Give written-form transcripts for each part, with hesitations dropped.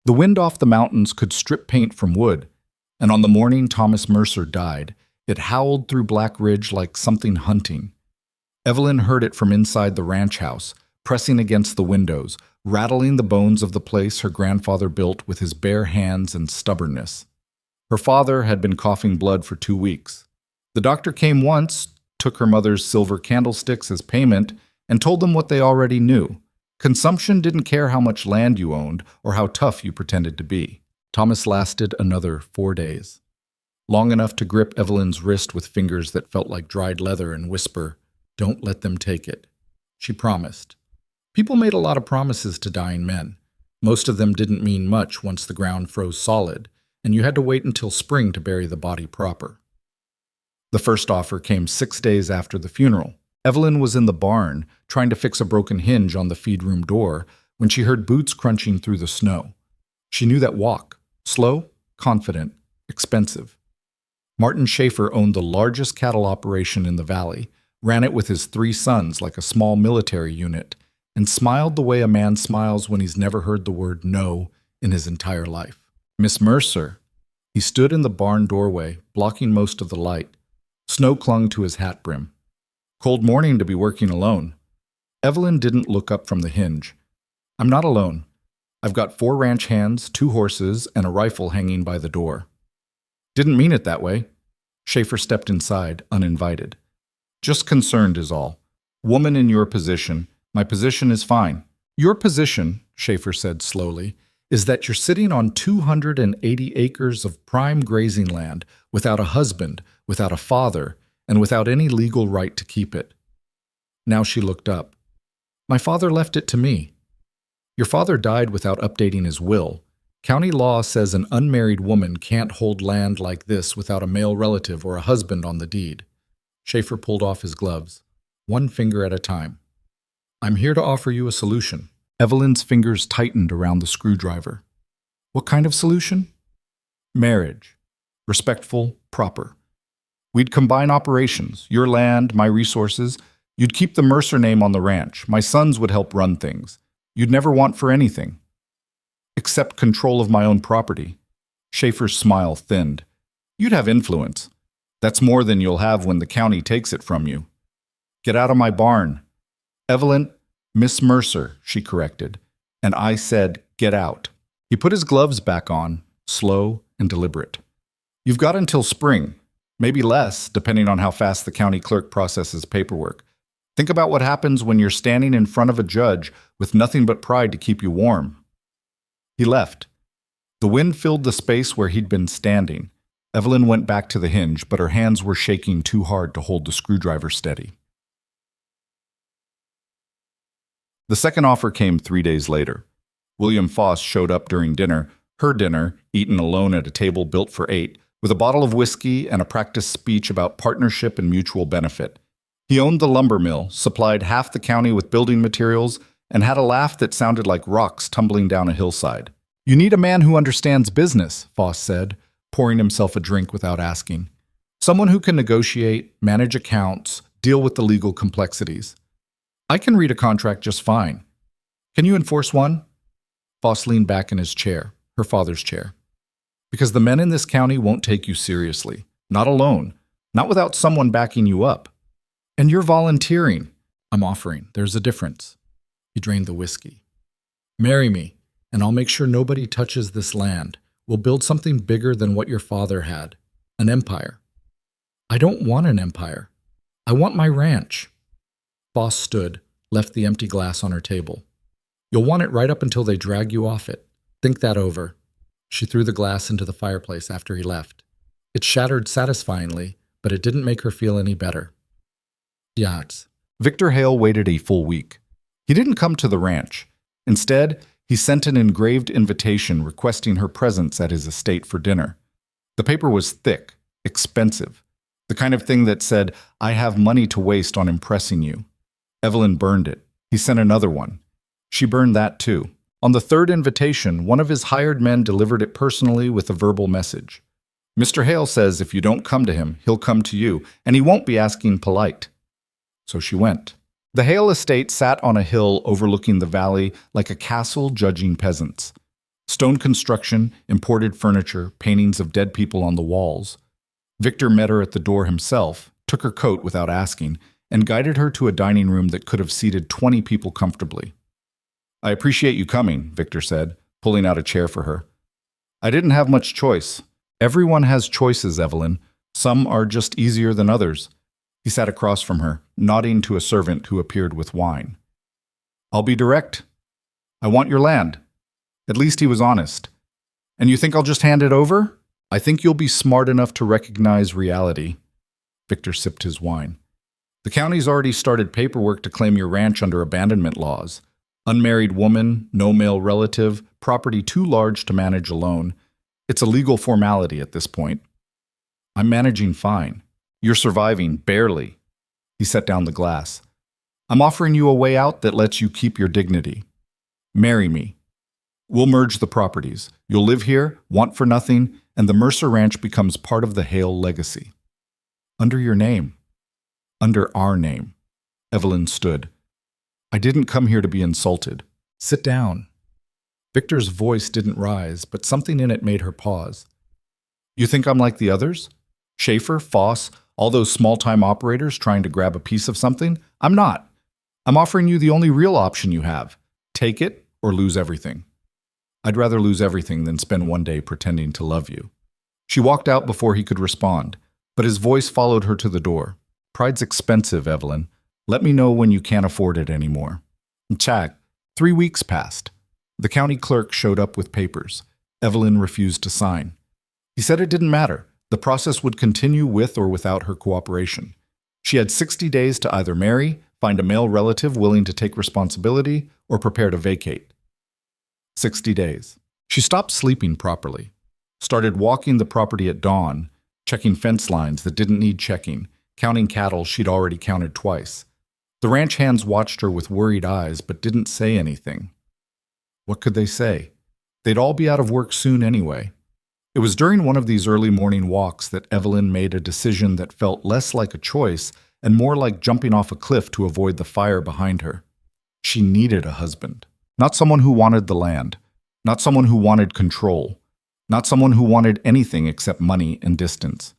The wind off the mountains could strip paint from wood, and on the morning Thomas Mercer died, it howled through Black Ridge like something hunting. Evelyn heard it from inside the ranch house, pressing against the windows, rattling the bones of the place her grandfather built with his bare hands and stubbornness. Her father had been coughing blood for 2 weeks. The doctor came once, took her mother's silver candlesticks as payment, and told them what they already knew. Consumption didn't care how much land you owned or how tough you pretended to be. Thomas lasted another 4 days. Long enough to grip Evelyn's wrist with fingers that felt like dried leather and whisper, "Don't let them take it." She promised. People made a lot of promises to dying men. Most of them didn't mean much once the ground froze solid, and you had to wait until spring to bury the body proper. The first offer came 6 days after the funeral. Evelyn was in the barn, trying to fix a broken hinge on the feed room door, when she heard boots crunching through the snow. She knew that walk. Slow, confident, expensive. Martin Schaefer owned the largest cattle operation in the valley, ran it with his 3 sons like a small military unit, and smiled the way a man smiles when he's never heard the word no in his entire life. Miss Mercer. He stood in the barn doorway, blocking most of the light. Snow clung to his hat brim. Cold morning to be working alone. Evelyn didn't look up from the hinge. "I'm not alone. I've got 4 ranch hands, 2 horses, and a rifle hanging by the door." "Didn't mean it that way." Schaefer stepped inside, uninvited. "Just concerned is all. Woman in your position. My position is fine." "Your position," Schaefer said slowly, "is that you're sitting on 280 acres of prime grazing land without a husband, without a father, and without any legal right to keep it." Now she looked up. "My father left it to me." "Your father died without updating his will. County law says an unmarried woman can't hold land like this without a male relative or a husband on the deed." Schaefer pulled off his gloves, 1 finger at a time. "I'm here to offer you a solution." Evelyn's fingers tightened around the screwdriver. "What kind of solution?" "Marriage. Respectful, proper. We'd combine operations, your land, my resources. You'd keep the Mercer name on the ranch. My sons would help run things. You'd never want for anything. Except control of my own property." Schaefer's smile thinned. "You'd have influence. That's more than you'll have when the county takes it from you." "Get out of my barn." "Evelyn, Miss Mercer," she corrected, and I said, "Get out." He put his gloves back on, slow and deliberate. "You've got until spring. Maybe less, depending on how fast the county clerk processes paperwork. Think about what happens when you're standing in front of a judge with nothing but pride to keep you warm." He left. The wind filled the space where he'd been standing. Evelyn went back to the hinge, but her hands were shaking too hard to hold the screwdriver steady. The second offer came 3 days later. William Foss showed up during dinner, her dinner, eaten alone at a table built for 8, with a bottle of whiskey and a practice speech about partnership and mutual benefit. He owned the lumber mill, supplied half the county with building materials, and had a laugh that sounded like rocks tumbling down a hillside. "You need a man who understands business," Foss said, pouring himself a drink without asking. "Someone who can negotiate, manage accounts, deal with the legal complexities. I can read a contract just fine. Can you enforce one?" Foss leaned back in his chair, her father's chair. "Because the men in this county won't take you seriously. Not alone. Not without someone backing you up. And you're volunteering." "I'm offering. There's a difference." He drained the whiskey. "Marry me, and I'll make sure nobody touches this land. We'll build something bigger than what your father had. An empire." "I don't want an empire. I want my ranch." Foss stood, left the empty glass on her table. "You'll want it right up until they drag you off it. Think that over." She threw the glass into the fireplace after he left. It shattered satisfyingly, but it didn't make her feel any better. Yachts. Victor Hale waited a full week. He didn't come to the ranch. Instead, he sent an engraved invitation requesting her presence at his estate for dinner. The paper was thick, expensive, the kind of thing that said, "I have money to waste on impressing you." Evelyn burned it. He sent another one. She burned that too. On the third invitation, one of his hired men delivered it personally with a verbal message. "Mr. Hale says if you don't come to him, he'll come to you, and he won't be asking polite." So she went. The Hale estate sat on a hill overlooking the valley like a castle judging peasants. Stone construction, imported furniture, paintings of dead people on the walls. Victor met her at the door himself, took her coat without asking, and guided her to a dining room that could have seated 20 people comfortably. "I appreciate you coming," Victor said, pulling out a chair for her. "I didn't have much choice. Everyone has choices, Evelyn. Some are just easier than others." He sat across from her, nodding to a servant who appeared with wine. "I'll be direct. I want your land." At least he was honest. "And you think I'll just hand it over?" "I think you'll be smart enough to recognize reality." Victor sipped his wine. "The county's already started paperwork to claim your ranch under abandonment laws. Unmarried woman, no male relative, property too large to manage alone. It's a legal formality at this point." "I'm managing fine. You're surviving, barely." He set down the glass. "I'm offering you a way out that lets you keep your dignity. Marry me. We'll merge the properties. You'll live here, want for nothing, and the Mercer Ranch becomes part of the Hale legacy. Under your name. Under our name." Evelyn stood. "I didn't come here to be insulted. Sit down." Victor's voice didn't rise, but something in it made her pause. "You think I'm like the others? Schaefer, Foss, all those small-time operators trying to grab a piece of something? I'm not. I'm offering you the only real option you have. Take it or lose everything. I'd rather lose everything than spend one day pretending to love you." She walked out before he could respond, but his voice followed her to the door. "Pride's expensive, Evelyn. Let me know when you can't afford it anymore." Chag. 3 weeks passed. The county clerk showed up with papers. Evelyn refused to sign. He said it didn't matter. The process would continue with or without her cooperation. She had 60 days to either marry, find a male relative willing to take responsibility, or prepare to vacate. 60 days. She stopped sleeping properly, started walking the property at dawn, checking fence lines that didn't need checking, counting cattle she'd already counted twice. The ranch hands watched her with worried eyes but didn't say anything. What could they say? They'd all be out of work soon anyway. It was during one of these early morning walks that Evelyn made a decision that felt less like a choice and more like jumping off a cliff to avoid the fire behind her. She needed a husband. Not someone who wanted the land, not someone who wanted control, not someone who wanted anything except money and distance.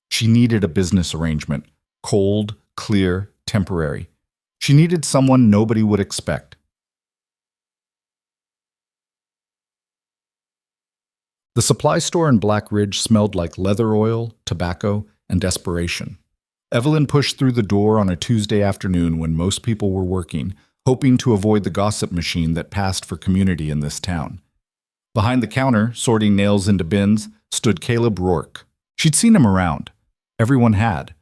She needed a business arrangement, cold, clear, temporary. She needed someone nobody would expect. The supply store in Black Ridge smelled like leather oil, tobacco, and desperation. Evelyn pushed through the door on a Tuesday afternoon when most people were working, hoping to avoid the gossip machine that passed for community in this town. Behind the counter, sorting nails into bins, stood Caleb Rourke. She'd seen him around. Everyone had.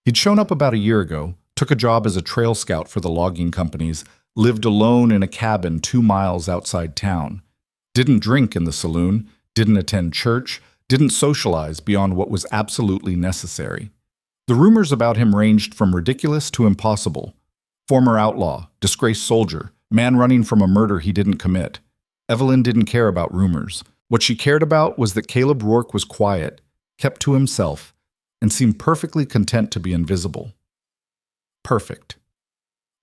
He'd shown up about a year ago, took a job as a trail scout for the logging companies, lived alone in a cabin 2 miles outside town. Didn't drink in the saloon, didn't attend church, didn't socialize beyond what was absolutely necessary. The rumors about him ranged from ridiculous to impossible. Former outlaw, disgraced soldier, man running from a murder he didn't commit. Evelyn didn't care about rumors. What she cared about was that Caleb Rourke was quiet, kept to himself, and seemed perfectly content to be invisible. Perfect.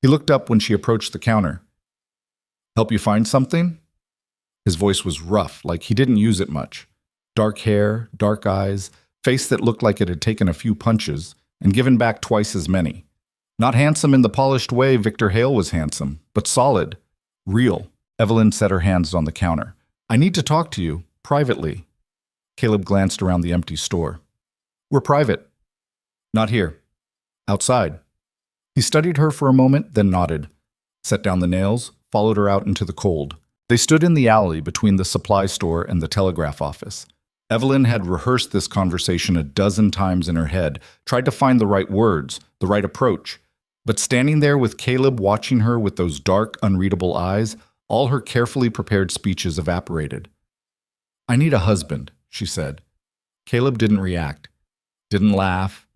He looked up when she approached the counter. "Help you find something?" His voice was rough, like he didn't use it much. Dark hair, dark eyes, face that looked like it had taken a few punches and given back twice as many. Not handsome in the polished way Victor Hale was handsome, but solid, real. Evelyn set her hands on the counter. "I need to talk to you, privately." Caleb glanced around the empty store. "We're private." "Not here. Outside." He studied her for a moment, then nodded, set down the nails, followed her out into the cold. They stood in the alley between the supply store and the telegraph office. Evelyn had rehearsed this conversation a dozen times in her head, tried to find the right words, the right approach. But standing there with Caleb watching her with those dark, unreadable eyes, all her carefully prepared speeches evaporated. "I need a husband," she said. Caleb didn't react, didn't laugh,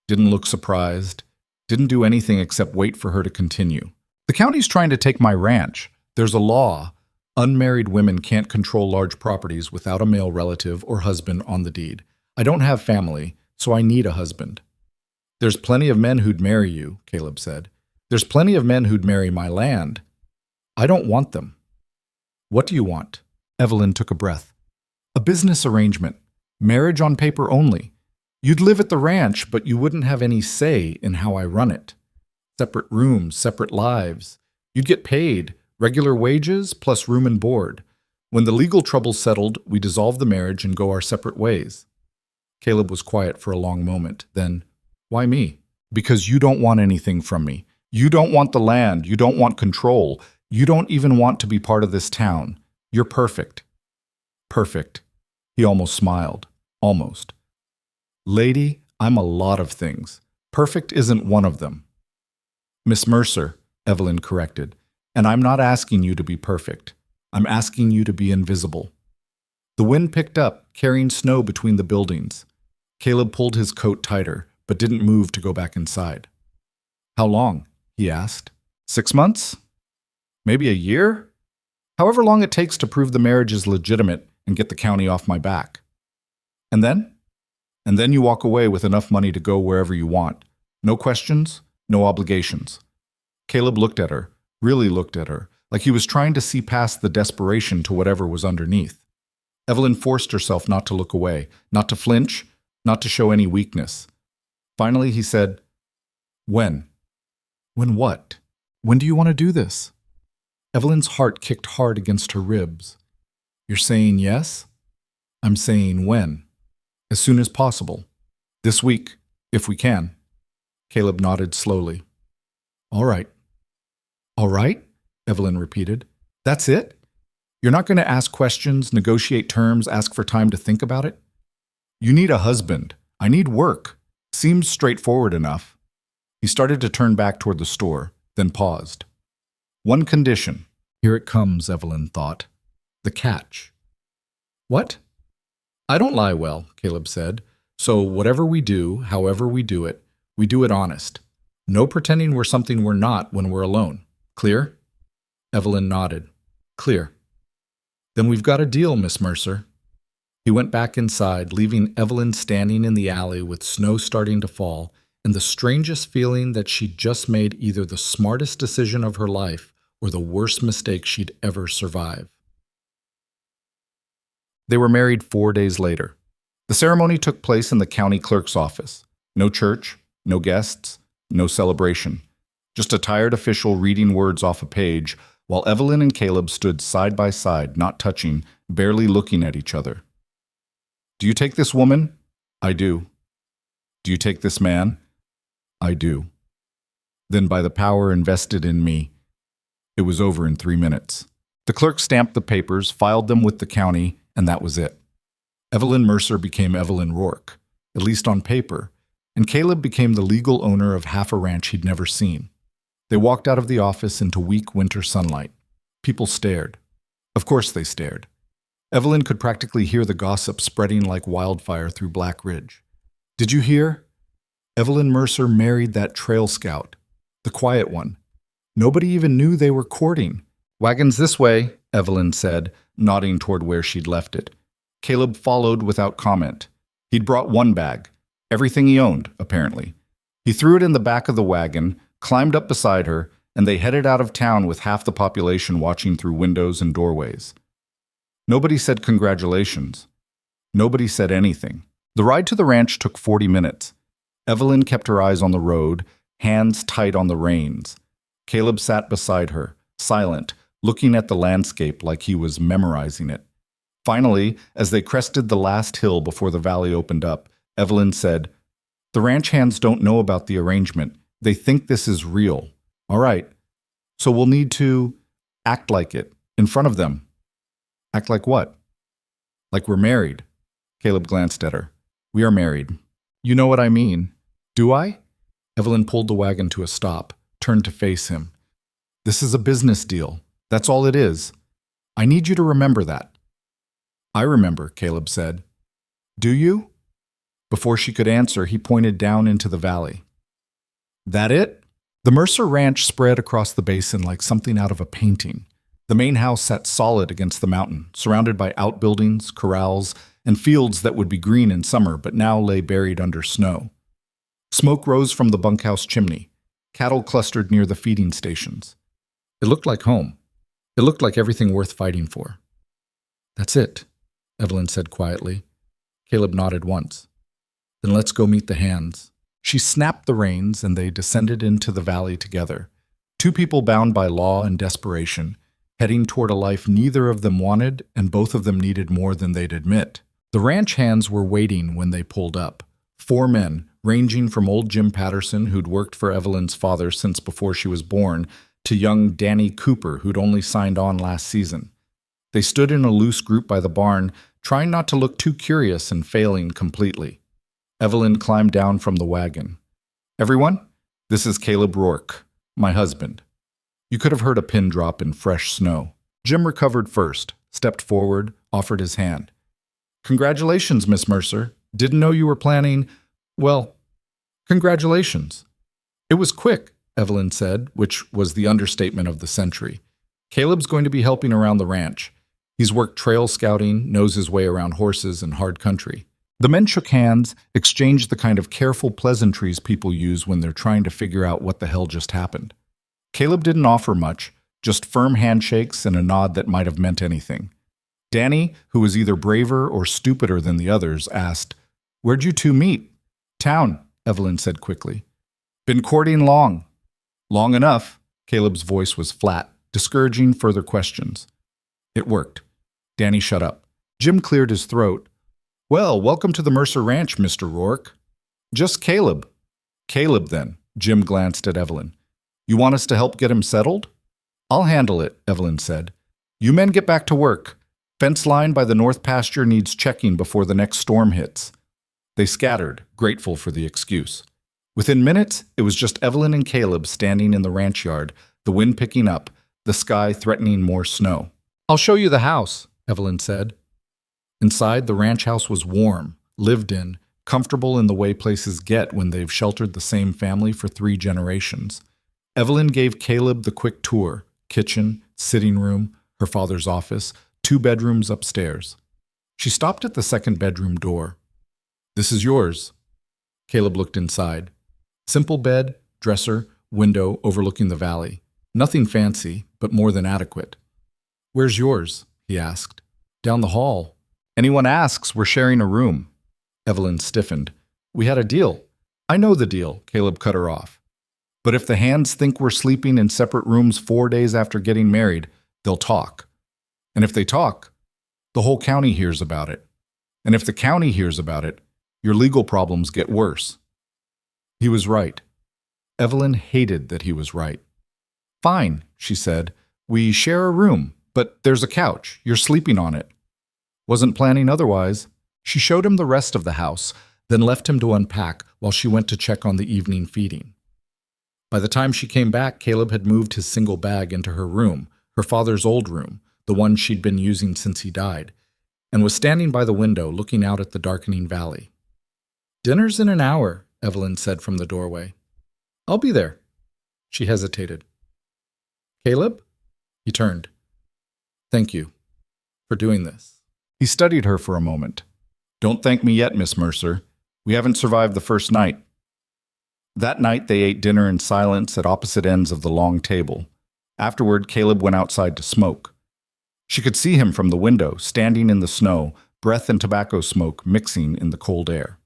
didn't look surprised, didn't do anything except wait for her to continue. "The county's trying to take my ranch. There's a law. Unmarried women can't control large properties without a male relative or husband on the deed. I don't have family, so I need a husband." "There's plenty of men who'd marry you," Caleb said. "There's plenty of men who'd marry my land. I don't want them." "What do you want?" Evelyn took a breath. A business arrangement. Marriage on paper only. You'd live at the ranch, but you wouldn't have any say in how I run it. Separate rooms, separate lives. You'd get paid, regular wages plus room and board. When the legal trouble's settled, we dissolve the marriage and go our separate ways. Caleb was quiet for a long moment. Then, why me? Because you don't want anything from me. You don't want the land. You don't want control. You don't even want to be part of this town. You're perfect. Perfect. He almost smiled. Almost. Lady, I'm a lot of things. Perfect isn't one of them. Miss Mercer, Evelyn corrected, and I'm not asking you to be perfect. I'm asking you to be invisible. The wind picked up, carrying snow between the buildings. Caleb pulled his coat tighter, but didn't move to go back inside. How long? He asked. 6 months? Maybe a year? However long it takes to prove the marriage is legitimate and get the county off my back. And then? And then you walk away with enough money to go wherever you want. No questions, no obligations. Caleb looked at her, really looked at her, like he was trying to see past the desperation to whatever was underneath. Evelyn forced herself not to look away, not to flinch, not to show any weakness. Finally, he said, When? When what? When do you want to do this? Evelyn's heart kicked hard against her ribs. You're saying yes? I'm saying when. As soon as possible. This week, if we can. Caleb nodded slowly. All right. All right? Evelyn repeated. That's it? You're not going to ask questions, negotiate terms, ask for time to think about it? You need a husband. I need work. Seems straightforward enough. He started to turn back toward the store, then paused. One condition. Here it comes, Evelyn thought. The catch. What? I don't lie well, Caleb said. So whatever we do, however we do it honest. No pretending we're something we're not when we're alone. Clear? Evelyn nodded. Clear. Then we've got a deal, Miss Mercer. He went back inside, leaving Evelyn standing in the alley with snow starting to fall and the strangest feeling that she'd just made either the smartest decision of her life or the worst mistake she'd ever survive. They were married 4 days later. The ceremony took place in the county clerk's office. No church, no guests, no celebration. Just a tired official reading words off a page, while Evelyn and Caleb stood side by side, not touching, barely looking at each other. Do you take this woman? I do. Do you take this man? I do. Then by the power invested in me, it was over in 3 minutes. The clerk stamped the papers, filed them with the county, and that was it. Evelyn Mercer became Evelyn Rourke, at least on paper, and Caleb became the legal owner of half a ranch he'd never seen. They walked out of the office into weak winter sunlight. People stared. Of course they stared. Evelyn could practically hear the gossip spreading like wildfire through Black Ridge. Did you hear? Evelyn Mercer married that trail scout, the quiet one. Nobody even knew they were courting. Wagons this way, Evelyn said, nodding toward where she'd left it. Caleb followed without comment. He'd brought one bag, everything he owned, apparently. He threw it in the back of the wagon, climbed up beside her, and they headed out of town with half the population watching through windows and doorways. Nobody said congratulations. Nobody said anything. The ride to the ranch took 40 minutes. Evelyn kept her eyes on the road, hands tight on the reins. Caleb sat beside her, silent, looking at the landscape like he was memorizing it. Finally, as they crested the last hill before the valley opened up, Evelyn said, "The ranch hands don't know about the arrangement. They think this is real. All right, so we'll need to act like it, in front of them." Act like what? Like we're married. Caleb glanced at her. We are married. You know what I mean. Do I? Evelyn pulled the wagon to a stop, turned to face him. This is a business deal. That's all it is. I need you to remember that. I remember, Caleb said. Do you? Before she could answer, he pointed down into the valley. That it? The Mercer Ranch spread across the basin like something out of a painting. The main house sat solid against the mountain, surrounded by outbuildings, corrals, and fields that would be green in summer but now lay buried under snow. Smoke rose from the bunkhouse chimney. Cattle clustered near the feeding stations. It looked like home. It looked like everything worth fighting for. That's it, Evelyn said quietly. Caleb nodded once. Then let's go meet the hands. She snapped the reins and they descended into the valley together. Two people bound by law and desperation, heading toward a life neither of them wanted and both of them needed more than they'd admit. The ranch hands were waiting when they pulled up. 4 men, ranging from old Jim Patterson, who'd worked for Evelyn's father since before she was born, to young Danny Cooper, who'd only signed on last season. They stood in a loose group by the barn, trying not to look too curious and failing completely. Evelyn climbed down from the wagon. Everyone, this is Caleb Rourke, my husband. You could have heard a pin drop in fresh snow. Jim recovered first, stepped forward, offered his hand. Congratulations, Miss Mercer. Didn't know you were planning, well, congratulations. It was quick, Evelyn said, which was the understatement of the century. Caleb's going to be helping around the ranch. He's worked trail scouting, knows his way around horses and hard country. The men shook hands, exchanged the kind of careful pleasantries people use when they're trying to figure out what the hell just happened. Caleb didn't offer much, just firm handshakes and a nod that might have meant anything. Danny, who was either braver or stupider than the others, asked, "Where'd you two meet?" "Town," Evelyn said quickly. "Been courting long?" "Long enough." Caleb's voice was flat, discouraging further questions. It worked. Danny shut up. Jim cleared his throat. "Well, welcome to the Mercer Ranch, Mr. Rourke." "Just Caleb." "Caleb, then." Jim glanced at Evelyn. "You want us to help get him settled?" "I'll handle it," Evelyn said. "You men get back to work. Fence line by the north pasture needs checking before the next storm hits." They scattered, grateful for the excuse. Within minutes, it was just Evelyn and Caleb standing in the ranch yard, the wind picking up, the sky threatening more snow. "I'll show you the house," Evelyn said. Inside, the ranch house was warm, lived in, comfortable in the way places get when they've sheltered the same family for 3 generations. Evelyn gave Caleb the quick tour: kitchen, sitting room, her father's office, 2 bedrooms upstairs. She stopped at the 2nd bedroom door. "This is yours." Caleb looked inside. Simple bed, dresser, window overlooking the valley. Nothing fancy, but more than adequate. "Where's yours?" he asked. "Down the hall." "Anyone asks, we're sharing a room." Evelyn stiffened. "We had a deal." "I know the deal," Caleb cut her off. "But if the hands think we're sleeping in separate rooms 4 days after getting married, they'll talk. And if they talk, the whole county hears about it. And if the county hears about it, your legal problems get worse." He was right. Evelyn hated that he was right. "Fine," she said. "We share a room, but there's a couch. You're sleeping on it." "Wasn't planning otherwise." She showed him the rest of the house, then left him to unpack while she went to check on the evening feeding. By the time she came back, Caleb had moved his single bag into her room, her father's old room, the one she'd been using since he died, and was standing by the window looking out at the darkening valley. "Dinner's in an hour," Evelyn said from the doorway. "I'll be there." She hesitated. "Caleb?" He turned. "Thank you for doing this." He studied her for a moment. "Don't thank me yet, Miss Mercer. We haven't survived the first night." That night they ate dinner in silence at opposite ends of the long table. Afterward, Caleb went outside to smoke. She could see him from the window, standing in the snow, breath and tobacco smoke mixing in the cold air.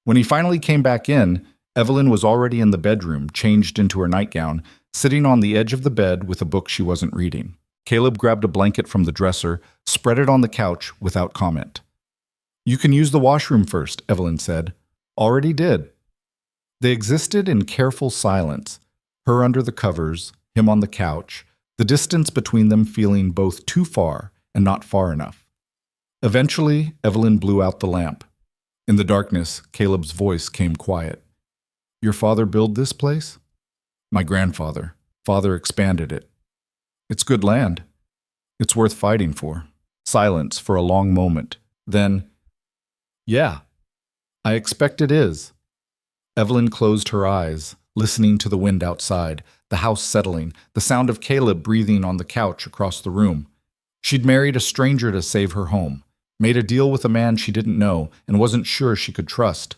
When he finally came back in, Evelyn was already in the bedroom, changed into her nightgown, sitting on the edge of the bed with a book she wasn't reading. Caleb grabbed a blanket from the dresser, spread it on the couch without comment. "You can use the washroom first," Evelyn said. "Already did." They existed in careful silence, her under the covers, him on the couch, the distance between them feeling both too far and not far enough. Eventually, Evelyn blew out the lamp. In the darkness, Caleb's voice came quiet. "Your father built this place?" "My grandfather. Father expanded it. It's good land. It's worth fighting for." Silence for a long moment. Then, "Yeah, I expect it is." Evelyn closed her eyes, listening to the wind outside, the house settling, the sound of Caleb breathing on the couch across the room. She'd married a stranger to save her home, made a deal with a man she didn't know and wasn't sure she could trust.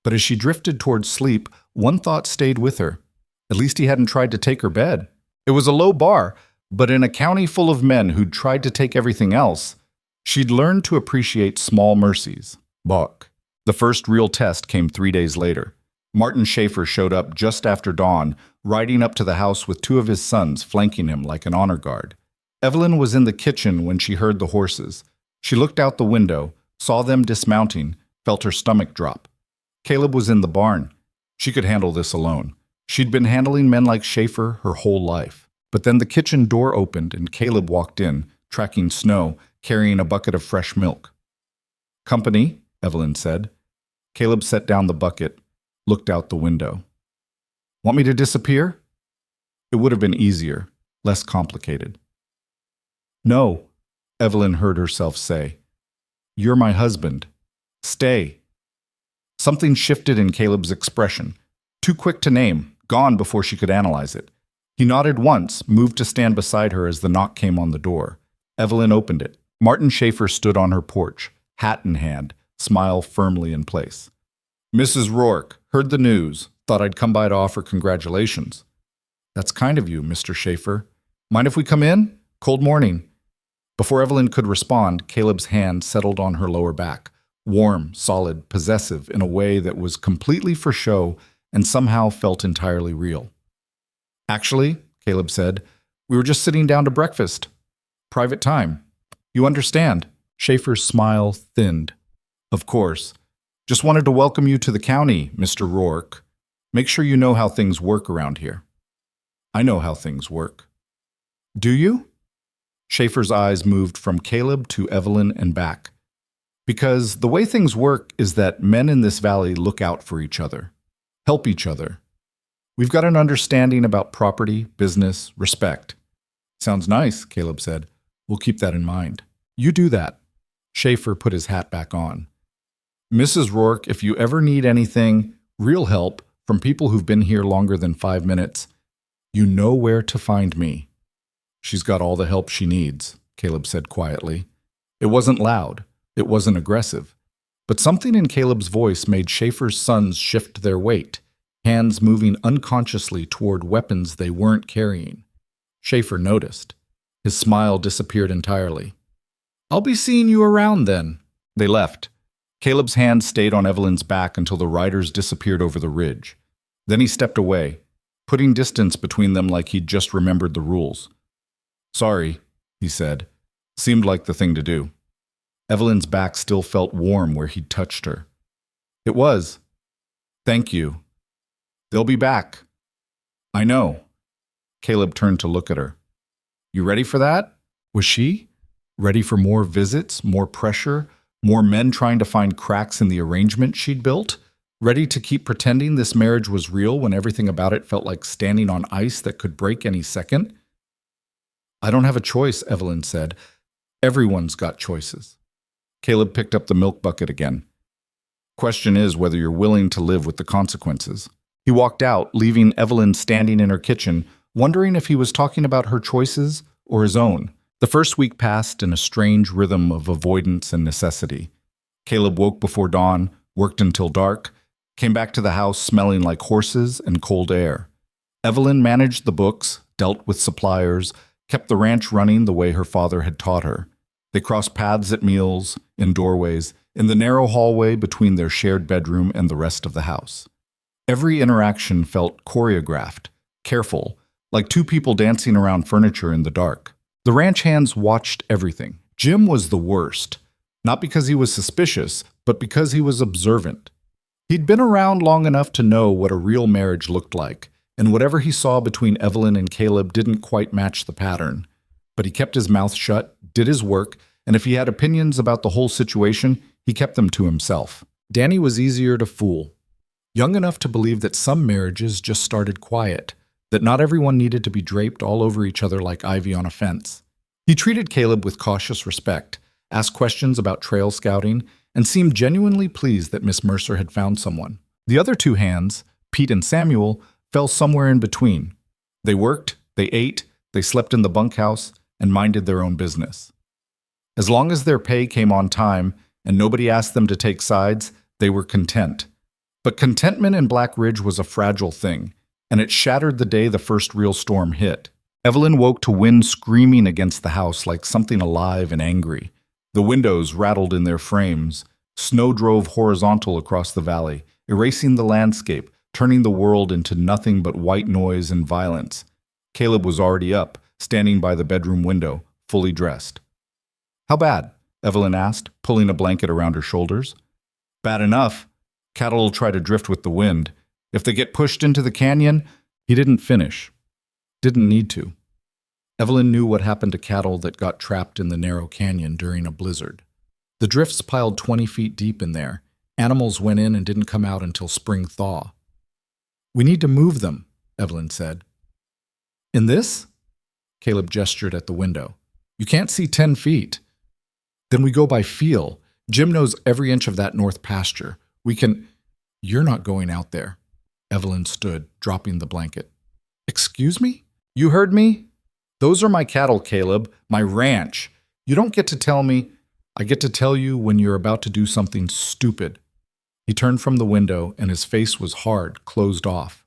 But as she drifted towards sleep, one thought stayed with her. At least he hadn't tried to take her bed. It was a low bar, but in a county full of men who'd tried to take everything else, She'd learned to appreciate small mercies. Buck. The first real test came 3 days later. Martin Schaefer showed up just after dawn, riding up to the house with two of his sons flanking him like an honor guard. Evelyn was in the kitchen when she heard the horses. She looked out the window, saw them dismounting, felt her stomach drop. Caleb was in the barn. She could handle this alone. She'd been handling men like Schaefer her whole life. But then the kitchen door opened and Caleb walked in, tracking snow, carrying a bucket of fresh milk. "Company," Evelyn said. Caleb set down the bucket, looked out the window. "Want me to disappear?" It would have been easier, less complicated. "No," Evelyn heard herself say. "You're my husband. Stay." Something shifted in Caleb's expression. Too quick to name, gone before she could analyze it. He nodded once, moved to stand beside her as the knock came on the door. Evelyn opened it. Martin Schaefer stood on her porch, hat in hand, smile firmly in place. "Mrs. Rourke, heard the news. Thought I'd come by to offer congratulations." "That's kind of you, Mr. Schaefer. Mind if we come in? Cold morning." Before Evelyn could respond, Caleb's hand settled on her lower back, warm, solid, possessive in a way that was completely for show and somehow felt entirely real. "Actually," Caleb said, "we were just sitting down to breakfast. Private time. You understand?" Schaefer's smile thinned. "Of course. Just wanted to welcome you to the county, Mr. Rourke. Make sure you know how things work around here." "I know how things work." "Do you?" Schaefer's eyes moved from Caleb to Evelyn and back. "Because the way things work is that men in this valley look out for each other, help each other. We've got an understanding about property, business, respect." "Sounds nice," Caleb said. "We'll keep that in mind." "You do that." Schaefer put his hat back on. "Mrs. Rourke, if you ever need anything, real help, from people who've been here longer than 5 minutes, you know where to find me." "She's got all the help she needs," Caleb said quietly. It wasn't loud. It wasn't aggressive. But something in Caleb's voice made Schaefer's sons shift their weight, hands moving unconsciously toward weapons they weren't carrying. Schaefer noticed. His smile disappeared entirely. "I'll be seeing you around then." They left. Caleb's hand stayed on Evelyn's back until the riders disappeared over the ridge. Then he stepped away, putting distance between them like he'd just remembered the rules. "Sorry," he said. Seemed like the thing to do. Evelyn's back still felt warm where he'd touched her. "It was. Thank you. They'll be back." "I know." Caleb turned to look at her. "You ready for that?" Was she? Ready for more visits, more pressure, more men trying to find cracks in the arrangement she'd built? Ready to keep pretending this marriage was real when everything about it felt like standing on ice that could break any second? "I don't have a choice," Evelyn said. "Everyone's got choices." Caleb picked up the milk bucket again. "Question is whether you're willing to live with the consequences." He walked out, leaving Evelyn standing in her kitchen, wondering if he was talking about her choices or his own. The first week passed in a strange rhythm of avoidance and necessity. Caleb woke before dawn, worked until dark, came back to the house smelling like horses and cold air. Evelyn managed the books, dealt with suppliers, kept the ranch running the way her father had taught her. They crossed paths at meals, in doorways, in the narrow hallway between their shared bedroom and the rest of the house. Every interaction felt choreographed, careful, like two people dancing around furniture in the dark. The ranch hands watched everything. Jim was the worst, not because he was suspicious, but because he was observant. He'd been around long enough to know what a real marriage looked like, and whatever he saw between Evelyn and Caleb didn't quite match the pattern. But he kept his mouth shut, did his work, and if he had opinions about the whole situation, he kept them to himself. Danny was easier to fool. Young enough to believe that some marriages just started quiet, that not everyone needed to be draped all over each other like ivy on a fence. He treated Caleb with cautious respect, asked questions about trail scouting, and seemed genuinely pleased that Miss Mercer had found someone. The other two hands, Pete and Samuel, fell somewhere in between. They worked, they ate, they slept in the bunkhouse, and minded their own business. As long as their pay came on time and nobody asked them to take sides, they were content. But contentment in Black Ridge was a fragile thing, and it shattered the day the first real storm hit. Evelyn woke to wind screaming against the house like something alive and angry. The windows rattled in their frames. Snow drove horizontal across the valley, erasing the landscape, turning the world into nothing but white noise and violence. Caleb was already up, standing by the bedroom window, fully dressed. "How bad?" Evelyn asked, pulling a blanket around her shoulders. "Bad enough. Cattle will try to drift with the wind. If they get pushed into the canyon..." He didn't finish. Didn't need to. Evelyn knew what happened to cattle that got trapped in the narrow canyon during a blizzard. The drifts piled 20 feet deep in there. Animals went in and didn't come out until spring thaw. "We need to move them," Evelyn said. "In this?" Caleb gestured at the window. "You can't see 10 feet. Then we go by feel. Jim knows every inch of that north pasture. We can..." "You're not going out there." Evelyn stood, dropping the blanket. "Excuse me? You heard me? Those are my cattle, Caleb, my ranch. You don't get to tell me..." "I get to tell you when you're about to do something stupid." He turned from the window, and his face was hard, closed off.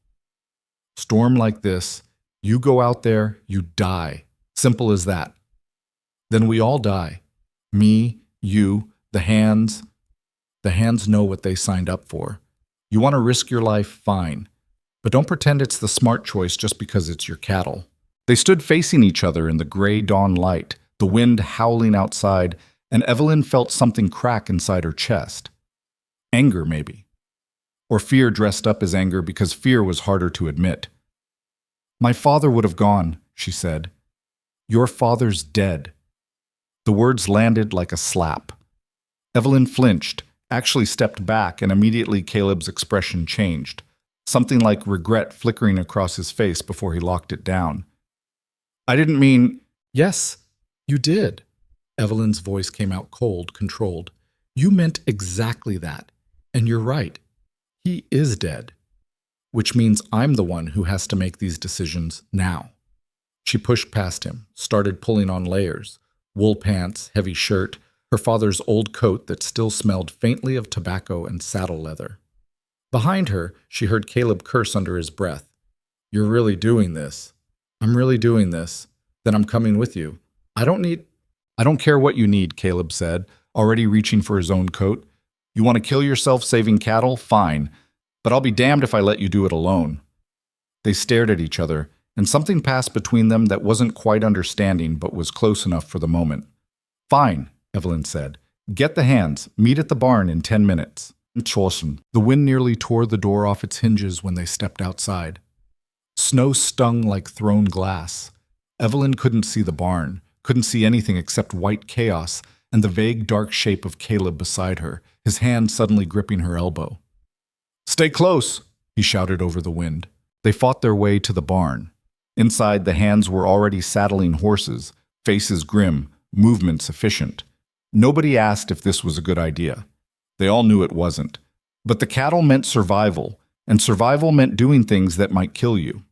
"Storm like this, you go out there, you die. Simple as that. Then we all die. Me, you, the hands. The hands know what they signed up for. You want to risk your life, fine. But don't pretend it's the smart choice just because it's your cattle." They stood facing each other in the gray dawn light, the wind howling outside, and Evelyn felt something crack inside her chest. Anger, maybe. Or fear dressed up as anger because fear was harder to admit. "My father would have gone," she said. "Your father's dead." The words landed like a slap. Evelyn flinched, actually stepped back, and immediately Caleb's expression changed. Something like regret flickering across his face before he locked it down. "I didn't mean..." "Yes, you did." Evelyn's voice came out cold, controlled. "You meant exactly that. And you're right. He is dead. Which means I'm the one who has to make these decisions now." She pushed past him, started pulling on layers. Wool pants, heavy shirt, her father's old coat that still smelled faintly of tobacco and saddle leather. Behind her, she heard Caleb curse under his breath. "You're really doing this. I'm really doing this. Then I'm coming with you. I don't care what you need," Caleb said, already reaching for his own coat. "You want to kill yourself saving cattle? Fine. But I'll be damned if I let you do it alone." They stared at each other, and something passed between them that wasn't quite understanding but was close enough for the moment. "Fine," Evelyn said. "Get the hands. Meet at the barn in 10 minutes. The wind nearly tore the door off its hinges when they stepped outside. Snow stung like thrown glass. Evelyn couldn't see the barn, couldn't see anything except white chaos and the vague dark shape of Caleb beside her, his hand suddenly gripping her elbow. "Stay close," he shouted over the wind. They fought their way to the barn. Inside, the hands were already saddling horses, faces grim, movements efficient. Nobody asked if this was a good idea. They all knew it wasn't. But the cattle meant survival, and survival meant doing things that might kill you.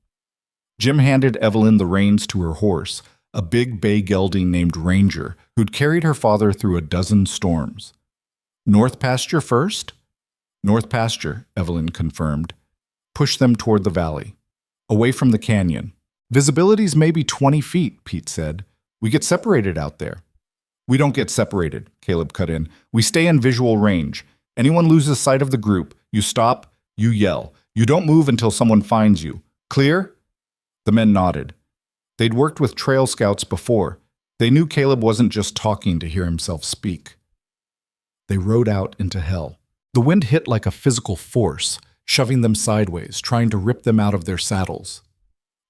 Jim handed Evelyn the reins to her horse, a big bay gelding named Ranger, who'd carried her father through a dozen storms. "North pasture first?" "North pasture," Evelyn confirmed. "Push them toward the valley, away from the canyon. Visibility's maybe 20 feet, Pete said. We get separated out there." "We don't get separated," Caleb cut in. "We stay in visual range. Anyone loses sight of the group, you stop, you yell. You don't move until someone finds you. Clear?" The men nodded. They'd worked with trail scouts before. They knew Caleb wasn't just talking to hear himself speak. They rode out into hell. The wind hit like a physical force, shoving them sideways, trying to rip them out of their saddles.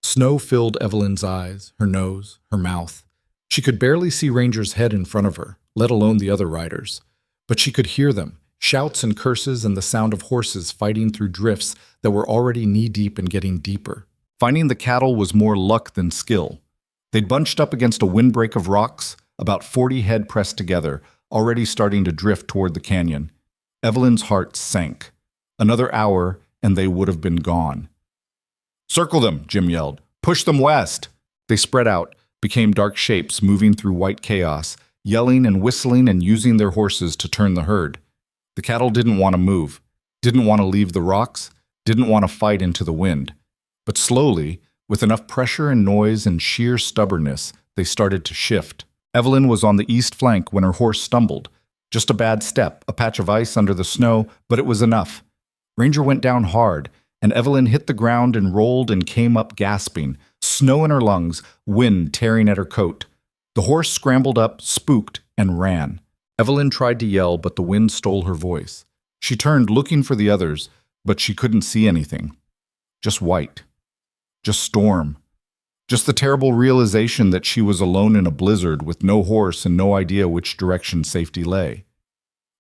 Snow filled Evelyn's eyes, her nose, her mouth. She could barely see Ranger's head in front of her, let alone the other riders. But she could hear them, shouts and curses and the sound of horses fighting through drifts that were already knee-deep and getting deeper. Finding the cattle was more luck than skill. They'd bunched up against a windbreak of rocks, about 40 head pressed together, already starting to drift toward the canyon. Evelyn's heart sank. Another hour, and they would have been gone. "Circle them," Jim yelled. "Push them west." They spread out, became dark shapes moving through white chaos, yelling and whistling and using their horses to turn the herd. The cattle didn't want to move, didn't want to leave the rocks, didn't want to fight into the wind. But slowly, with enough pressure and noise and sheer stubbornness, they started to shift. Evelyn was on the east flank when her horse stumbled. Just a bad step, a patch of ice under the snow, but it was enough. Ranger went down hard, and Evelyn hit the ground and rolled and came up gasping, snow in her lungs, wind tearing at her coat. The horse scrambled up, spooked, and ran. Evelyn tried to yell, but the wind stole her voice. She turned, looking for the others, but she couldn't see anything. Just white. Just storm. Just the terrible realization that she was alone in a blizzard with no horse and no idea which direction safety lay.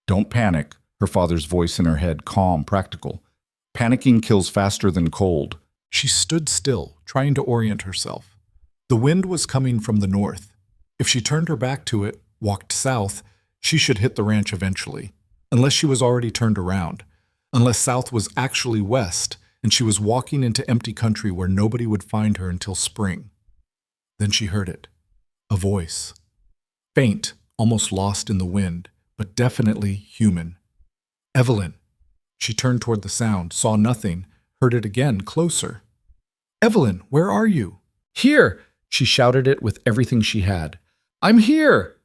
Don't panic, her father's voice in her head, calm, practical. Panicking kills faster than cold. She stood still, trying to orient herself. The wind was coming from the north. If she turned her back to it, walked south, she should hit the ranch eventually. Unless she was already turned around. Unless south was actually west, and she was walking into empty country where nobody would find her until spring. Then she heard it. A voice. Faint, almost lost in the wind, but definitely human. Evelyn. She turned toward the sound, saw nothing, heard it again, closer. Evelyn, where are you? Here! She shouted it with everything she had. I'm here!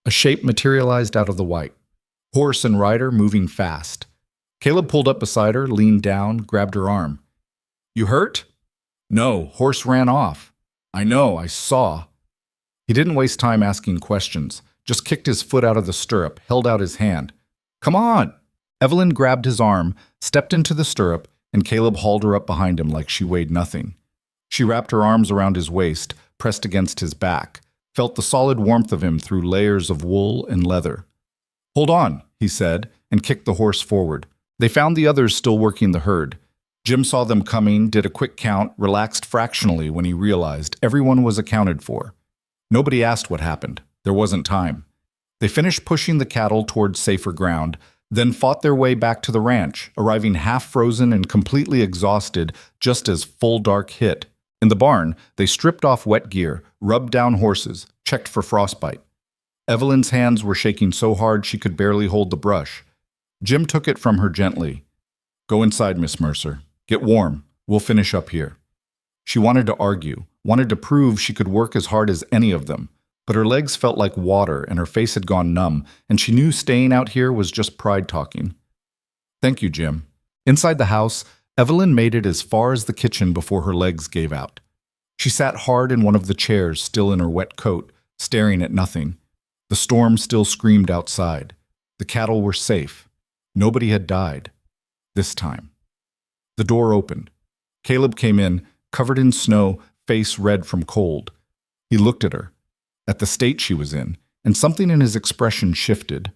A shape materialized out of the white. Horse and rider moving fast. Caleb pulled up beside her, leaned down, grabbed her arm. You hurt? No, horse ran off. I know, I saw. He didn't waste time asking questions, just kicked his foot out of the stirrup, held out his hand. Come on! Evelyn grabbed his arm, stepped into the stirrup, and Caleb hauled her up behind him like she weighed nothing. She wrapped her arms around his waist, pressed against his back, felt the solid warmth of him through layers of wool and leather. Hold on, he said, and kicked the horse forward. They found the others still working the herd. Jim saw them coming, did a quick count, relaxed fractionally when he realized everyone was accounted for. Nobody asked what happened. There wasn't time. They finished pushing the cattle towards safer ground, then fought their way back to the ranch, arriving half-frozen and completely exhausted just as full dark hit. In the barn, they stripped off wet gear, rubbed down horses, checked for frostbite. Evelyn's hands were shaking so hard she could barely hold the brush. Jim took it from her gently. Go inside, Miss Mercer. Get warm. We'll finish up here. She wanted to argue, wanted to prove she could work as hard as any of them, but her legs felt like water and her face had gone numb, and she knew staying out here was just pride talking. Thank you, Jim. Inside the house, Evelyn made it as far as the kitchen before her legs gave out. She sat hard in one of the chairs, still in her wet coat, staring at nothing. The storm still screamed outside. The cattle were safe. Nobody had died. This time. The door opened. Caleb came in, covered in snow, face red from cold. He looked at her, at the state she was in, and something in his expression shifted.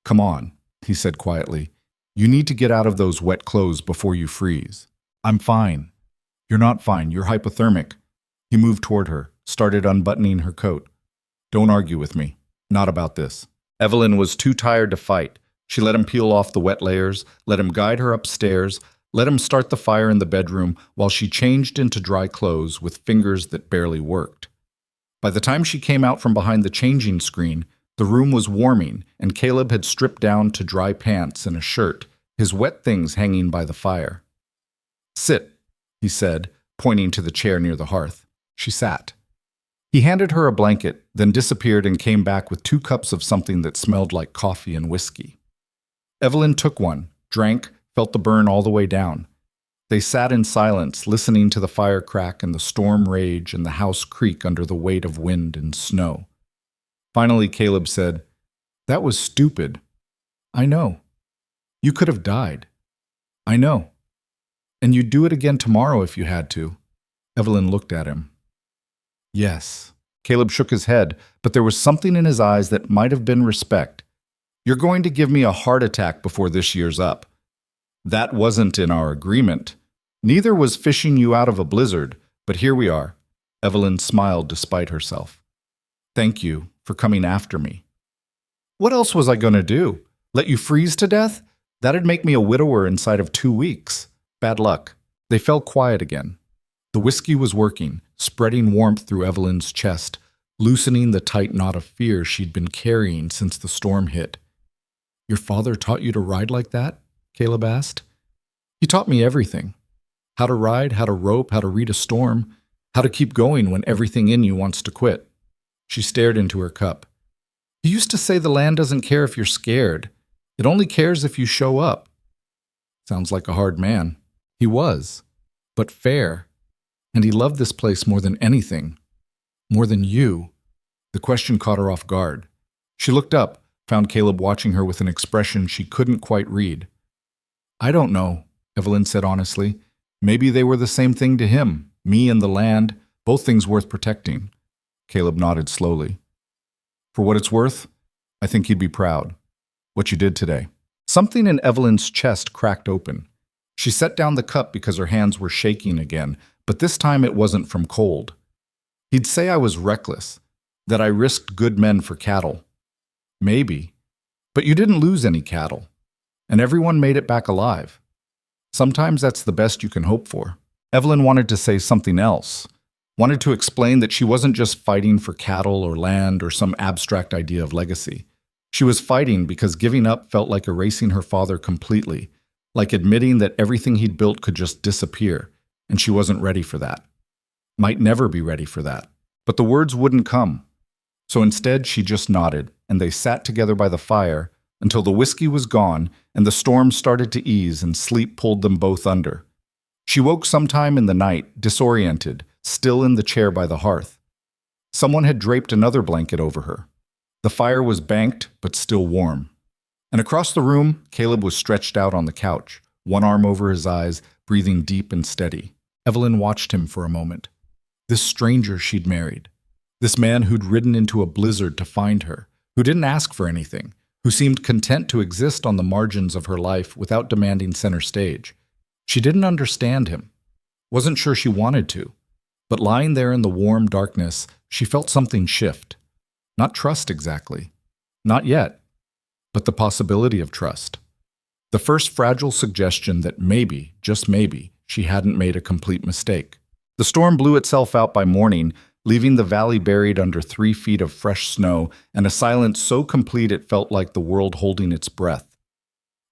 Come on, he said quietly. You need to get out of those wet clothes before you freeze. I'm fine. You're not fine. You're hypothermic. He moved toward her, started unbuttoning her coat. Don't argue with me. Not about this. Evelyn was too tired to fight. She let him peel off the wet layers, let him guide her upstairs, let him start the fire in the bedroom while she changed into dry clothes with fingers that barely worked. By the time she came out from behind the changing screen, the room was warming, and Caleb had stripped down to dry pants and a shirt, his wet things hanging by the fire. Sit, he said, pointing to the chair near the hearth. She sat. He handed her a blanket, then disappeared and came back with 2 cups of something that smelled like coffee and whiskey. Evelyn took one, drank, felt the burn all the way down. They sat in silence, listening to the fire crack and the storm rage and the house creak under the weight of wind and snow. Finally, Caleb said, That was stupid. I know. You could have died. I know. And you'd do it again tomorrow if you had to. Evelyn looked at him. Yes. Caleb shook his head, but there was something in his eyes that might have been respect. You're going to give me a heart attack before this year's up. That wasn't in our agreement. Neither was fishing you out of a blizzard, but here we are. Evelyn smiled despite herself. Thank you for coming after me. What else was I going to do? Let you freeze to death? That'd make me a widower inside of 2 weeks. Bad luck. They fell quiet again. The whiskey was working, spreading warmth through Evelyn's chest, loosening the tight knot of fear she'd been carrying since the storm hit. Your father taught you to ride like that? Caleb asked. He taught me everything. How to ride, how to rope, how to read a storm, how to keep going when everything in you wants to quit. She stared into her cup. "He used to say the land doesn't care if you're scared. It only cares if you show up." Sounds like a hard man. He was, but fair. And he loved this place more than anything. More than you. The question caught her off guard. She looked up, found Caleb watching her with an expression she couldn't quite read. "I don't know," Evelyn said honestly. "Maybe they were the same thing to him, me and the land, both things worth protecting." Caleb nodded slowly. "For what it's worth, I think he'd be proud. What you did today." Something in Evelyn's chest cracked open. She set down the cup because her hands were shaking again, but this time it wasn't from cold. "He'd say I was reckless, that I risked good men for cattle. Maybe. But you didn't lose any cattle, and everyone made it back alive. Sometimes that's the best you can hope for." Evelyn wanted to say something else, wanted to explain that she wasn't just fighting for cattle or land or some abstract idea of legacy. She was fighting because giving up felt like erasing her father completely, like admitting that everything he'd built could just disappear, and she wasn't ready for that. Might never be ready for that. But the words wouldn't come. So instead, she just nodded, and they sat together by the fire until the whiskey was gone and the storm started to ease and sleep pulled them both under. She woke sometime in the night, disoriented, still in the chair by the hearth. Someone had draped another blanket over her. The fire was banked, but still warm. And across the room, Caleb was stretched out on the couch, one arm over his eyes, breathing deep and steady. Evelyn watched him for a moment. This stranger she'd married. This man who'd ridden into a blizzard to find her, who didn't ask for anything, who seemed content to exist on the margins of her life without demanding center stage. She didn't understand him. Wasn't sure she wanted to. But lying there in the warm darkness, she felt something shift. Not trust exactly. Not yet. But the possibility of trust. The first fragile suggestion that maybe, just maybe, she hadn't made a complete mistake. The storm blew itself out by morning, leaving the valley buried under 3 feet of fresh snow and a silence so complete it felt like the world holding its breath.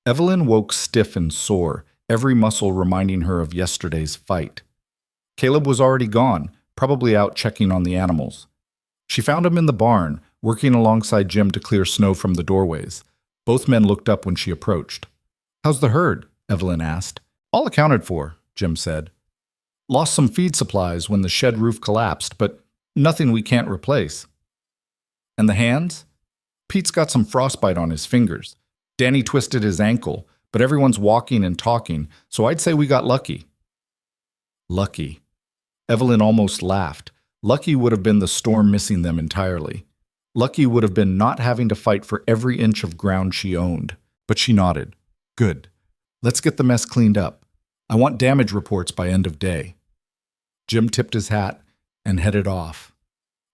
Evelyn woke stiff and sore, every muscle reminding her of yesterday's fight. Caleb was already gone, probably out checking on the animals. She found him in the barn, working alongside Jim to clear snow from the doorways. Both men looked up when she approached. "How's the herd?" Evelyn asked. "All accounted for," Jim said. "Lost some feed supplies when the shed roof collapsed, but nothing we can't replace." "And the hands?" "Pete's got some frostbite on his fingers. Danny twisted his ankle, but everyone's walking and talking, so I'd say we got lucky." Lucky. Evelyn almost laughed. Lucky would have been the storm missing them entirely. Lucky would have been not having to fight for every inch of ground she owned. But she nodded. "Good. Let's get the mess cleaned up. I want damage reports by end of day." Jim tipped his hat and headed off.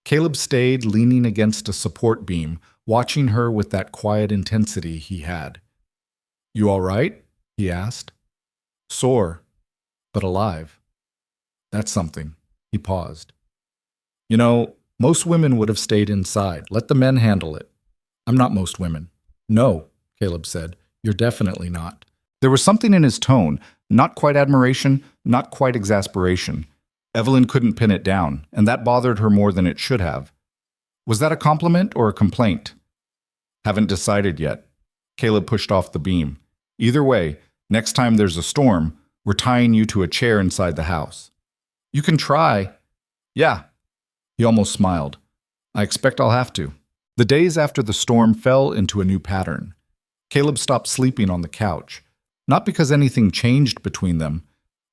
Caleb stayed leaning against a support beam, watching her with that quiet intensity he had. "You all right?" he asked. "Sore, but alive. That's something." He paused. "You know, most women would have stayed inside. Let the men handle it." "I'm not most women." "No," Caleb said. "You're definitely not." There was something in his tone, not quite admiration, not quite exasperation. Evelyn couldn't pin it down, and that bothered her more than it should have. Was that a compliment or a complaint? "Haven't decided yet." Caleb pushed off the beam. "Either way, next time there's a storm, we're tying you to a chair inside the house." "You can try." "Yeah." He almost smiled. "I expect I'll have to." The days after the storm fell into a new pattern. Caleb stopped sleeping on the couch, not because anything changed between them,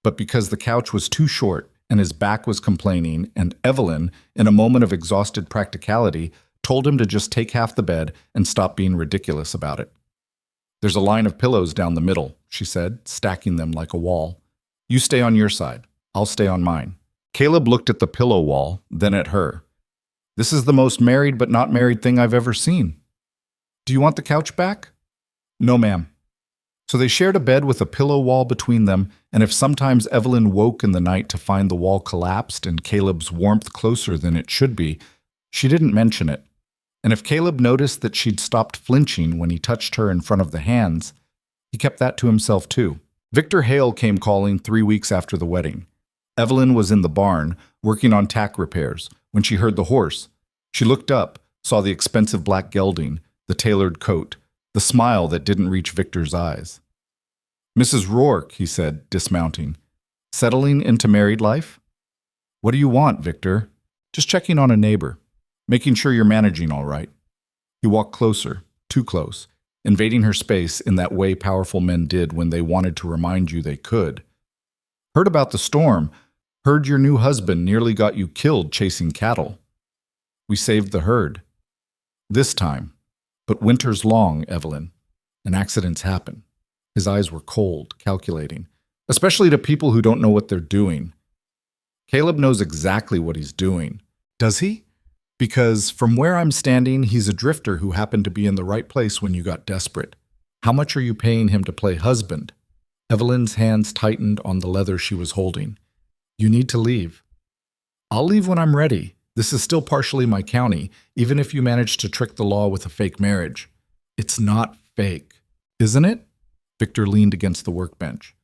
but because the couch was too short and his back was complaining, and Evelyn, in a moment of exhausted practicality, told him to just take half the bed and stop being ridiculous about it. "There's a line of pillows down the middle," she said, stacking them like a wall. "You stay on your side. I'll stay on mine." Caleb looked at the pillow wall, then at her. "This is the most married but not married thing I've ever seen." "Do you want the couch back?" "No, ma'am." So they shared a bed with a pillow wall between them, and if sometimes Evelyn woke in the night to find the wall collapsed and Caleb's warmth closer than it should be, she didn't mention it. And if Caleb noticed that she'd stopped flinching when he touched her in front of the hands, he kept that to himself too. Victor Hale came calling 3 weeks after the wedding. Evelyn was in the barn, working on tack repairs, when she heard the horse. She looked up, saw the expensive black gelding, the tailored coat, the smile that didn't reach Victor's eyes. "Mrs. Rourke," he said, dismounting. "Settling into married life?" "What do you want, Victor?" "Just checking on a neighbor. Making sure you're managing all right." He walked closer, too close, invading her space in that way powerful men did when they wanted to remind you they could. "Heard about the storm. Heard your new husband nearly got you killed chasing cattle." "We saved the herd." "This time. But winter's long, Evelyn, and accidents happen." His eyes were cold, calculating, especially to people who don't know what they're doing. Caleb knows exactly what he's doing. Does he? Because from where I'm standing, he's a drifter who happened to be in the right place when you got desperate. How much are you paying him to play husband? Evelyn's hands tightened on the leather she was holding. "You need to leave." "I'll leave when I'm ready. This is still partially my county, even if you manage to trick the law with a fake marriage." "It's not fake, isn't it?" Victor leaned against the workbench.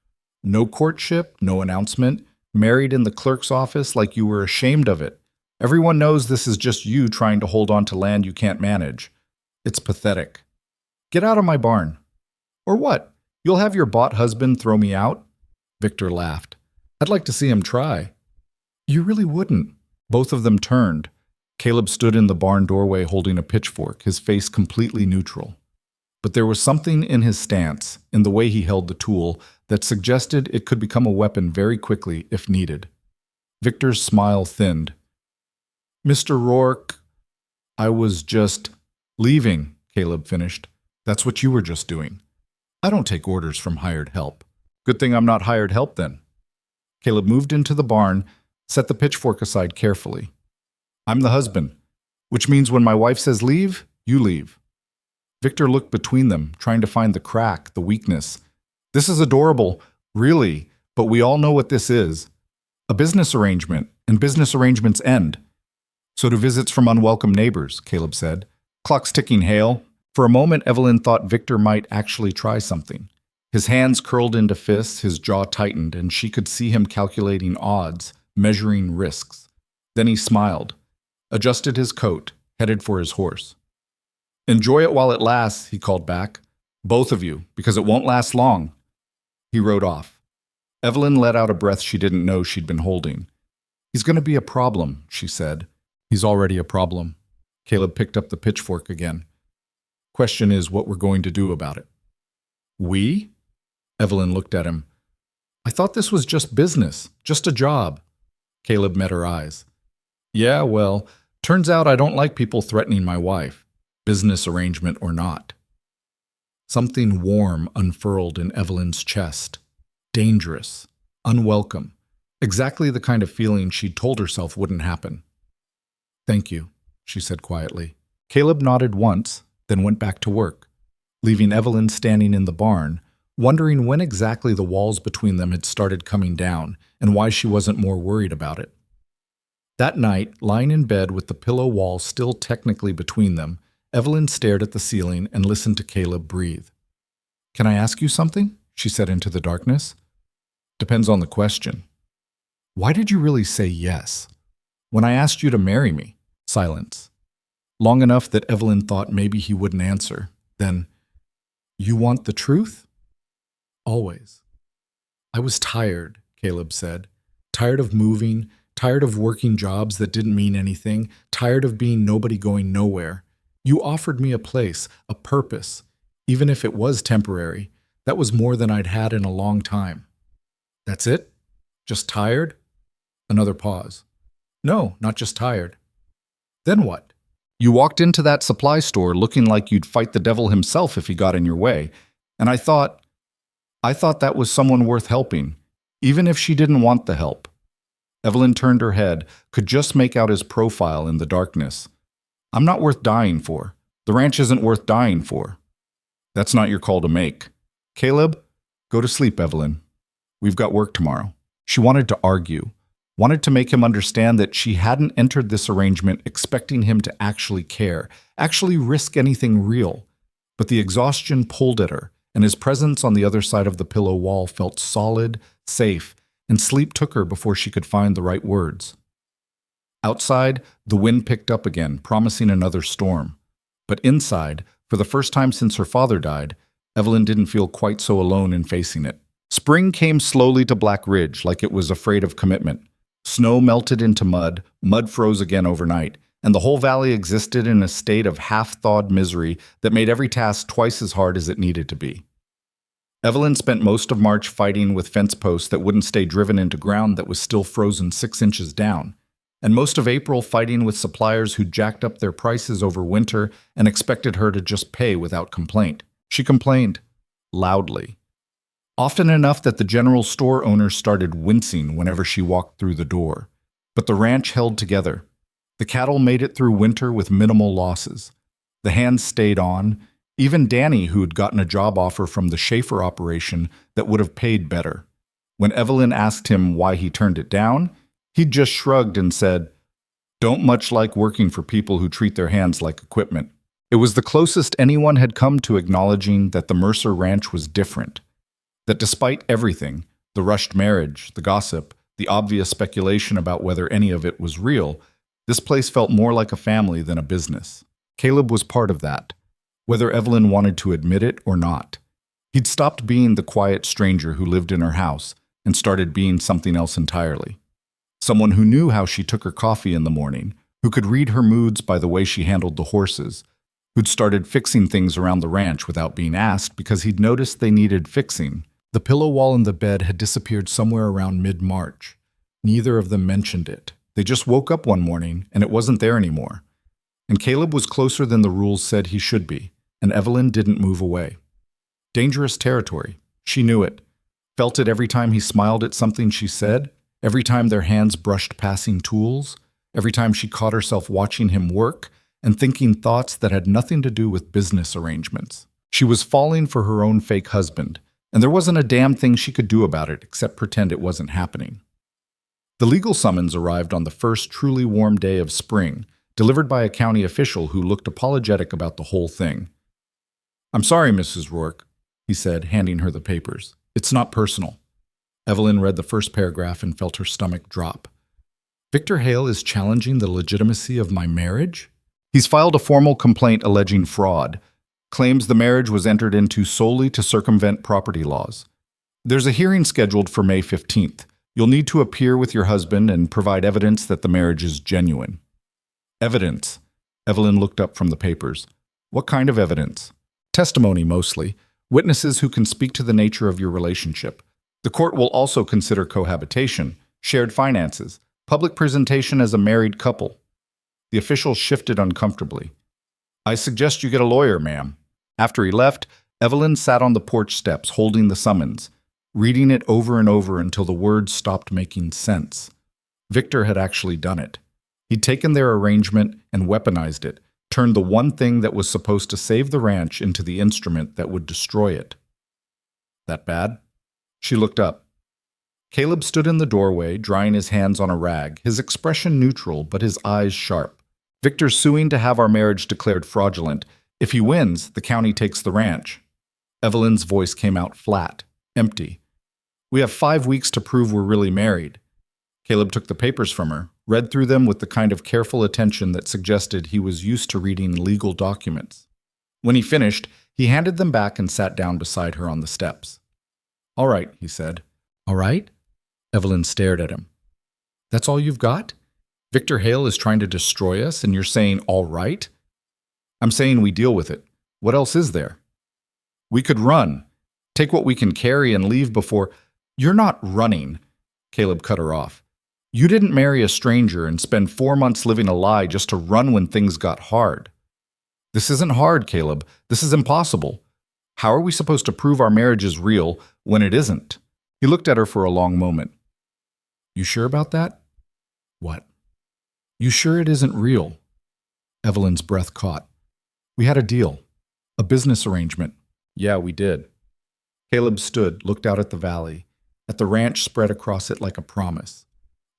"No courtship, no announcement, married in the clerk's office like you were ashamed of it. Everyone knows this is just you trying to hold on to land you can't manage. It's pathetic. Get out of my barn." "Or what? You'll have your bought husband throw me out?" Victor laughed. "I'd like to see him try." "You really wouldn't." Both of them turned. Caleb stood in the barn doorway holding a pitchfork, his face completely neutral. But there was something in his stance, in the way he held the tool, that suggested it could become a weapon very quickly if needed. Victor's smile thinned. "Mr. Rourke, I was just leaving," Caleb finished. "That's what you were just doing. I don't take orders from hired help. Good thing I'm not hired help then." Caleb moved into the barn, set the pitchfork aside carefully. "I'm the husband, which means when my wife says leave, you leave." Victor looked between them, trying to find the crack, the weakness. "This is adorable, really, but we all know what this is. A business arrangement, and business arrangements end." "So do visits from unwelcome neighbors," Caleb said. "Clock's ticking, Hale." For a moment, Evelyn thought Victor might actually try something. His hands curled into fists, his jaw tightened, and she could see him calculating odds, measuring risks. Then he smiled, adjusted his coat, headed for his horse. "Enjoy it while it lasts," he called back. "Both of you, because it won't last long." He rode off. Evelyn let out a breath she didn't know she'd been holding. "He's going to be a problem," she said. "He's already a problem." Caleb picked up the pitchfork again. "Question is what we're going to do about it." "We?" Evelyn looked at him. "I thought this was just business, just a job." Caleb met her eyes. "Yeah, well, turns out I don't like people threatening my wife, business arrangement or not." Something warm unfurled in Evelyn's chest. Dangerous, unwelcome, exactly the kind of feeling she'd told herself wouldn't happen. "Thank you," she said quietly. Caleb nodded once, then went back to work, leaving Evelyn standing in the barn, wondering when exactly the walls between them had started coming down and why she wasn't more worried about it. That night, lying in bed with the pillow wall still technically between them, Evelyn stared at the ceiling and listened to Caleb breathe. "Can I ask you something?" she said into the darkness. "Depends on the question." "Why did you really say yes? When I asked you to marry me?" Silence. Long enough that Evelyn thought maybe he wouldn't answer. Then, "You want the truth?" "Always." "I was tired," Caleb said. "Tired of moving, tired of working jobs that didn't mean anything, tired of being nobody going nowhere. You offered me a place, a purpose. Even if it was temporary, that was more than I'd had in a long time." "That's it? Just tired?" Another pause. "No, not just tired." "Then what?" "You walked into that supply store looking like you'd fight the devil himself if he got in your way, and I thought that was someone worth helping, even if she didn't want the help." Evelyn turned her head, could just make out his profile in the darkness. "I'm not worth dying for. The ranch isn't worth dying for." "That's not your call to make." "Caleb, go to sleep, Evelyn. We've got work tomorrow." She wanted to argue, wanted to make him understand that she hadn't entered this arrangement expecting him to actually care, actually risk anything real. But the exhaustion pulled at her, and his presence on the other side of the pillow wall felt solid, safe, and sleep took her before she could find the right words. Outside, the wind picked up again, promising another storm. But inside, for the first time since her father died, Evelyn didn't feel quite so alone in facing it. Spring came slowly to Black Ridge like it was afraid of commitment. Snow melted into mud, mud froze again overnight, and the whole valley existed in a state of half-thawed misery that made every task twice as hard as it needed to be. Evelyn spent most of March fighting with fence posts that wouldn't stay driven into ground that was still frozen 6 inches down, and most of April fighting with suppliers who jacked up their prices over winter and expected her to just pay without complaint. She complained loudly, often enough that the general store owners started wincing whenever she walked through the door. But the ranch held together. The cattle made it through winter with minimal losses. The hands stayed on. Even Danny, who had gotten a job offer from the Schaefer operation that would have paid better. When Evelyn asked him why he turned it down, he just shrugged and said, "Don't much like working for people who treat their hands like equipment." It was the closest anyone had come to acknowledging that the Mercer Ranch was different. That despite everything, the rushed marriage, the gossip, the obvious speculation about whether any of it was real, this place felt more like a family than a business. Caleb was part of that, whether Evelyn wanted to admit it or not. He'd stopped being the quiet stranger who lived in her house and started being something else entirely. Someone who knew how she took her coffee in the morning, who could read her moods by the way she handled the horses, who'd started fixing things around the ranch without being asked because he'd noticed they needed fixing. The pillow wall in the bed had disappeared somewhere around mid-March. Neither of them mentioned it. They just woke up one morning and it wasn't there anymore. And Caleb was closer than the rules said he should be, and Evelyn didn't move away. Dangerous territory. She knew it. Felt it every time he smiled at something she said, every time their hands brushed passing tools, every time she caught herself watching him work and thinking thoughts that had nothing to do with business arrangements. She was falling for her own fake husband, and there wasn't a damn thing she could do about it except pretend it wasn't happening. The legal summons arrived on the first truly warm day of spring, delivered by a county official who looked apologetic about the whole thing. "I'm sorry, Mrs. Rourke," he said, handing her the papers. "It's not personal." Evelyn read the first paragraph and felt her stomach drop. "Victor Hale is challenging the legitimacy of my marriage? He's filed a formal complaint alleging fraud, claims the marriage was entered into solely to circumvent property laws. There's a hearing scheduled for May 15th. You'll need to appear with your husband and provide evidence that the marriage is genuine." "Evidence?" Evelyn looked up from the papers. "What kind of evidence?" "Testimony, mostly. Witnesses who can speak to the nature of your relationship. The court will also consider cohabitation, shared finances, public presentation as a married couple." The official shifted uncomfortably. "I suggest you get a lawyer, ma'am." After he left, Evelyn sat on the porch steps holding the summons, reading it over and over until the words stopped making sense. Victor had actually done it. He'd taken their arrangement and weaponized it, turned the one thing that was supposed to save the ranch into the instrument that would destroy it. That bad? She looked up. Caleb stood in the doorway, drying his hands on a rag, his expression neutral but his eyes sharp. "Victor's suing to have our marriage declared fraudulent. If he wins, the county takes the ranch." Evelyn's voice came out flat, empty. "We have 5 weeks to prove we're really married." Caleb took the papers from her, read through them with the kind of careful attention that suggested he was used to reading legal documents. When he finished, he handed them back and sat down beside her on the steps. "All right," he said. "All right?" Evelyn stared at him. "That's all you've got? Victor Hale is trying to destroy us, and you're saying, all right?" "I'm saying we deal with it. What else is there?" "We could run. Take what we can carry and leave before—" "You're not running," Caleb cut her off. "You didn't marry a stranger and spend 4 months living a lie just to run when things got hard." "This isn't hard, Caleb. This is impossible. How are we supposed to prove our marriage is real when it isn't?" He looked at her for a long moment. "You sure about that?" "What?" "You sure it isn't real?" Evelyn's breath caught. "We had a deal. A business arrangement." "Yeah, we did." Caleb stood, looked out at the valley, at the ranch spread across it like a promise.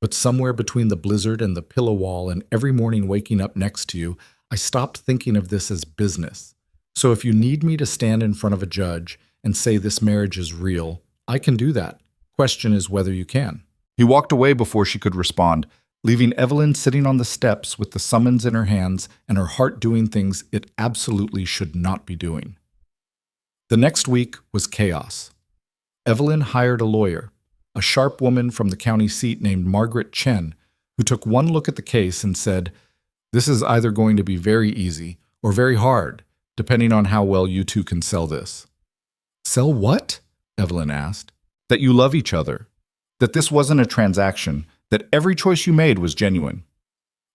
"But somewhere between the blizzard and the pillow wall and every morning waking up next to you, I stopped thinking of this as business. So if you need me to stand in front of a judge and say this marriage is real, I can do that. Question is whether you can." He walked away before she could respond. leaving Evelyn sitting on the steps with the summons in her hands and her heart doing things it absolutely should not be doing. The next week was chaos. Evelyn hired a lawyer, a sharp woman from the county seat named Margaret Chen, who took one look at the case and said, "This is either going to be very easy or very hard, depending on how well you two can sell this." "Sell what?" Evelyn asked. "That you love each other. That this wasn't a transaction. That every choice you made was genuine."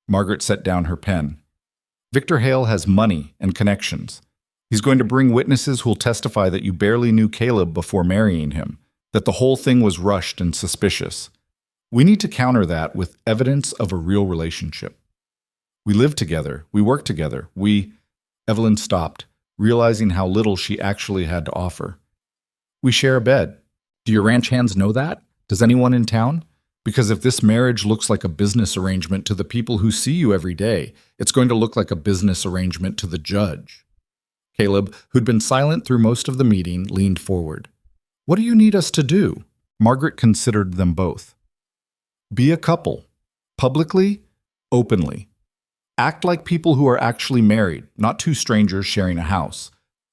Margaret set down her pen. "Victor Hale has money and connections. He's going to bring witnesses who'll testify that you barely knew Caleb before marrying him, that the whole thing was rushed and suspicious. We need to counter that with evidence of a real relationship. We live together. We work together. Evelyn stopped, realizing how little she actually had to offer. "We share a bed. Do your ranch hands know that? Does anyone in town? Because if this marriage looks like a business arrangement to the people who see you every day, it's going to look like a business arrangement to the judge." Caleb, who'd been silent through most of the meeting, leaned forward. "What do you need us to do?" Margaret considered them both. "Be a couple. Publicly, openly. Act like people who are actually married, not two strangers sharing a house.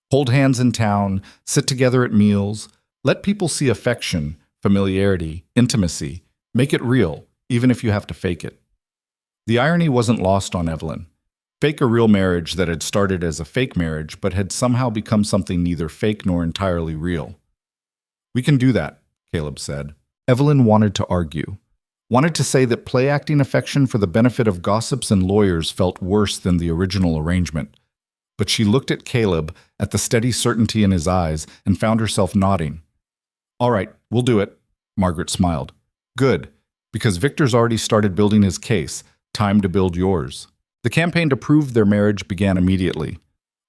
Hold hands in town, sit together at meals. Let people see affection, familiarity, intimacy. Make it real, even if you have to fake it." The irony wasn't lost on Evelyn. Fake a real marriage that had started as a fake marriage but had somehow become something neither fake nor entirely real. "We can do that," Caleb said. Evelyn wanted to argue. Wanted to say that play-acting affection for the benefit of gossips and lawyers felt worse than the original arrangement. But she looked at Caleb, at the steady certainty in his eyes, and found herself nodding. "All right, we'll do it," Margaret smiled. "Good, because Victor's already started building his case. Time to build yours." The campaign to prove their marriage began immediately.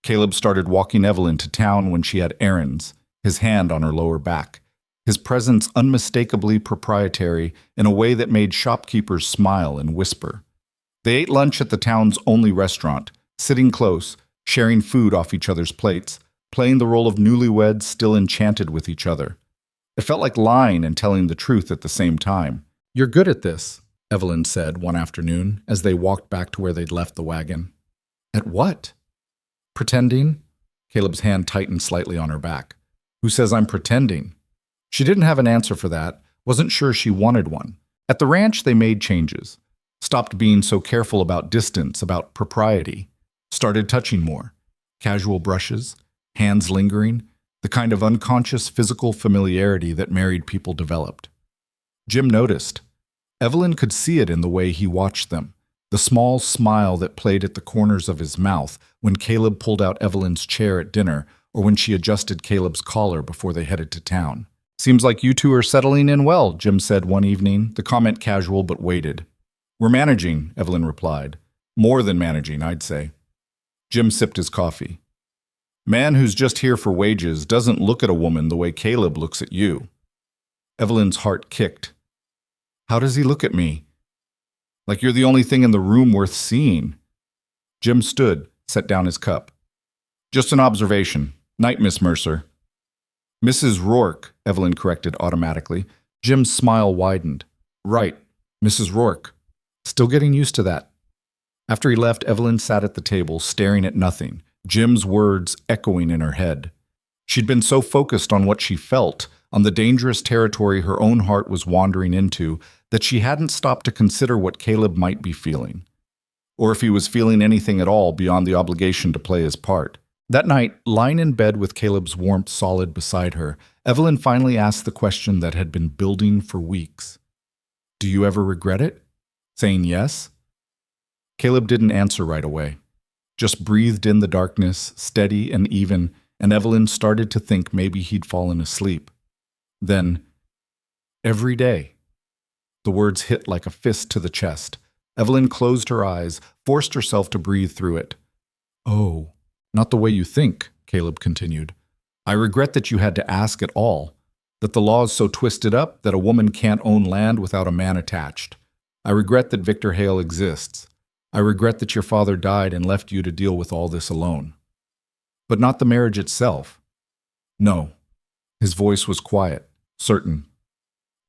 Caleb started walking Evelyn to town when she had errands, his hand on her lower back, his presence unmistakably proprietary in a way that made shopkeepers smile and whisper. They ate lunch at the town's only restaurant, sitting close, sharing food off each other's plates, playing the role of newlyweds still enchanted with each other. It felt like lying and telling the truth at the same time. "You're good at this," Evelyn said one afternoon as they walked back to where they'd left the wagon. "At what?" "Pretending?" Caleb's hand tightened slightly on her back. "Who says I'm pretending?" She didn't have an answer for that, wasn't sure she wanted one. At the ranch, they made changes. Stopped being so careful about distance, about propriety. Started touching more. Casual brushes, hands lingering, the kind of unconscious physical familiarity that married people developed. Jim noticed. Evelyn could see it in the way he watched them, the small smile that played at the corners of his mouth when Caleb pulled out Evelyn's chair at dinner or when she adjusted Caleb's collar before they headed to town. "Seems like you two are settling in well," Jim said one evening, the comment casual but weighted. "We're managing," Evelyn replied. "More than managing, I'd say." Jim sipped his coffee. "Man who's just here for wages doesn't look at a woman the way Caleb looks at you." Evelyn's heart kicked. "How does he look at me?" "Like you're the only thing in the room worth seeing." Jim stood, set down his cup. "Just an observation. Night, Miss Mercer." "Mrs. Rourke," Evelyn corrected automatically. Jim's smile widened. "Right, Mrs. Rourke. Still getting used to that." After he left, Evelyn sat at the table, staring at nothing, Jim's words echoing in her head. She'd been so focused on what she felt, on the dangerous territory her own heart was wandering into, that she hadn't stopped to consider what Caleb might be feeling, or if he was feeling anything at all beyond the obligation to play his part. That night, lying in bed with Caleb's warmth solid beside her, Evelyn finally asked the question that had been building for weeks. "Do you ever regret it? Saying yes?" Caleb didn't answer right away, just breathed in the darkness, steady and even, and Evelyn started to think maybe he'd fallen asleep. Then, "Every day." The words hit like a fist to the chest. Evelyn closed her eyes, forced herself to breathe through it. "Oh, not the way you think," Caleb continued. "I regret that you had to ask at all, that the law's so twisted up that a woman can't own land without a man attached. I regret that Victor Hale exists. I regret that your father died and left you to deal with all this alone. But not the marriage itself. No." His voice was quiet, certain.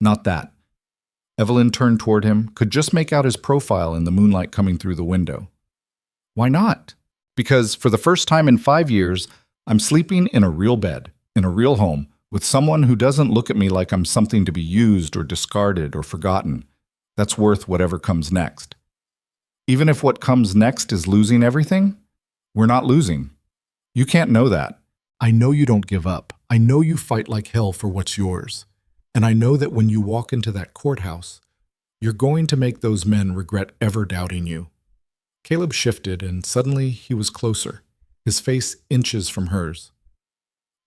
"Not that. Evelyn turned toward him, could just make out his profile in the moonlight coming through the window. Why not? Because for the first time in 5 years, I'm sleeping in a real bed, in a real home, with someone who doesn't look at me like I'm something to be used or discarded or forgotten. That's worth whatever comes next. Even if what comes next is losing everything, we're not losing. You can't know that. I know you don't give up. I know you fight like hell for what's yours. And I know that when you walk into that courthouse, you're going to make those men regret ever doubting you. Caleb shifted, and suddenly he was closer, his face inches from hers.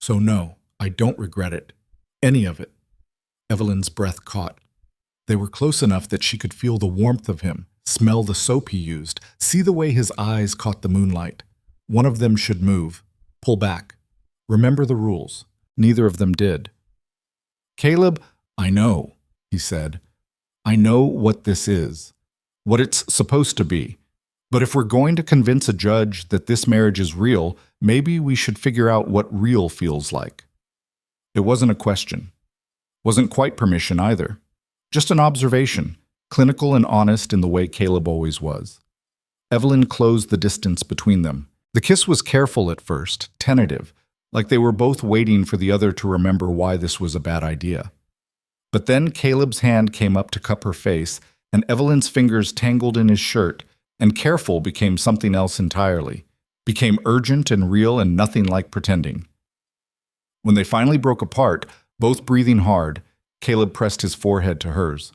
So no, I don't regret it. Any of it. Evelyn's breath caught. They were close enough that she could feel the warmth of him, smell the soap he used, see the way his eyes caught the moonlight. One of them should move, pull back. Remember the rules. Neither of them did. Caleb, I know, he said. I know what this is, what it's supposed to be. But if we're going to convince a judge that this marriage is real, maybe we should figure out what real feels like. It wasn't a question. Wasn't quite permission either. Just an observation, clinical and honest in the way Caleb always was. Evelyn closed the distance between them. The kiss was careful at first, tentative, like they were both waiting for the other to remember why this was a bad idea. But then Caleb's hand came up to cup her face, and Evelyn's fingers tangled in his shirt, and careful became something else entirely, became urgent and real and nothing like pretending. When they finally broke apart, both breathing hard, Caleb pressed his forehead to hers.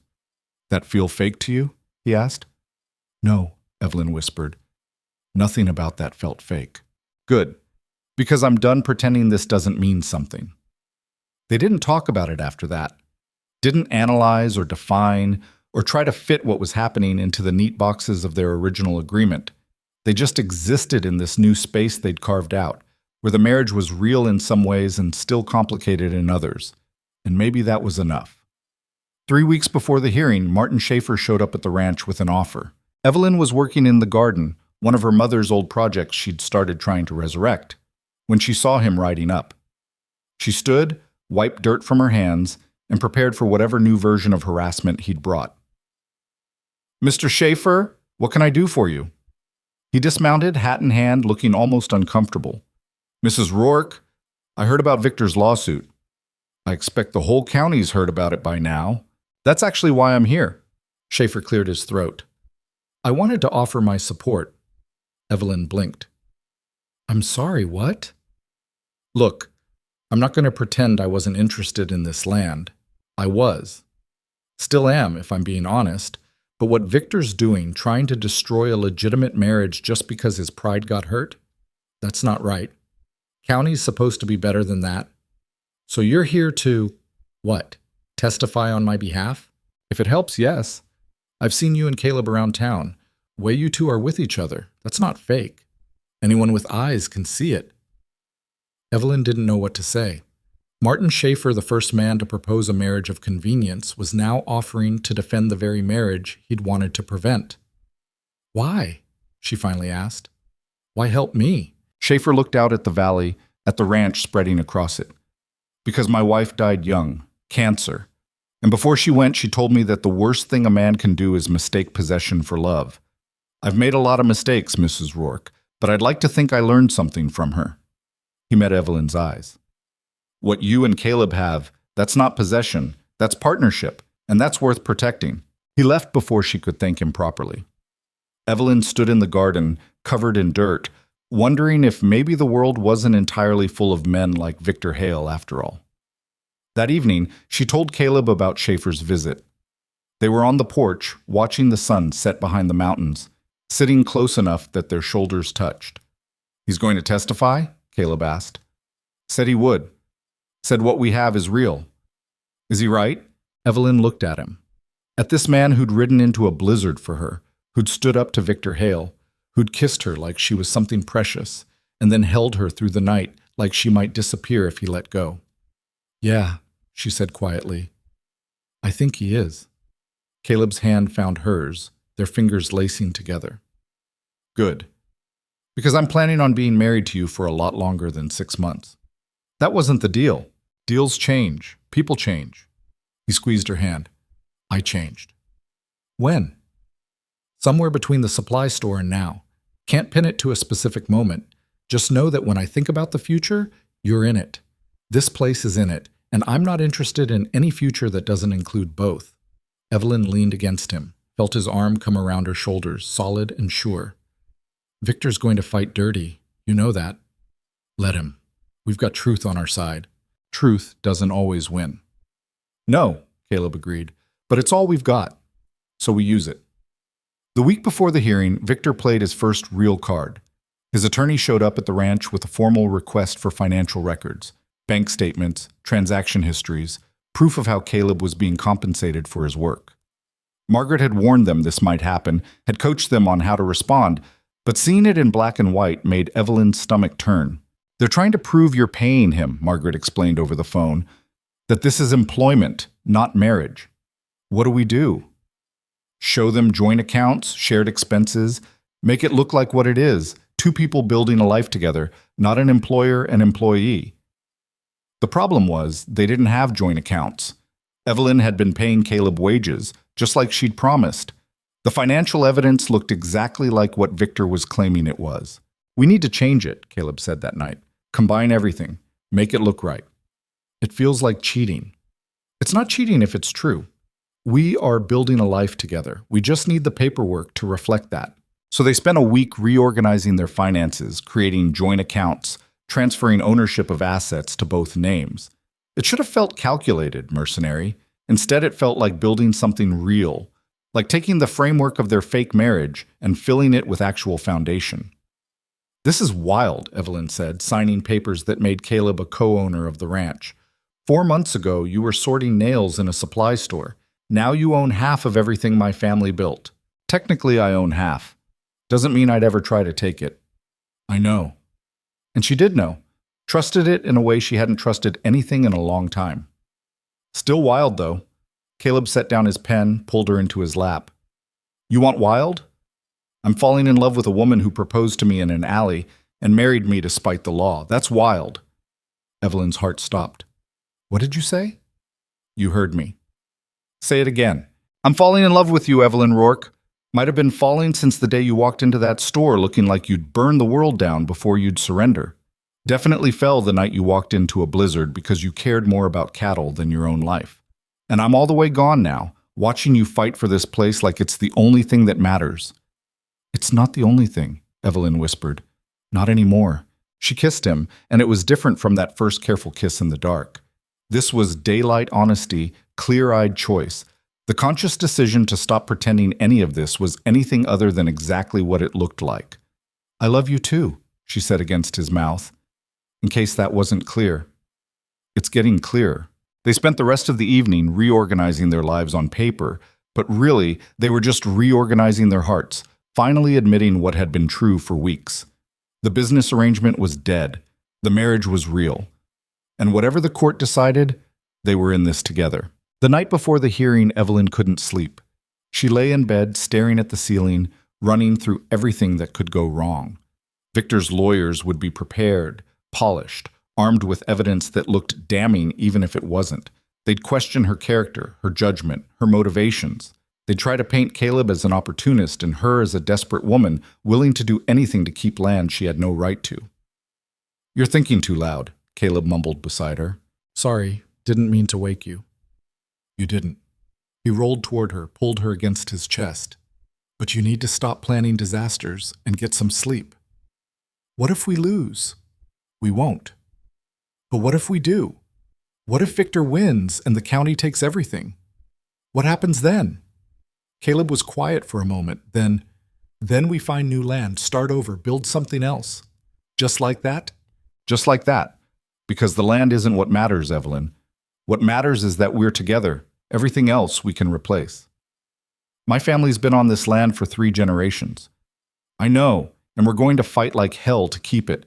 That feel fake to you? He asked. No, Evelyn whispered. Nothing about that felt fake. Good, because I'm done pretending this doesn't mean something. They didn't talk about it after that. Didn't analyze or define or try to fit what was happening into the neat boxes of their original agreement. They just existed in this new space they'd carved out, where the marriage was real in some ways and still complicated in others. And maybe that was enough. 3 weeks before the hearing, Martin Schaefer showed up at the ranch with an offer. Evelyn was working in the garden, one of her mother's old projects she'd started trying to resurrect, when she saw him riding up. She stood, wiped dirt from her hands, and prepared for whatever new version of harassment he'd brought. Mr. Schaefer, what can I do for you? He dismounted, hat in hand, looking almost uncomfortable. Mrs. Rourke, I heard about Victor's lawsuit. I expect the whole county's heard about it by now. That's actually why I'm here. Schaefer cleared his throat. I wanted to offer my support. Evelyn blinked. I'm sorry, what? Look, I'm not going to pretend I wasn't interested in this land. I was. Still am, if I'm being honest. But what Victor's doing, trying to destroy a legitimate marriage just because his pride got hurt, that's not right. County's supposed to be better than that. So you're here to, what, testify on my behalf? If it helps, yes. I've seen you and Caleb around town. The way you two are with each other, that's not fake. Anyone with eyes can see it. Evelyn didn't know what to say. Martin Schaefer, the first man to propose a marriage of convenience, was now offering to defend the very marriage he'd wanted to prevent. Why? She finally asked. Why help me? Schaefer looked out at the valley, at the ranch spreading across it. Because my wife died young, cancer. And before she went, she told me that the worst thing a man can do is mistake possession for love. I've made a lot of mistakes, Mrs. Rourke, but I'd like to think I learned something from her. He met Evelyn's eyes. What you and Caleb have, that's not possession, that's partnership, and that's worth protecting. He left before she could thank him properly. Evelyn stood in the garden, covered in dirt, wondering if maybe the world wasn't entirely full of men like Victor Hale after all. That evening, she told Caleb about Schaefer's visit. They were on the porch, watching the sun set behind the mountains, sitting close enough that their shoulders touched. He's going to testify? Caleb asked. Said he would. Said what we have is real. Is he right? Evelyn looked at him. At this man who'd ridden into a blizzard for her, who'd stood up to Victor Hale, who'd kissed her like she was something precious, and then held her through the night like she might disappear if he let go. Yeah, she said quietly. I think he is. Caleb's hand found hers, their fingers lacing together. Good. Because I'm planning on being married to you for a lot longer than 6 months. That wasn't the deal. Deals change. People change. He squeezed her hand. I changed. When? Somewhere between the supply store and now. Can't pin it to a specific moment. Just know that when I think about the future, you're in it. This place is in it, and I'm not interested in any future that doesn't include both. Evelyn leaned against him, felt his arm come around her shoulders, solid and sure. Victor's going to fight dirty. You know that. Let him. We've got truth on our side. Truth doesn't always win. No, Caleb agreed, but it's all we've got, so we use it. The week before the hearing, Victor played his first real card. His attorney showed up at the ranch with a formal request for financial records, bank statements, transaction histories, proof of how Caleb was being compensated for his work. Margaret had warned them this might happen, had coached them on how to respond, but seeing it in black and white made Evelyn's stomach turn. They're trying to prove you're paying him, Margaret explained over the phone, that this is employment, not marriage. What do? Show them joint accounts, shared expenses, make it look like what it is, two people building a life together, not an employer and employee. The problem was they didn't have joint accounts. Evelyn had been paying Caleb wages, just like she'd promised. The financial evidence looked exactly like what Victor was claiming it was. We need to change it, Caleb said that night. Combine everything. Make it look right. It feels like cheating. It's not cheating if it's true. We are building a life together. We just need the paperwork to reflect that. So they spent a week reorganizing their finances, creating joint accounts, transferring ownership of assets to both names. It should have felt calculated, mercenary. Instead, it felt like building something real, like taking the framework of their fake marriage and filling it with actual foundation. This is wild, Evelyn said, signing papers that made Caleb a co-owner of the ranch. 4 months ago, you were sorting nails in a supply store. Now you own half of everything my family built. Technically, I own half. Doesn't mean I'd ever try to take it. I know. And she did know. Trusted it in a way she hadn't trusted anything in a long time. Still wild, though. Caleb set down his pen, pulled her into his lap. You want wild? I'm falling in love with a woman who proposed to me in an alley and married me despite the law. That's wild. Evelyn's heart stopped. What did you say? You heard me. Say it again. I'm falling in love with you, Evelyn Rourke. Might have been falling since the day you walked into that store looking like you'd burn the world down before you'd surrender. Definitely fell the night you walked into a blizzard because you cared more about cattle than your own life. And I'm all the way gone now, watching you fight for this place like it's the only thing that matters. It's not the only thing, Evelyn whispered. Not anymore. She kissed him, and it was different from that first careful kiss in the dark. This was daylight honesty, clear-eyed choice. The conscious decision to stop pretending any of this was anything other than exactly what it looked like. I love you too, she said against his mouth. In case that wasn't clear. It's getting clearer. They spent the rest of the evening reorganizing their lives on paper, but really, they were just reorganizing their hearts, finally admitting what had been true for weeks. The business arrangement was dead. The marriage was real. And whatever the court decided, they were in this together. The night before the hearing, Evelyn couldn't sleep. She lay in bed, staring at the ceiling, running through everything that could go wrong. Victor's lawyers would be prepared, polished, armed with evidence that looked damning even if it wasn't. They'd question her character, her judgment, her motivations. They'd try to paint Caleb as an opportunist and her as a desperate woman willing to do anything to keep land she had no right to. You're thinking too loud, Caleb mumbled beside her. Sorry, didn't mean to wake you. You didn't. He rolled toward her, pulled her against his chest. But you need to stop planning disasters and get some sleep. What if we lose? We won't. But what if we do? What if Victor wins and the county takes everything? What happens then? Caleb was quiet for a moment. Then we find new land, start over, build something else. Just like that? Just like that. Because the land isn't what matters, Evelyn. What matters is that we're together. Everything else we can replace. My family's been on this land for 3 generations. I know, and we're going to fight like hell to keep it.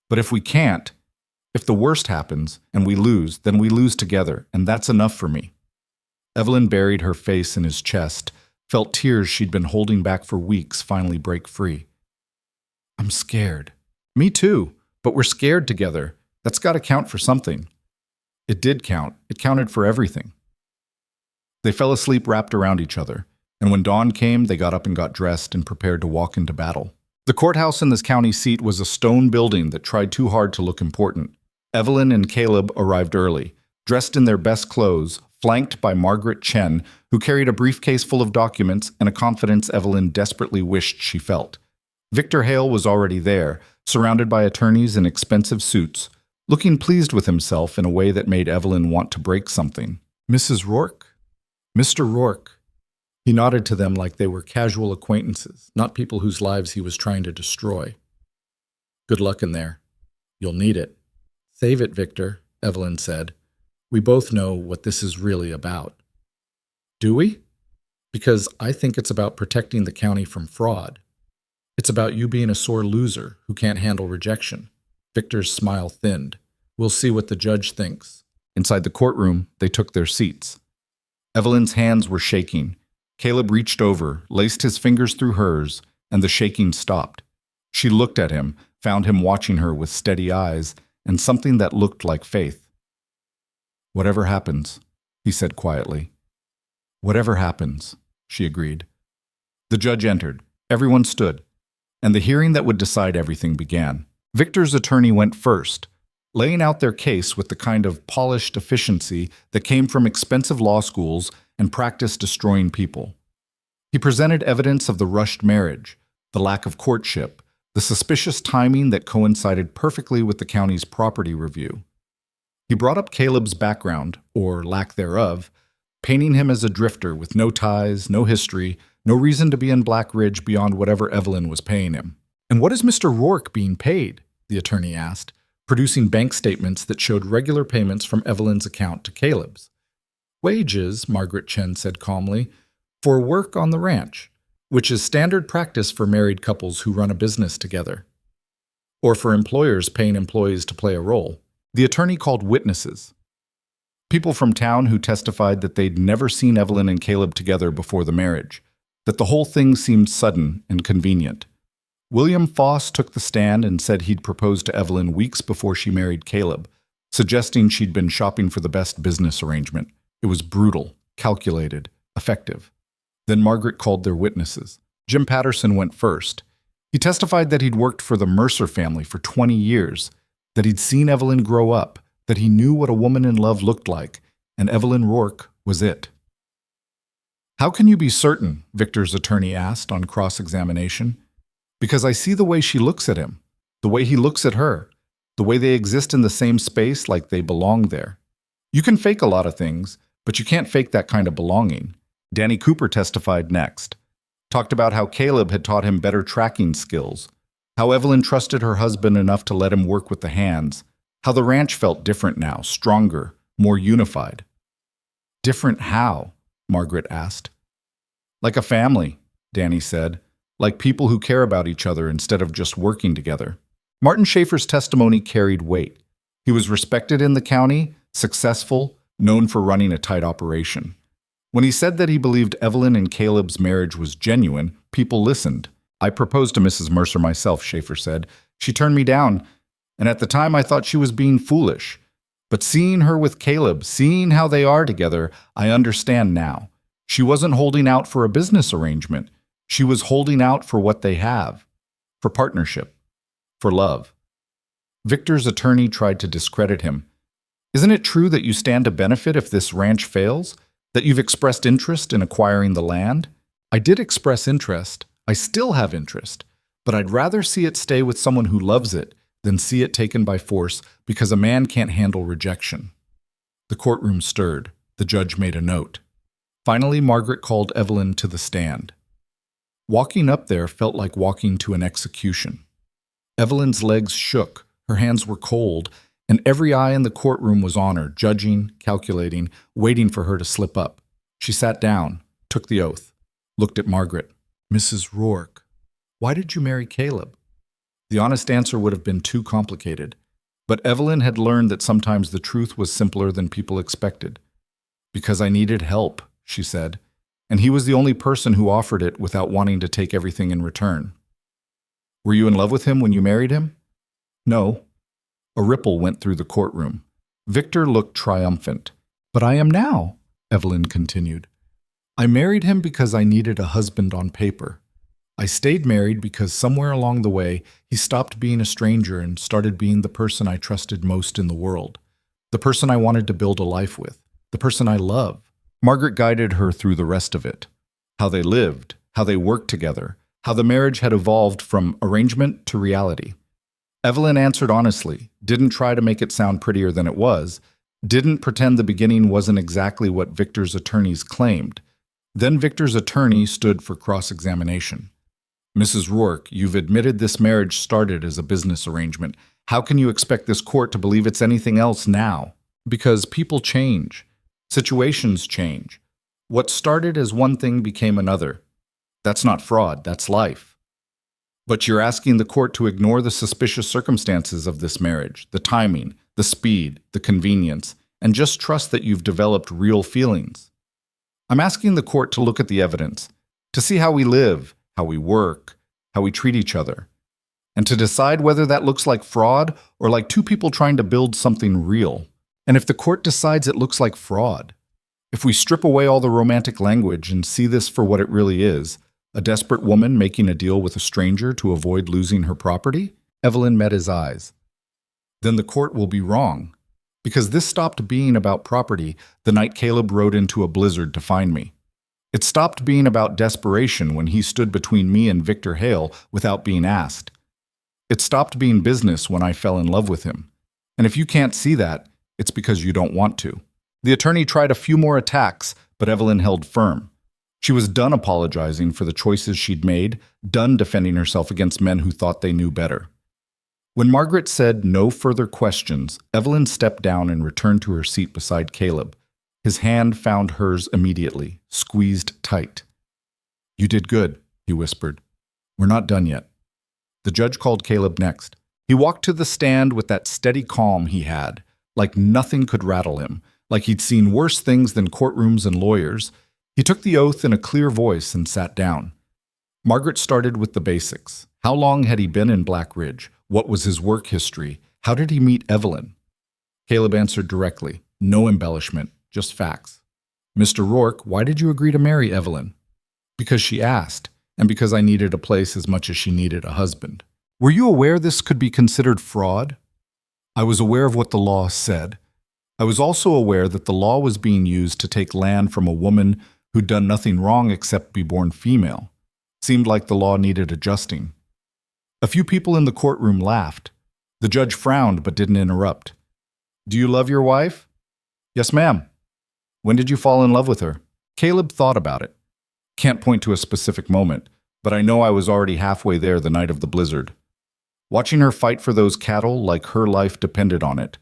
But if we can't, if the worst happens and we lose, then we lose together, and that's enough for me. Evelyn buried her face in his chest, felt tears she'd been holding back for weeks finally break free. I'm scared. Me too, but we're scared together. That's got to count for something. It did count. It counted for everything. They fell asleep wrapped around each other, and when dawn came, they got up and got dressed and prepared to walk into battle. The courthouse in this county seat was a stone building that tried too hard to look important. Evelyn and Caleb arrived early, dressed in their best clothes, flanked by Margaret Chen, who carried a briefcase full of documents and a confidence Evelyn desperately wished she felt. Victor Hale was already there, surrounded by attorneys in expensive suits, looking pleased with himself in a way that made Evelyn want to break something. Mrs. Rourke? Mr. Rourke. He nodded to them like they were casual acquaintances, not people whose lives he was trying to destroy. Good luck in there. You'll need it. Save it, Victor, Evelyn said. We both know what this is really about. Do we? Because I think it's about protecting the county from fraud. It's about you being a sore loser who can't handle rejection. Victor's smile thinned. We'll see what the judge thinks. Inside the courtroom, they took their seats. Evelyn's hands were shaking. Caleb reached over, laced his fingers through hers, and the shaking stopped. She looked at him, found him watching her with steady eyes, and something that looked like faith. Whatever happens, he said quietly. Whatever happens, she agreed. The judge entered. Everyone stood, and the hearing that would decide everything began. Victor's attorney went first, laying out their case with the kind of polished efficiency that came from expensive law schools and practice destroying people. He presented evidence of the rushed marriage, the lack of courtship, the suspicious timing that coincided perfectly with the county's property review. He brought up Caleb's background, or lack thereof, painting him as a drifter with no ties, no history, no reason to be in Black Ridge beyond whatever Evelyn was paying him. And what is Mr. Rourke being paid? The attorney asked, producing bank statements that showed regular payments from Evelyn's account to Caleb's. Wages, Margaret Chen said calmly, for work on the ranch, which is standard practice for married couples who run a business together, or for employers paying employees to play a role. The attorney called witnesses, people from town who testified that they'd never seen Evelyn and Caleb together before the marriage, that the whole thing seemed sudden and convenient. William Foss took the stand and said he'd proposed to Evelyn weeks before she married Caleb, suggesting she'd been shopping for the best business arrangement. It was brutal, calculated, effective. Then Margaret called their witnesses. Jim Patterson went first. He testified that he'd worked for the Mercer family for 20 years, that he'd seen Evelyn grow up, that he knew what a woman in love looked like, and Evelyn Rourke was it. How can you be certain? Victor's attorney asked on cross-examination. Because I see the way she looks at him, the way he looks at her, the way they exist in the same space like they belong there. You can fake a lot of things, but you can't fake that kind of belonging. Danny Cooper testified next, talked about how Caleb had taught him better tracking skills, how Evelyn trusted her husband enough to let him work with the hands, how the ranch felt different now, stronger, more unified. Different how? Margaret asked. Like a family, Danny said, like people who care about each other instead of just working together. Martin Schaefer's testimony carried weight. He was respected in the county, successful, known for running a tight operation. When he said that he believed Evelyn and Caleb's marriage was genuine, people listened. I proposed to Mrs. Mercer myself, Schaefer said. She turned me down, and at the time I thought she was being foolish. But seeing her with Caleb, seeing how they are together, I understand now. She wasn't holding out for a business arrangement. She was holding out for what they have, for partnership, for love. Victor's attorney tried to discredit him. Isn't it true that you stand to benefit if this ranch fails? That you've expressed interest in acquiring the land? I did express interest. I still have interest. But I'd rather see it stay with someone who loves it than see it taken by force because a man can't handle rejection. The courtroom stirred. The judge made a note. Finally, Margaret called Evelyn to the stand. Walking up there felt like walking to an execution. Evelyn's legs shook, her hands were cold, and every eye in the courtroom was on her, judging, calculating, waiting for her to slip up. She sat down, took the oath, looked at Margaret. Mrs. Rourke, why did you marry Caleb? The honest answer would have been too complicated, but Evelyn had learned that sometimes the truth was simpler than people expected. Because I needed help, she said, and he was the only person who offered it without wanting to take everything in return. Were you in love with him when you married him? No. A ripple went through the courtroom. Victor looked triumphant. But I am now, Evelyn continued. I married him because I needed a husband on paper. I stayed married because somewhere along the way, he stopped being a stranger and started being the person I trusted most in the world, the person I wanted to build a life with, the person I love. Margaret guided her through the rest of it. How they lived, how they worked together, how the marriage had evolved from arrangement to reality. Evelyn answered honestly, didn't try to make it sound prettier than it was, didn't pretend the beginning wasn't exactly what Victor's attorneys claimed. Then Victor's attorney stood for cross-examination. Mrs. Rourke, you've admitted this marriage started as a business arrangement. How can you expect this court to believe it's anything else now? Because people change. Situations change. What started as one thing became another. That's not fraud, that's life. But you're asking the court to ignore the suspicious circumstances of this marriage, the timing, the speed, the convenience, and just trust that you've developed real feelings. I'm asking the court to look at the evidence, to see how we live, how we work, how we treat each other, and to decide whether that looks like fraud or like two people trying to build something real. And if the court decides it looks like fraud, if we strip away all the romantic language and see this for what it really is, a desperate woman making a deal with a stranger to avoid losing her property? Evelyn met his eyes. Then the court will be wrong, because this stopped being about property the night Caleb rode into a blizzard to find me. It stopped being about desperation when he stood between me and Victor Hale without being asked. It stopped being business when I fell in love with him. And if you can't see that, it's because you don't want to. The attorney tried a few more attacks, but Evelyn held firm. She was done apologizing for the choices she'd made, done defending herself against men who thought they knew better. When Margaret said no further questions, Evelyn stepped down and returned to her seat beside Caleb. His hand found hers immediately, squeezed tight. "You did good," he whispered. "We're not done yet." The judge called Caleb next. He walked to the stand with that steady calm he had, like nothing could rattle him, like he'd seen worse things than courtrooms and lawyers. He took the oath in a clear voice and sat down. Margaret started with the basics. How long had he been in Black Ridge? What was his work history? How did he meet Evelyn? Caleb answered directly, no embellishment, just facts. "Mr. Rourke, why did you agree to marry Evelyn?" "Because she asked, and because I needed a place as much as she needed a husband." "Were you aware this could be considered fraud?" "I was aware of what the law said. I was also aware that the law was being used to take land from a woman who'd done nothing wrong except be born female. Seemed like the law needed adjusting." A few people in the courtroom laughed. The judge frowned but didn't interrupt. "Do you love your wife?" "Yes, ma'am." "When did you fall in love with her?" Caleb thought about it. "Can't point to a specific moment, but I know I was already halfway there the night of the blizzard. Watching her fight for those cattle like her life depended on it.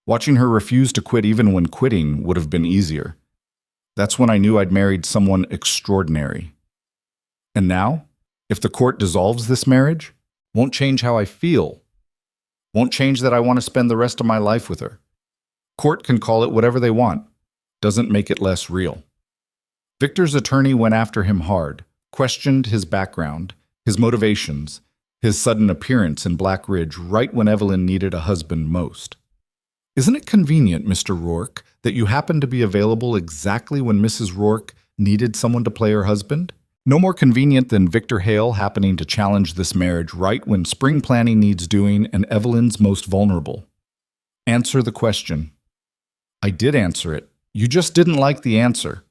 Watching her refuse to quit even when quitting would have been easier. That's when I knew I'd married someone extraordinary. And now, if the court dissolves this marriage, won't change how I feel. Won't change that I want to spend the rest of my life with her. Court can call it whatever they want. Doesn't make it less real." Victor's attorney went after him hard, questioned his background, his motivations, his sudden appearance in Black Ridge right when Evelyn needed a husband most. "Isn't it convenient, Mr. Rourke, that you happened to be available exactly when Mrs. Rourke needed someone to play her husband? No more convenient than Victor Hale happening to challenge this marriage right when spring planning needs doing and Evelyn's most vulnerable. Answer the question." "I did answer it. You just didn't like the answer."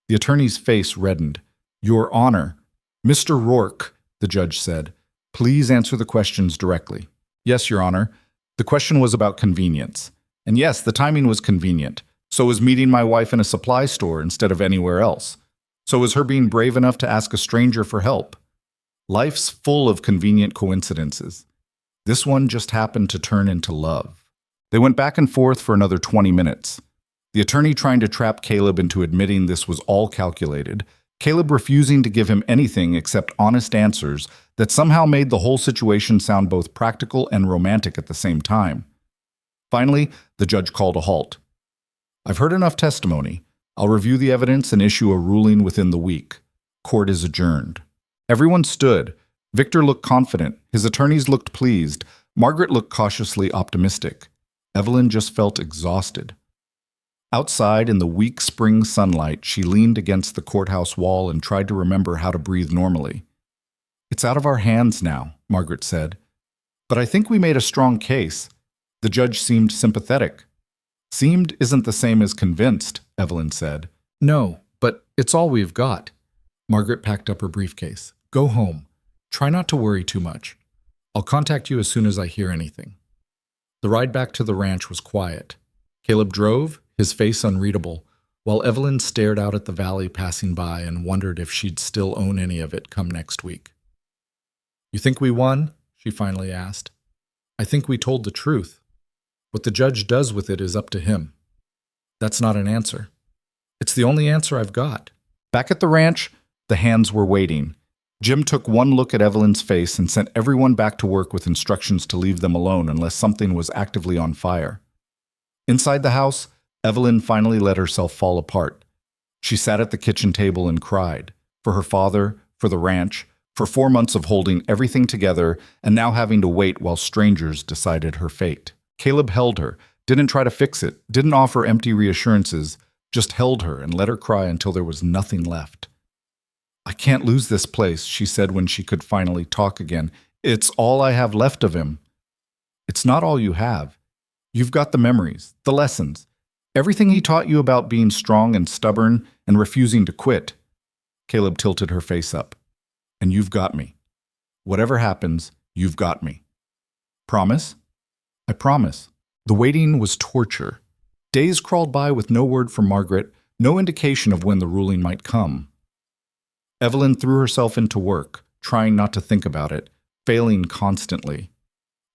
The attorney's face reddened. "Your Honor, Mr. Rourke," the judge said, "please answer the questions directly." "Yes, Your Honor. The question was about convenience. And yes, the timing was convenient. So was meeting my wife in a supply store instead of anywhere else. So was her being brave enough to ask a stranger for help. Life's full of convenient coincidences. This one just happened to turn into love." They went back and forth for another 20 minutes. The attorney trying to trap Caleb into admitting this was all calculated, Caleb refusing to give him anything except honest answers that somehow made the whole situation sound both practical and romantic at the same time. Finally, the judge called a halt. "I've heard enough testimony. I'll review the evidence and issue a ruling within the week. Court is adjourned." Everyone stood. Victor looked confident. His attorneys looked pleased. Margaret looked cautiously optimistic. Evelyn just felt exhausted. Outside, in the weak spring sunlight, she leaned against the courthouse wall and tried to remember how to breathe normally. "It's out of our hands now," Margaret said. "But I think we made a strong case." The judge seemed sympathetic. "Seemed isn't the same as convinced," Evelyn said. "No, but it's all we've got." Margaret packed up her briefcase. "Go home. Try not to worry too much. I'll contact you as soon as I hear anything." The ride back to the ranch was quiet. Caleb drove, his face unreadable, while Evelyn stared out at the valley passing by and wondered if she'd still own any of it come next week. "You think we won?" she finally asked. "I think we told the truth. What the judge does with it is up to him." "That's not an answer." "It's the only answer I've got." Back at the ranch, the hands were waiting. Jim took one look at Evelyn's face and sent everyone back to work with instructions to leave them alone unless something was actively on fire. Inside the house, Evelyn finally let herself fall apart. She sat at the kitchen table and cried. For her father, for the ranch, for 4 months of holding everything together and now having to wait while strangers decided her fate. Caleb held her, didn't try to fix it, didn't offer empty reassurances, just held her and let her cry until there was nothing left. "I can't lose this place," she said when she could finally talk again. "It's all I have left of him." "It's not all you have. You've got the memories, the lessons, everything he taught you about being strong and stubborn and refusing to quit." Caleb tilted her face up. "And you've got me. Whatever happens, you've got me. Promise?" "I promise." The waiting was torture. Days crawled by with no word from Margaret, no indication of when the ruling might come. Evelyn threw herself into work, trying not to think about it, failing constantly.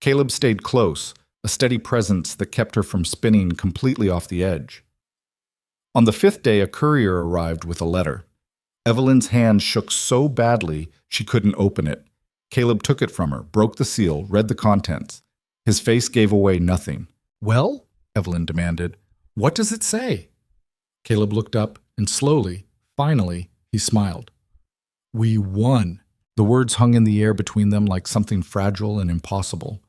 Caleb stayed close, a steady presence that kept her from spinning completely off the edge. On the 5th day, a courier arrived with a letter. Evelyn's hand shook so badly she couldn't open it. Caleb took it from her, broke the seal, read the contents. His face gave away nothing. "Well?" Evelyn demanded. "What does it say?" Caleb looked up, and slowly, finally, he smiled. "We won." The words hung in the air between them like something fragile and impossible.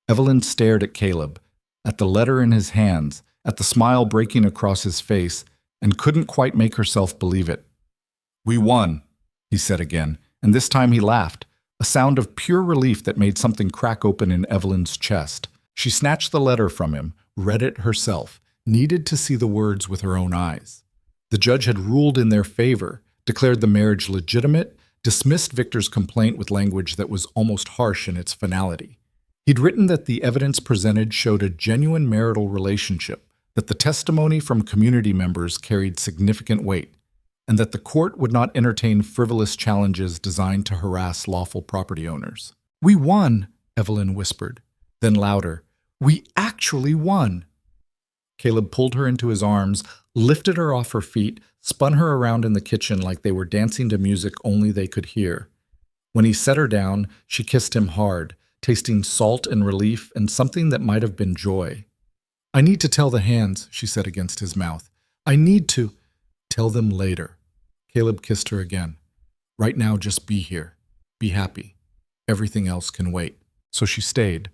Evelyn stared at Caleb, at the letter in his hands, at the smile breaking across his face, and couldn't quite make herself believe it. "We won," he said again, and this time he laughed, a sound of pure relief that made something crack open in Evelyn's chest. She snatched the letter from him, read it herself, needed to see the words with her own eyes. The judge had ruled in their favor, declared the marriage legitimate, dismissed Victor's complaint with language that was almost harsh in its finality. He'd written that the evidence presented showed a genuine marital relationship, that the testimony from community members carried significant weight, and that the court would not entertain frivolous challenges designed to harass lawful property owners. "We won," Evelyn whispered. Then louder, "We actually won." Caleb pulled her into his arms, lifted her off her feet, spun her around in the kitchen like they were dancing to music only they could hear. When he set her down, she kissed him hard, tasting salt and relief and something that might have been joy. "I need to tell the hands," she said against his mouth. "I need to—" "Tell them later." Caleb kissed her again. "Right now, just be here. Be happy. Everything else can wait." So she stayed.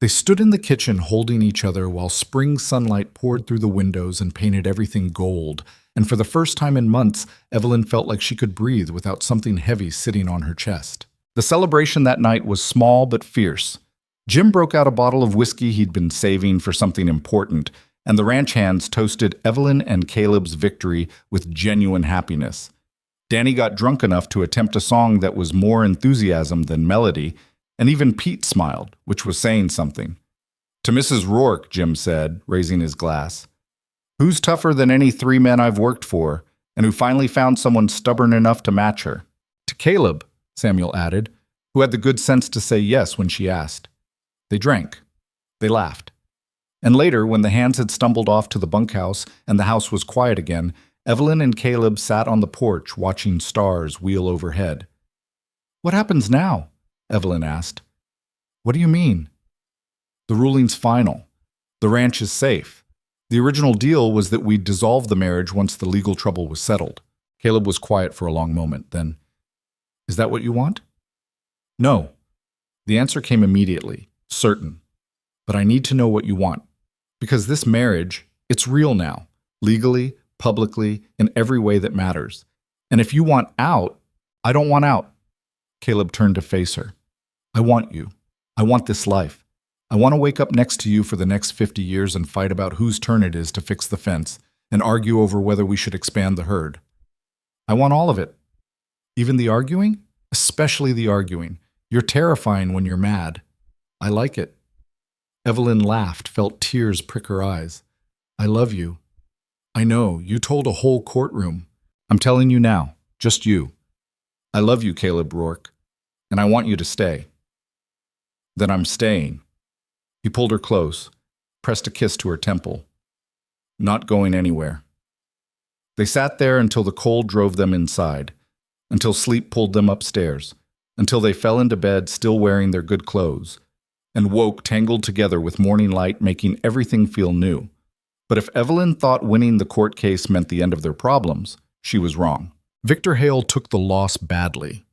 They stood in the kitchen holding each other while spring sunlight poured through the windows and painted everything gold, and for the first time in months, Evelyn felt like she could breathe without something heavy sitting on her chest. The celebration that night was small but fierce. Jim broke out a bottle of whiskey he'd been saving for something important, and the ranch hands toasted Evelyn and Caleb's victory with genuine happiness. Danny got drunk enough to attempt a song that was more enthusiasm than melody, and even Pete smiled, which was saying something. "To Mrs. Rourke," Jim said, raising his glass. "Who's tougher than any 3 men I've worked for, and who finally found someone stubborn enough to match her?" "To Caleb," Samuel added, who had the good sense to say yes when she asked. They drank. They laughed. And later, when the hands had stumbled off to the bunkhouse and the house was quiet again, Evelyn and Caleb sat on the porch watching stars wheel overhead. "What happens now?" Evelyn asked. "What do you mean?" "The ruling's final. The ranch is safe. The original deal was that we'd dissolve the marriage once the legal trouble was settled." Caleb was quiet for a long moment, then, "Is that what you want?" "No." The answer came immediately, certain. "But I need to know what you want. Because this marriage, it's real now. legally, publicly, in every way that matters. And if you want out, I don't want out. Caleb turned to face her. I want you. I want this life. I want to wake up next to you for the next 50 years and fight about whose turn it is to fix the fence and argue over whether we should expand the herd. I want all of it. Even the arguing? Especially the arguing. You're terrifying when you're mad. I like it. Evelyn laughed, felt tears prick her eyes. I love you. I know, you told a whole courtroom. I'm telling you now, just you. I love you, Caleb Rourke, and I want you to stay. Then I'm staying. He pulled her close, pressed a kiss to her temple. Not going anywhere. They sat there until the cold drove them inside, until sleep pulled them upstairs, until they fell into bed still wearing their good clothes, and woke tangled together with morning light making everything feel new. But if Evelyn thought winning the court case meant the end of their problems, she was wrong. Victor Hale took the loss badly.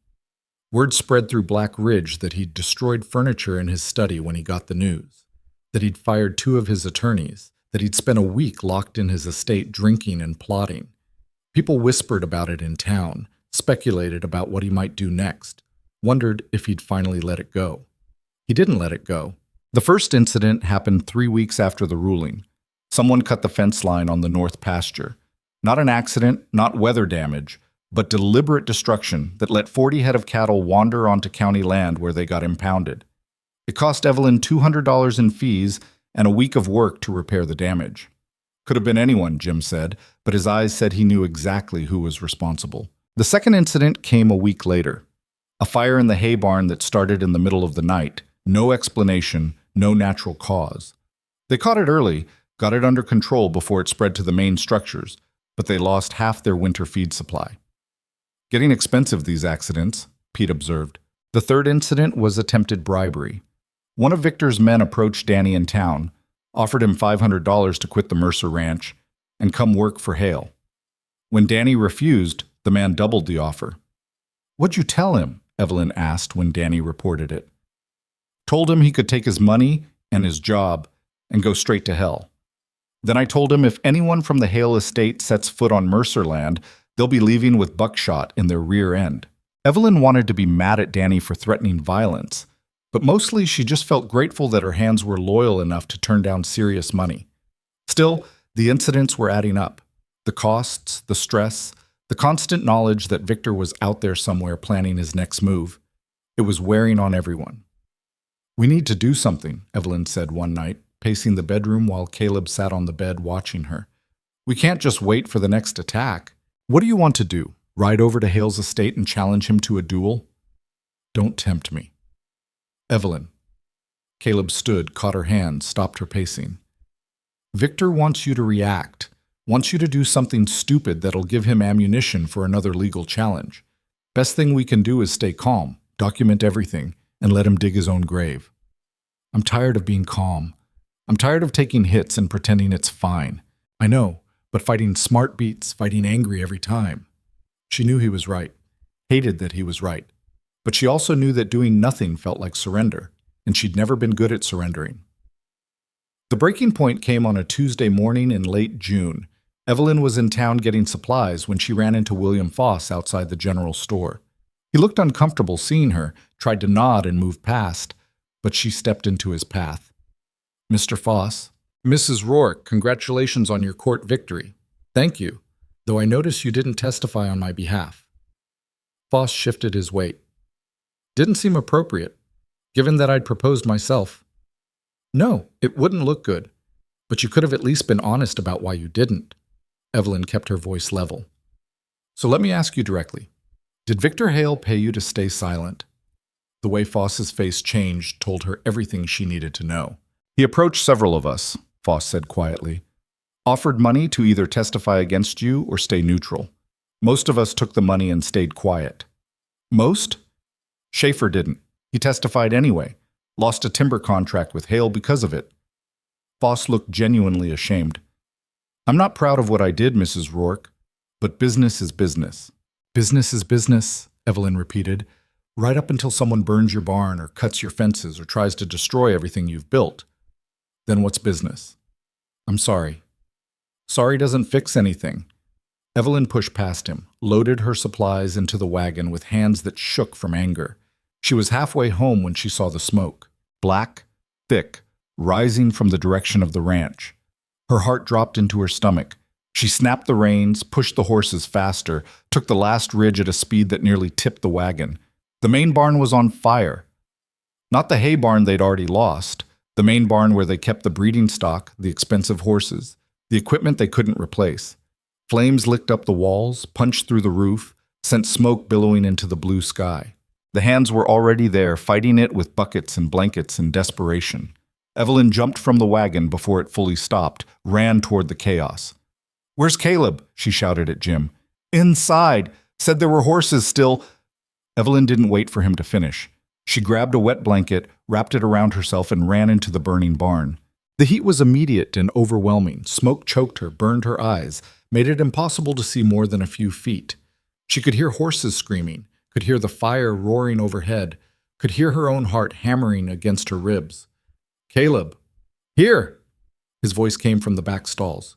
Word spread through Black Ridge that he'd destroyed furniture in his study when he got the news, that he'd fired 2 of his attorneys, that he'd spent a week locked in his estate drinking and plotting. People whispered about it in town, speculated about what he might do next, wondered if he'd finally let it go. He didn't let it go. The first incident happened 3 weeks after the ruling. Someone cut the fence line on the north pasture. Not an accident, not weather damage, but deliberate destruction that let 40 head of cattle wander onto county land where they got impounded. It cost Evelyn $200 in fees and a week of work to repair the damage. Could have been anyone, Jim said, but his eyes said he knew exactly who was responsible. The second incident came a week later. A fire in the hay barn that started in the middle of the night. No explanation, no natural cause. They caught it early, got it under control before it spread to the main structures, but they lost half their winter feed supply. Getting expensive, these accidents, Pete observed. The third incident was attempted bribery. One of Victor's men approached Danny in town, offered him $500 to quit the Mercer ranch and come work for Hale. When Danny refused, the man doubled the offer. What'd you tell him? Evelyn asked when Danny reported it. Told him he could take his money and his job and go straight to hell. Then I told him if anyone from the Hale estate sets foot on Mercer land, they'll be leaving with buckshot in their rear end. Evelyn wanted to be mad at Danny for threatening violence, but mostly she just felt grateful that her hands were loyal enough to turn down serious money. Still, the incidents were adding up. The costs, the stress, the constant knowledge that Victor was out there somewhere planning his next move. It was wearing on everyone. We need to do something, Evelyn said one night, pacing the bedroom while Caleb sat on the bed watching her. We can't just wait for the next attack. What do you want to do? Ride over to Hale's estate and challenge him to a duel? Don't tempt me. Evelyn. Caleb stood, caught her hand, stopped her pacing. Victor wants you to react, wants you to do something stupid that'll give him ammunition for another legal challenge. Best thing we can do is stay calm, document everything, and let him dig his own grave. I'm tired of being calm. I'm tired of taking hits and pretending it's fine. I know, but fighting smart beats, fighting angry every time. She knew he was right, hated that he was right, but she also knew that doing nothing felt like surrender, and she'd never been good at surrendering. The breaking point came on a Tuesday morning in late June. Evelyn was in town getting supplies when she ran into William Foss outside the general store. He looked uncomfortable seeing her, tried to nod and move past, but she stepped into his path. Mr. Foss. Mrs. Rourke, congratulations on your court victory. Thank you, though I notice you didn't testify on my behalf. Foss shifted his weight. Didn't seem appropriate, given that I'd proposed myself. No, it wouldn't look good, but you could have at least been honest about why you didn't. Evelyn kept her voice level. So let me ask you directly. Did Victor Hale pay you to stay silent? The way Foss's face changed told her everything she needed to know. He approached several of us, Foss said quietly. Offered money to either testify against you or stay neutral. Most of us took the money and stayed quiet. Most? Schaefer didn't. He testified anyway. Lost a timber contract with Hale because of it. Foss looked genuinely ashamed. I'm not proud of what I did, Mrs. Rourke, but business is business. Business is business, Evelyn repeated, right up until someone burns your barn or cuts your fences or tries to destroy everything you've built. Then what's business? I'm sorry. Sorry doesn't fix anything. Evelyn pushed past him, loaded her supplies into the wagon with hands that shook from anger. She was halfway home when she saw the smoke. Black, thick, rising from the direction of the ranch. Her heart dropped into her stomach. She snapped the reins, pushed the horses faster, took the last ridge at a speed that nearly tipped the wagon. The main barn was on fire. Not the hay barn they'd already lost, the main barn where they kept the breeding stock, the expensive horses, the equipment they couldn't replace. Flames licked up the walls, punched through the roof, sent smoke billowing into the blue sky. The hands were already there, fighting it with buckets and blankets in desperation. Evelyn jumped from the wagon before it fully stopped, ran toward the chaos. "Where's Caleb?" she shouted at Jim. "Inside. Said there were horses still." Evelyn didn't wait for him to finish. She grabbed a wet blanket, wrapped it around herself, and ran into the burning barn. The heat was immediate and overwhelming. Smoke choked her, burned her eyes, made it impossible to see more than a few feet. She could hear horses screaming, could hear the fire roaring overhead, could hear her own heart hammering against her ribs. "Caleb! Here!" His voice came from the back stalls.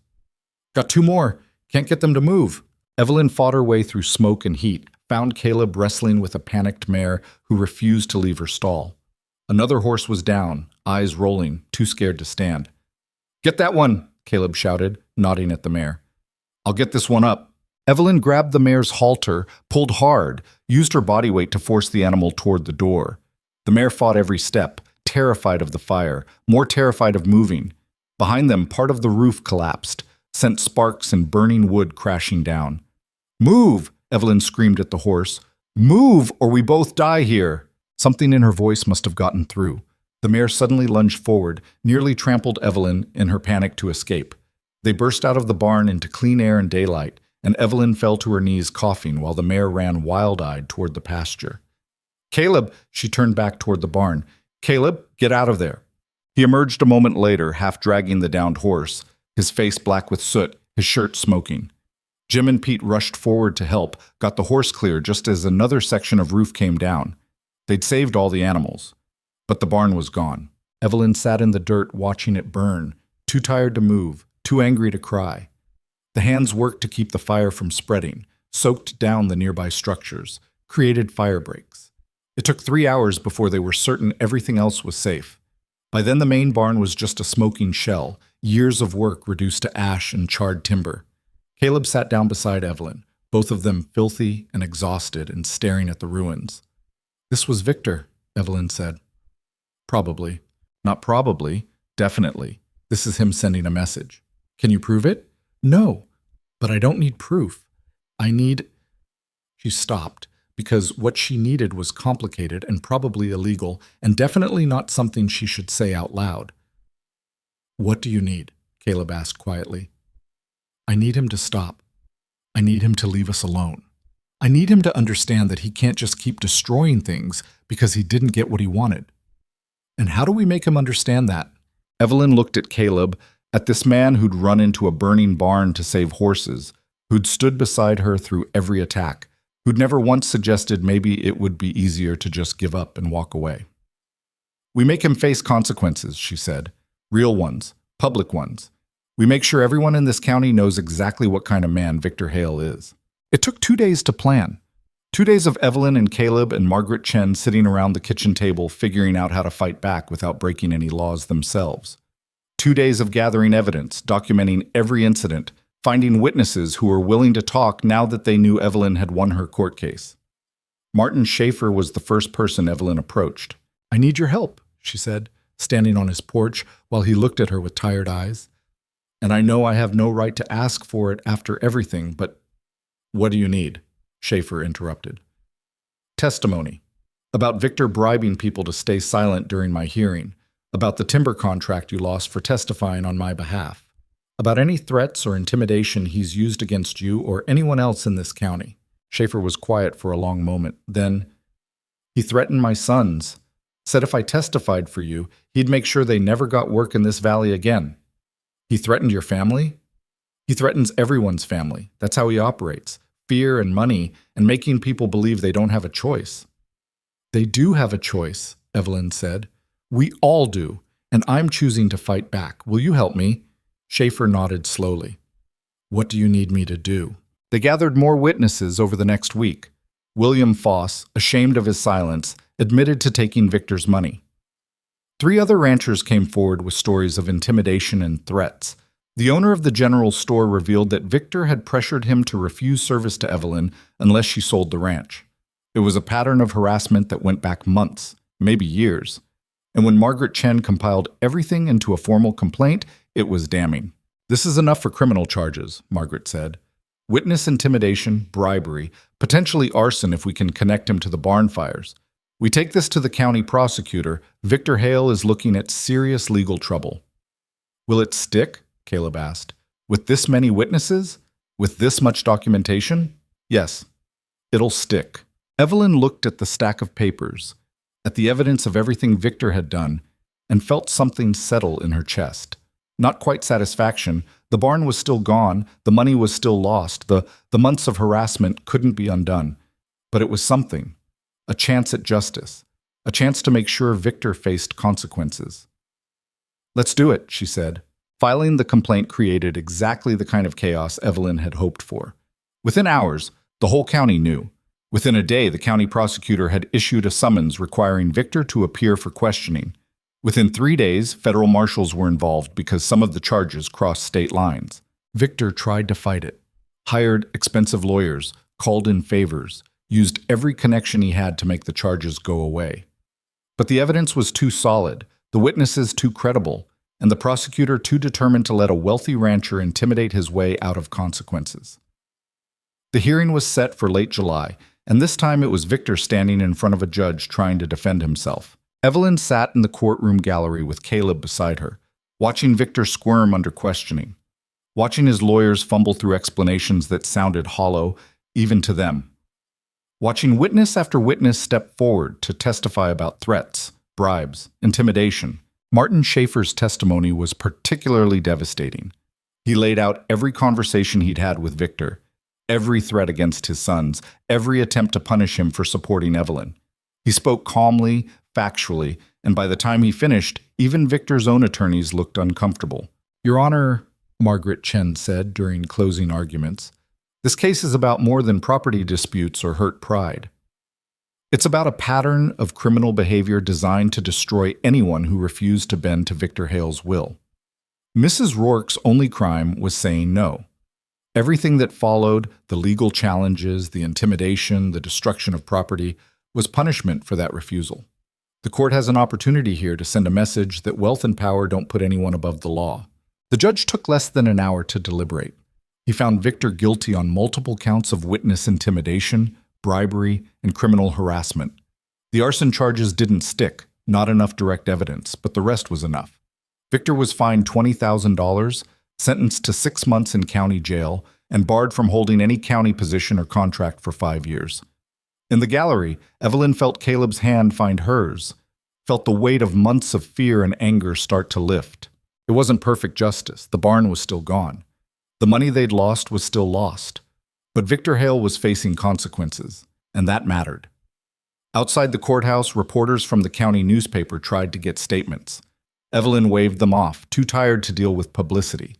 "Got 2 more. Can't get them to move." Evelyn fought her way through smoke and heat, found Caleb wrestling with a panicked mare who refused to leave her stall. Another horse was down, eyes rolling, too scared to stand. "Get that one," Caleb shouted, nodding at the mare. "I'll get this one up." Evelyn grabbed the mare's halter, pulled hard, used her body weight to force the animal toward the door. The mare fought every step, terrified of the fire, more terrified of moving. Behind them, part of the roof collapsed, sent sparks and burning wood crashing down. "Move!" Evelyn screamed at the horse. "Move, or we both die here!" Something in her voice must have gotten through. The mare suddenly lunged forward, nearly trampled Evelyn in her panic to escape. They burst out of the barn into clean air and daylight, and Evelyn fell to her knees coughing while the mare ran wild-eyed toward the pasture. "Caleb!" She turned back toward the barn. "Caleb, get out of there!" He emerged a moment later, half dragging the downed horse, his face black with soot, his shirt smoking. Jim and Pete rushed forward to help, got the horse clear just as another section of roof came down. They'd saved all the animals, but the barn was gone. Evelyn sat in the dirt watching it burn, too tired to move, too angry to cry. The hands worked to keep the fire from spreading, soaked down the nearby structures, created fire breaks. It took 3 hours before they were certain everything else was safe. By then the main barn was just a smoking shell, years of work reduced to ash and charred timber. Caleb sat down beside Evelyn, both of them filthy and exhausted and staring at the ruins. "This was Victor," Evelyn said. "Probably." "Not probably. Definitely. This is him sending a message." "Can you prove it?" "No, but I don't need proof. I need—" She stopped, because what she needed was complicated and probably illegal, and definitely not something she should say out loud. "What do you need?" Caleb asked quietly. "I need him to stop. I need him to leave us alone. I need him to understand that he can't just keep destroying things because he didn't get what he wanted." "And how do we make him understand that?" Evelyn looked at Caleb, at this man who'd run into a burning barn to save horses, who'd stood beside her through every attack, who'd never once suggested maybe it would be easier to just give up and walk away. "We make him face consequences," she said. "Real ones, public ones. We make sure everyone in this county knows exactly what kind of man Victor Hale is." It took 2 days to plan. 2 days of Evelyn and Caleb and Margaret Chen sitting around the kitchen table figuring out how to fight back without breaking any laws themselves. 2 days of gathering evidence, documenting every incident, finding witnesses who were willing to talk now that they knew Evelyn had won her court case. Martin Schaefer was the first person Evelyn approached. "I need your help," she said, standing on his porch while he looked at her with tired eyes. "And I know I have no right to ask for it after everything, but—" "What do you need?" Schaefer interrupted. "Testimony. About Victor bribing people to stay silent during my hearing. About the timber contract you lost for testifying on my behalf. About any threats or intimidation he's used against you or anyone else in this county." Schaefer was quiet for a long moment. Then, "He threatened my sons. Said if I testified for you, he'd make sure they never got work in this valley again." "He threatened your family?" "He threatens everyone's family. That's how he operates. Fear and money, and making people believe they don't have a choice." "They do have a choice," Evelyn said. "We all do, and I'm choosing to fight back. Will you help me?" Schaefer nodded slowly. What do you need me to do? They gathered more witnesses over the next week. William Foss, ashamed of his silence, admitted to taking Victor's money. 3 other ranchers came forward with stories of intimidation and threats. The owner of the general store revealed that Victor had pressured him to refuse service to Evelyn unless she sold the ranch. It was a pattern of harassment that went back months, maybe years. And when Margaret Chen compiled everything into a formal complaint, it was damning. "This is enough for criminal charges," Margaret said. "Witness intimidation, bribery, potentially arson if we can connect him to the barn fires. We take this to the county prosecutor. Victor Hale is looking at serious legal trouble." "Will it stick?" Caleb asked. "With this many witnesses? With this much documentation?" "Yes, it'll stick." Evelyn looked at the stack of papers, at the evidence of everything Victor had done, and felt something settle in her chest. Not quite satisfaction. The barn was still gone. The money was still lost. The months of harassment couldn't be undone. But it was something. A chance at justice. A chance to make sure Victor faced consequences. "Let's do it," she said. Filing the complaint created exactly the kind of chaos Evelyn had hoped for. Within hours, the whole county knew. Within a day, the county prosecutor had issued a summons requiring Victor to appear for questioning. Within 3 days, federal marshals were involved because some of the charges crossed state lines. Victor tried to fight it, hired expensive lawyers, called in favors, used every connection he had to make the charges go away. But the evidence was too solid, the witnesses too credible, and the prosecutor too determined to let a wealthy rancher intimidate his way out of consequences. The hearing was set for late July, and this time it was Victor standing in front of a judge trying to defend himself. Evelyn sat in the courtroom gallery with Caleb beside her, watching Victor squirm under questioning, watching his lawyers fumble through explanations that sounded hollow, even to them, watching witness after witness step forward to testify about threats, bribes, intimidation. Martin Schaefer's testimony was particularly devastating. He laid out every conversation he'd had with Victor, every threat against his sons, every attempt to punish him for supporting Evelyn. He spoke calmly, factually, and by the time he finished, even Victor's own attorneys looked uncomfortable. "Your Honor," Margaret Chen said during closing arguments, "this case is about more than property disputes or hurt pride. It's about a pattern of criminal behavior designed to destroy anyone who refused to bend to Victor Hale's will." Mrs. Rourke's only crime was saying no. Everything that followed, the legal challenges, the intimidation, the destruction of property, was punishment for that refusal. The court has an opportunity here to send a message that wealth and power don't put anyone above the law. The judge took less than an hour to deliberate. He found Victor guilty on multiple counts of witness intimidation, bribery, and criminal harassment. The arson charges didn't stick, not enough direct evidence, but the rest was enough. Victor was fined $20,000, sentenced to 6 months in county jail, and barred from holding any county position or contract for 5 years. In the gallery, Evelyn felt Caleb's hand find hers, felt the weight of months of fear and anger start to lift. It wasn't perfect justice. The barn was still gone. The money they'd lost was still lost. But Victor Hale was facing consequences, and that mattered. Outside the courthouse, reporters from the county newspaper tried to get statements. Evelyn waved them off, too tired to deal with publicity.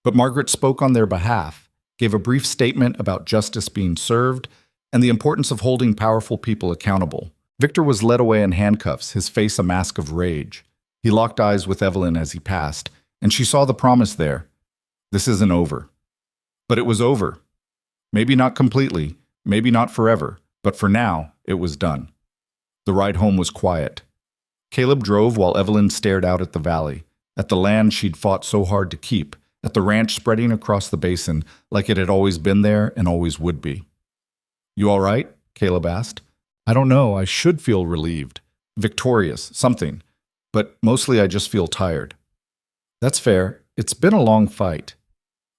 But Margaret spoke on their behalf, gave a brief statement about justice being served, and the importance of holding powerful people accountable. Victor was led away in handcuffs, his face a mask of rage. He locked eyes with Evelyn as he passed, and she saw the promise there. This isn't over. But it was over. Maybe not completely, maybe not forever, but for now, it was done. The ride home was quiet. Caleb drove while Evelyn stared out at the valley, at the land she'd fought so hard to keep, at the ranch spreading across the basin like it had always been there and always would be. "You all right?" Caleb asked. "I don't know. I should feel relieved, victorious, something. But mostly I just feel tired." "That's fair. It's been a long fight."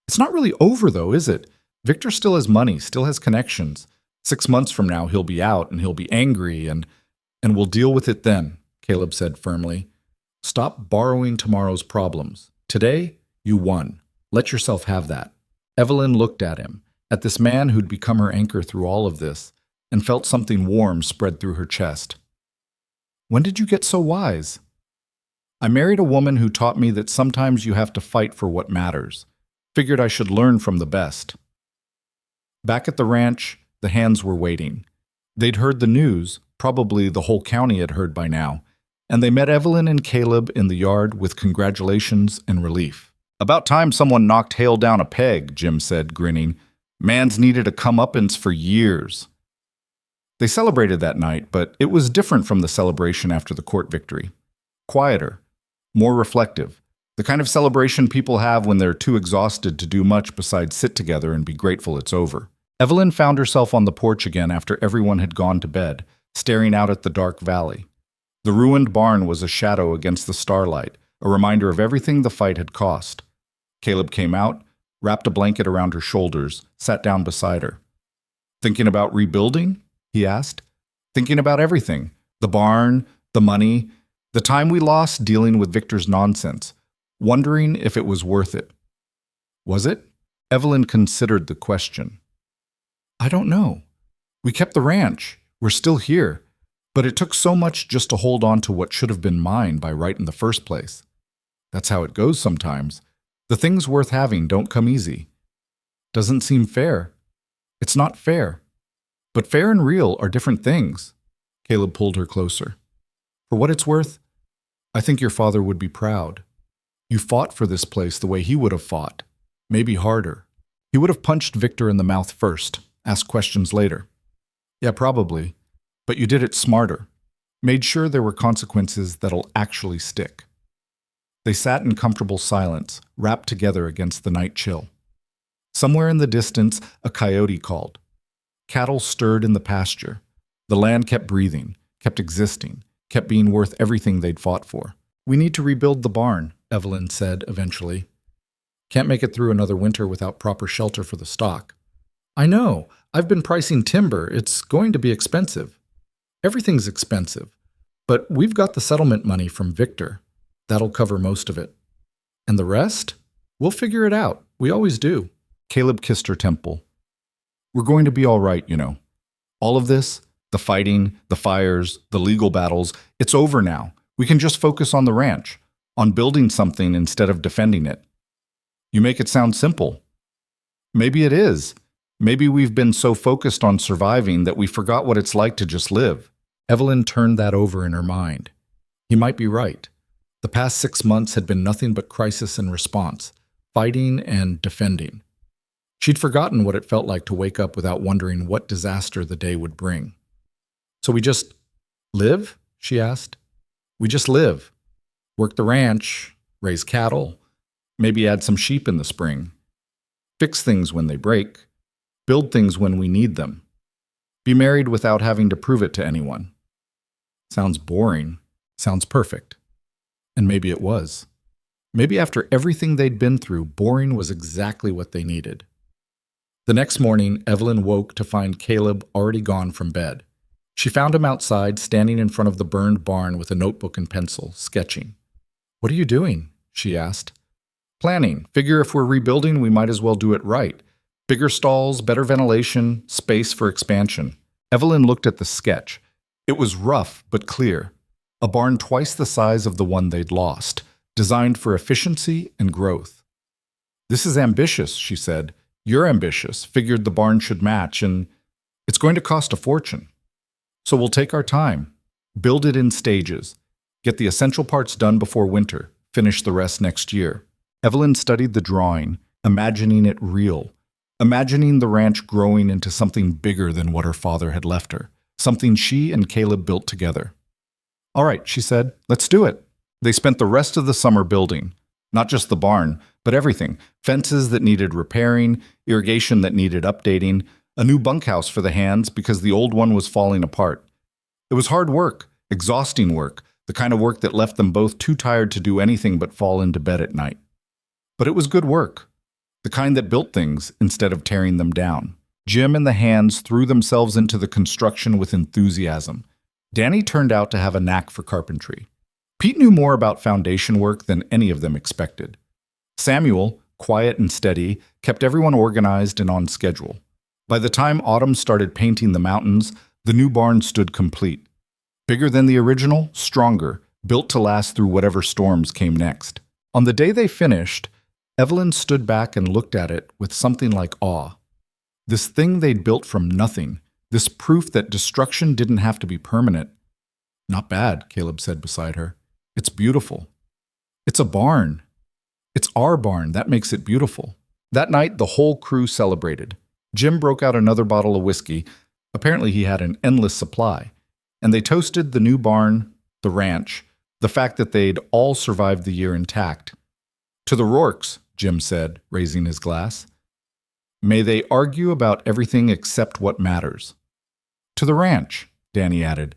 "It's not really over, though, is it? Victor still has money, still has connections. 6 months from now, he'll be out, and he'll be angry, and we'll deal with it then," Caleb said firmly. "Stop borrowing tomorrow's problems. Today, you won. Let yourself have that." Evelyn looked at him, at this man who'd become her anchor through all of this, and felt something warm spread through her chest. "When did you get so wise?" "I married a woman who taught me that sometimes you have to fight for what matters. Figured I should learn from the best. Back at the ranch, the hands were waiting. They'd heard the news, probably the whole county had heard by now, and they met Evelyn and Caleb in the yard with congratulations and relief. "About time someone knocked Hale down a peg," Jim said, grinning. "Man's needed a comeuppance for years." They celebrated that night, but it was different from the celebration after the court victory. Quieter, more reflective, the kind of celebration people have when they're too exhausted to do much besides sit together and be grateful it's over. Evelyn found herself on the porch again after everyone had gone to bed, staring out at the dark valley. The ruined barn was a shadow against the starlight, a reminder of everything the fight had cost. Caleb came out, wrapped a blanket around her shoulders, sat down beside her. "Thinking about rebuilding?" he asked. "Thinking about everything. The barn, the money, the time we lost dealing with Victor's nonsense. Wondering if it was worth it." Was it? Evelyn considered the question. "I don't know. We kept the ranch. We're still here. But it took so much just to hold on to what should have been mine by right in the first place. That's how it goes sometimes. The things worth having don't come easy. Doesn't seem fair. It's not fair. But fair and real are different things." Caleb pulled her closer. "For what it's worth, I think your father would be proud. You fought for this place the way he would have fought, maybe harder. He would have punched Victor in the mouth first, asked questions later. Yeah, probably. But you did it smarter. Made sure there were consequences that'll actually stick." They sat in comfortable silence, wrapped together against the night chill. Somewhere in the distance, a coyote called. Cattle stirred in the pasture. The land kept breathing, kept existing, kept being worth everything they'd fought for. "We need to rebuild the barn," Evelyn said eventually. "Can't make it through another winter without proper shelter for the stock." "I know. I've been pricing timber. It's going to be expensive." "Everything's expensive. But we've got the settlement money from Victor. That'll cover most of it. And the rest? We'll figure it out. We always do." Caleb kissed her temple. "We're going to be all right, you know. All of this, the fighting, the fires, the legal battles, it's over now. We can just focus on the ranch, on building something instead of defending it." "You make it sound simple." "Maybe it is. Maybe we've been so focused on surviving that we forgot what it's like to just live." Evelyn turned that over in her mind. He might be right. The past 6 months had been nothing but crisis and response, fighting and defending. She'd forgotten what it felt like to wake up without wondering what disaster the day would bring. "So we just live?" she asked. "We just live. Work the ranch, raise cattle, maybe add some sheep in the spring. Fix things when they break, build things when we need them. Be married without having to prove it to anyone." Sounds boring. Sounds perfect. And maybe it was. Maybe after everything they'd been through, boring was exactly what they needed. The next morning, Evelyn woke to find Caleb already gone from bed. She found him outside, standing in front of the burned barn with a notebook and pencil, sketching. "What are you doing?" she asked. "Planning. Figure if we're rebuilding, we might as well do it right. Bigger stalls, better ventilation, space for expansion." Evelyn looked at the sketch. It was rough but clear. A barn twice the size of the one they'd lost, designed for efficiency and growth. "This is ambitious," she said. "You're ambitious, figured the barn should match, and it's going to cost a fortune. So we'll take our time, build it in stages, get the essential parts done before winter, finish the rest next year." Evelyn studied the drawing, imagining it real, imagining the ranch growing into something bigger than what her father had left her, something she and Caleb built together. "All right," she said, "let's do it." They spent the rest of the summer building, not just the barn, but everything. Fences that needed repairing, irrigation that needed updating, a new bunkhouse for the hands because the old one was falling apart. It was hard work, exhausting work, the kind of work that left them both too tired to do anything but fall into bed at night. But it was good work, the kind that built things instead of tearing them down. Jim and the hands threw themselves into the construction with enthusiasm. Danny turned out to have a knack for carpentry. Pete knew more about foundation work than any of them expected. Samuel, quiet and steady, kept everyone organized and on schedule. By the time autumn started painting the mountains, the new barn stood complete. Bigger than the original, stronger, built to last through whatever storms came next. On the day they finished, Evelyn stood back and looked at it with something like awe. This thing they'd built from nothing, this proof that destruction didn't have to be permanent. Not bad, Caleb said beside her. It's beautiful. It's a barn. It's our barn. That makes it beautiful. That night, the whole crew celebrated. Jim broke out another bottle of whiskey. Apparently, he had an endless supply. And they toasted the new barn, the ranch, the fact that they'd all survived the year intact. To the Rourkes, Jim said, raising his glass. May they argue about everything except what matters. To the ranch, Danny added.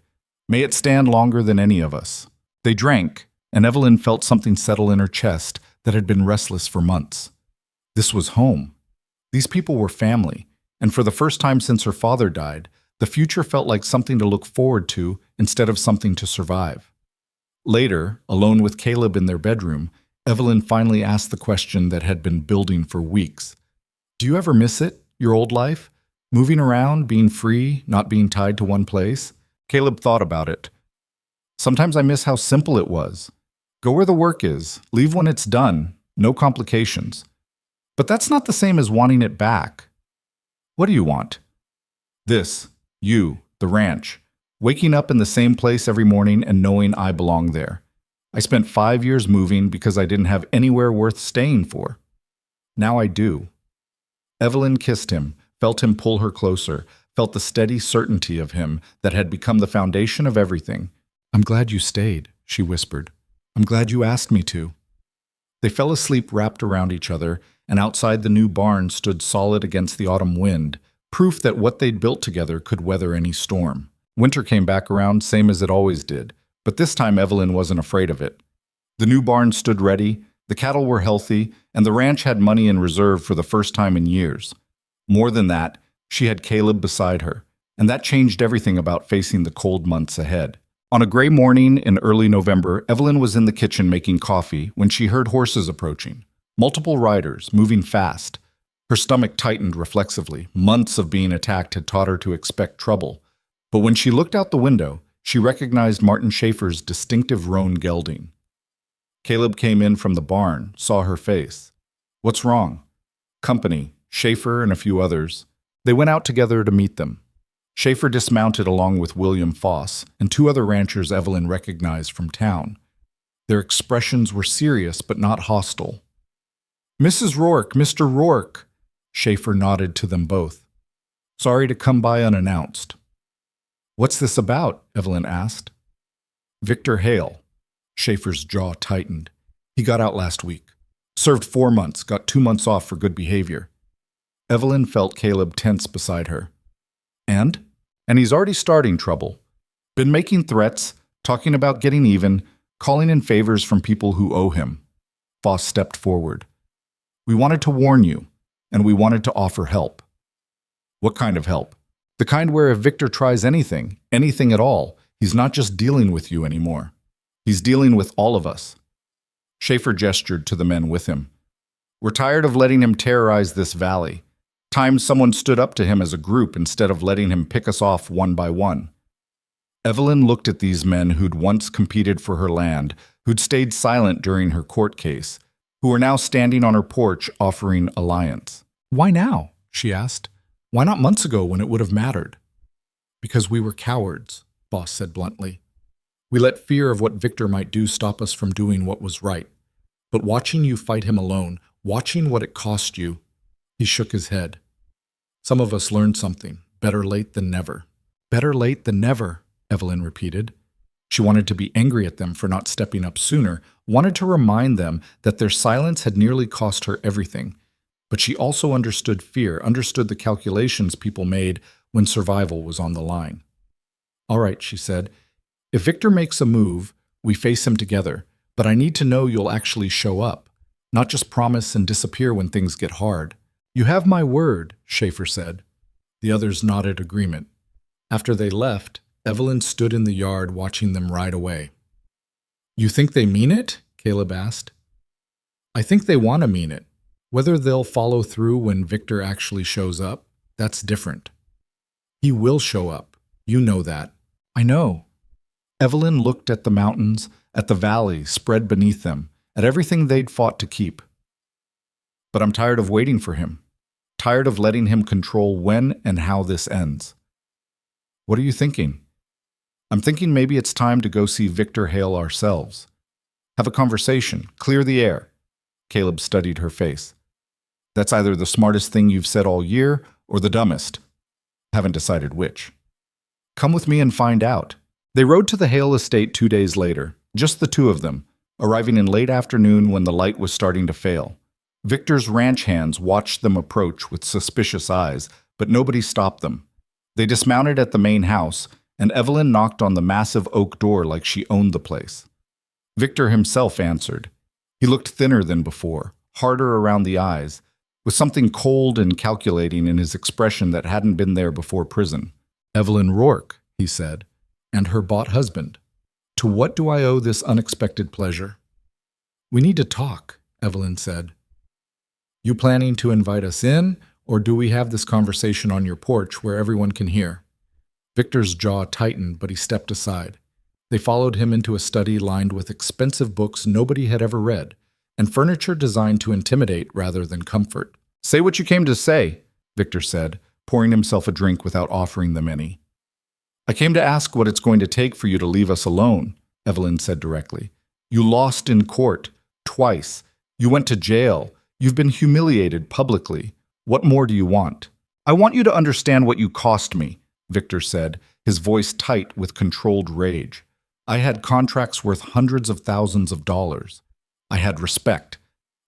May it stand longer than any of us. They drank, and Evelyn felt something settle in her chest that had been restless for months. This was home. These people were family, and for the first time since her father died, the future felt like something to look forward to instead of something to survive. Later, alone with Caleb in their bedroom, Evelyn finally asked the question that had been building for weeks. Do you ever miss it, your old life? Moving around, being free, not being tied to one place? Caleb thought about it. Sometimes I miss how simple it was. Go where the work is, leave when it's done, no complications. But that's not the same as wanting it back. What do you want? This, you, the ranch, waking up in the same place every morning and knowing I belong there. I spent 5 years moving because I didn't have anywhere worth staying for. Now I do. Evelyn kissed him, felt him pull her closer, felt the steady certainty of him that had become the foundation of everything. I'm glad you stayed, she whispered. I'm glad you asked me to. They fell asleep wrapped around each other, and outside the new barn stood solid against the autumn wind, proof that what they'd built together could weather any storm. Winter came back around, same as it always did, but this time Evelyn wasn't afraid of it. The new barn stood ready, the cattle were healthy, and the ranch had money in reserve for the first time in years. More than that, she had Caleb beside her, and that changed everything about facing the cold months ahead. On a gray morning in early November, Evelyn was in the kitchen making coffee when she heard horses approaching. Multiple riders, moving fast. Her stomach tightened reflexively. Months of being attacked had taught her to expect trouble. But when she looked out the window, she recognized Martin Schaefer's distinctive roan gelding. Caleb came in from the barn, saw her face. What's wrong? Company, Schaefer and a few others. They went out together to meet them. Schaefer dismounted along with William Foss and 2 other ranchers Evelyn recognized from town. Their expressions were serious but not hostile. Mrs. Rourke, Mr. Rourke, Schaefer nodded to them both. Sorry to come by unannounced. What's this about? Evelyn asked. Victor Hale. Schaefer's jaw tightened. He got out last week. Served 4 months, got 2 months off for good behavior. Evelyn felt Caleb tense beside her. And he's already starting trouble. Been making threats, talking about getting even, calling in favors from people who owe him. Foss stepped forward. We wanted to warn you, and we wanted to offer help. What kind of help? The kind where if Victor tries anything at all, he's not just dealing with you anymore. He's dealing with all of us. Schaefer gestured to the men with him. We're tired of letting him terrorize this valley. Time someone stood up to him as a group instead of letting him pick us off one by one. Evelyn looked at these men who'd once competed for her land, who'd stayed silent during her court case, who were now standing on her porch offering alliance. Why now? She asked. Why not months ago when it would have mattered? Because we were cowards, Foss said bluntly. We let fear of what Victor might do stop us from doing what was right. But watching you fight him alone, watching what it cost you, he shook his head. Some of us learned something. Better late than never. Better late than never, Evelyn repeated. She wanted to be angry at them for not stepping up sooner, wanted to remind them that their silence had nearly cost her everything. But she also understood fear, understood the calculations people made when survival was on the line. All right, she said. If Victor makes a move, we face him together, but I need to know you'll actually show up, not just promise and disappear when things get hard. You have my word, Schaefer said. The others nodded agreement. After they left, Evelyn stood in the yard watching them ride away. You think they mean it? Caleb asked. I think they want to mean it. Whether they'll follow through when Victor actually shows up, that's different. He will show up. You know that. I know. Evelyn looked at the mountains, at the valley spread beneath them, at everything they'd fought to keep. But I'm tired of waiting for him. Tired of letting him control when and how this ends. What are you thinking? I'm thinking maybe it's time to go see Victor Hale ourselves. Have a conversation, clear the air. Caleb studied her face. That's either the smartest thing you've said all year or the dumbest. Haven't decided which. Come with me and find out. They rode to the Hale estate 2 days later, just the two of them, arriving in late afternoon when the light was starting to fail. Victor's ranch hands watched them approach with suspicious eyes, but nobody stopped them. They dismounted at the main house, and Evelyn knocked on the massive oak door like she owned the place. Victor himself answered. He looked thinner than before, harder around the eyes, with something cold and calculating in his expression that hadn't been there before prison. Evelyn Rourke, he said, and her bought husband. To what do I owe this unexpected pleasure? We need to talk, Evelyn said. You planning to invite us in, or do we have this conversation on your porch where everyone can hear? Victor's jaw tightened, but he stepped aside. They followed him into a study lined with expensive books nobody had ever read, and furniture designed to intimidate rather than comfort. Say what you came to say, Victor said, pouring himself a drink without offering them any. I came to ask what it's going to take for you to leave us alone, Evelyn said directly. You lost in court, twice. You went to jail. You've been humiliated publicly. What more do you want? I want you to understand what you cost me, Victor said, his voice tight with controlled rage. I had contracts worth hundreds of thousands of dollars. I had respect.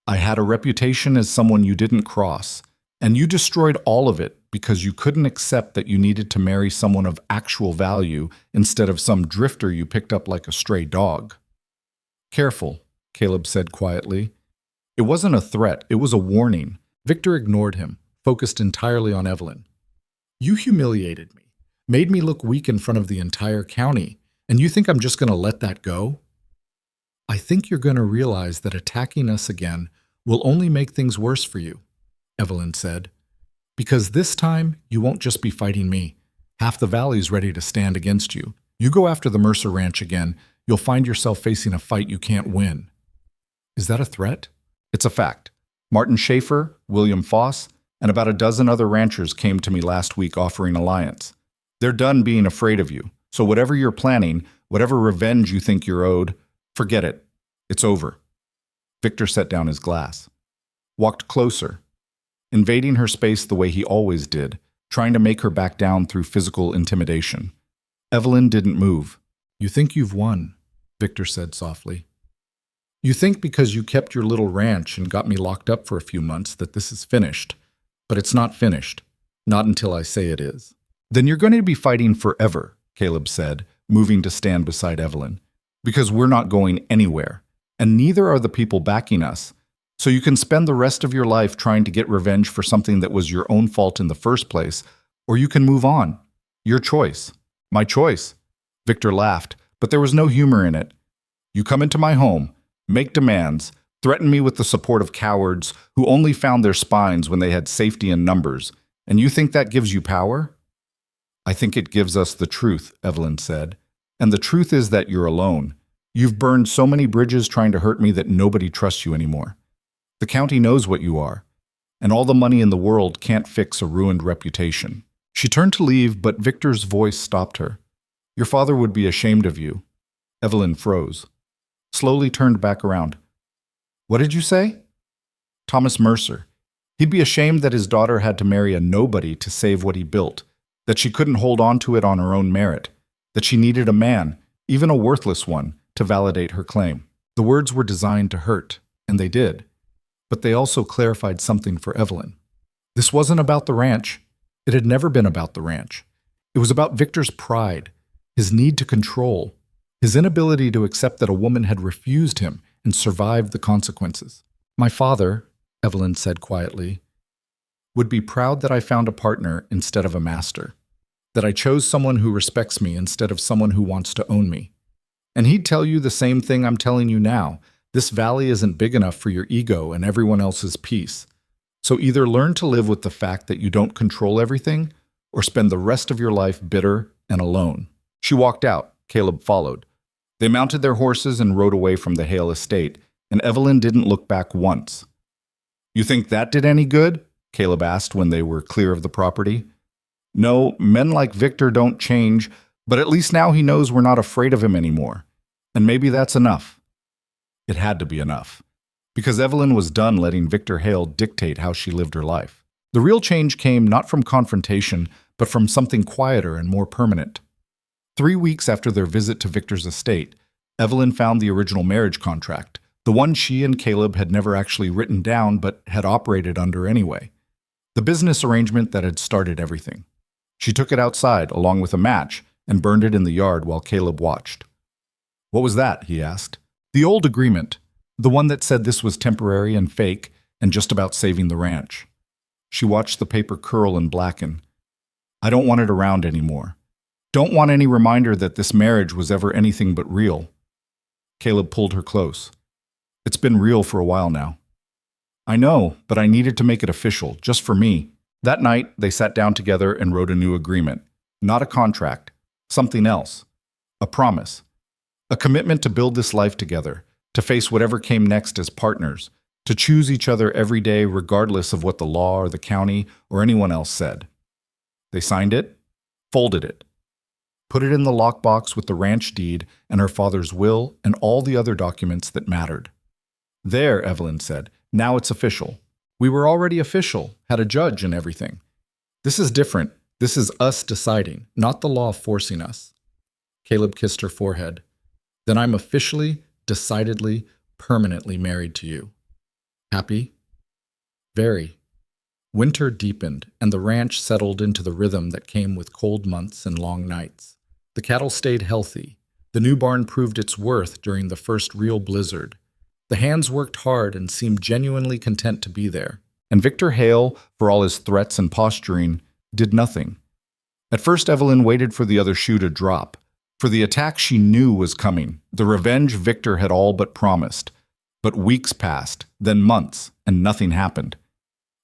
I had a reputation as someone you didn't cross. And you destroyed all of it because you couldn't accept that you needed to marry someone of actual value instead of some drifter you picked up like a stray dog. Careful, Caleb said quietly. It wasn't a threat, it was a warning. Victor ignored him, focused entirely on Evelyn. You humiliated me, made me look weak in front of the entire county, and you think I'm just going to let that go? I think you're going to realize that attacking us again will only make things worse for you, Evelyn said. Because this time, you won't just be fighting me. Half the valley's ready to stand against you. You go after the Mercer Ranch again, you'll find yourself facing a fight you can't win. Is that a threat? It's a fact. Martin Schaefer, William Foss, and about a dozen other ranchers came to me last week offering alliance. They're done being afraid of you, so whatever you're planning, whatever revenge you think you're owed, forget it. It's over. Victor set down his glass. Walked closer, invading her space the way he always did, trying to make her back down through physical intimidation. Evelyn didn't move. You think you've won, Victor said softly. You think because you kept your little ranch and got me locked up for a few months that this is finished. But it's not finished. Not until I say it is. Then you're going to be fighting forever, Caleb said, moving to stand beside Evelyn. Because we're not going anywhere. And neither are the people backing us. So you can spend the rest of your life trying to get revenge for something that was your own fault in the first place, or you can move on. Your choice. My choice. Victor laughed, but there was no humor in it. You come into my home, make demands, threaten me with the support of cowards who only found their spines when they had safety in numbers, and you think that gives you power? I think it gives us the truth, Evelyn said. And the truth is that you're alone. You've burned so many bridges trying to hurt me that nobody trusts you anymore. The county knows what you are, and all the money in the world can't fix a ruined reputation. She turned to leave, but Victor's voice stopped her. Your father would be ashamed of you. Evelyn froze, slowly turned back around. What did you say? Thomas Mercer. He'd be ashamed that his daughter had to marry a nobody to save what he built, that she couldn't hold on to it on her own merit, that she needed a man, even a worthless one, to validate her claim. The words were designed to hurt, and they did. But they also clarified something for Evelyn. This wasn't about the ranch. It had never been about the ranch. It was about Victor's pride, his need to control, his inability to accept that a woman had refused him and survived the consequences. My father, Evelyn said quietly, would be proud that I found a partner instead of a master, that I chose someone who respects me instead of someone who wants to own me. And he'd tell you the same thing I'm telling you now. This valley isn't big enough for your ego and everyone else's peace. So either learn to live with the fact that you don't control everything, or spend the rest of your life bitter and alone. She walked out. Caleb followed. They mounted their horses and rode away from the Hale estate, and Evelyn didn't look back once. You think that did any good? Caleb asked when they were clear of the property. No, men like Victor don't change, but at least now he knows we're not afraid of him anymore. And maybe that's enough. It had to be enough, because Evelyn was done letting Victor Hale dictate how she lived her life. The real change came not from confrontation, but from something quieter and more permanent. 3 weeks after their visit to Victor's estate, Evelyn found the original marriage contract, the one she and Caleb had never actually written down but had operated under anyway. The business arrangement that had started everything. She took it outside, along with a match, and burned it in the yard while Caleb watched. "What was that?" he asked. "The old agreement, the one that said this was temporary and fake and just about saving the ranch." She watched the paper curl and blacken. "I don't want it around anymore. Don't want any reminder that this marriage was ever anything but real." Caleb pulled her close. "It's been real for a while now." "I know, but I needed to make it official, just for me." That night, they sat down together and wrote a new agreement. Not a contract, something else. A promise. A commitment to build this life together, to face whatever came next as partners, to choose each other every day regardless of what the law or the county or anyone else said. They signed it, folded it, put it in the lockbox with the ranch deed and her father's will and all the other documents that mattered. "There," Evelyn said, "now it's official. We were already official, had a judge and everything. This is different. This is us deciding, not the law forcing us." Caleb kissed her forehead. "Then I'm officially, decidedly, permanently married to you." "Happy?" "Very." Winter deepened, and the ranch settled into the rhythm that came with cold months and long nights. The cattle stayed healthy. The new barn proved its worth during the first real blizzard. The hands worked hard and seemed genuinely content to be there. And Victor Hale, for all his threats and posturing, did nothing. At first, Evelyn waited for the other shoe to drop, for the attack she knew was coming, the revenge Victor had all but promised. But weeks passed, then months, and nothing happened.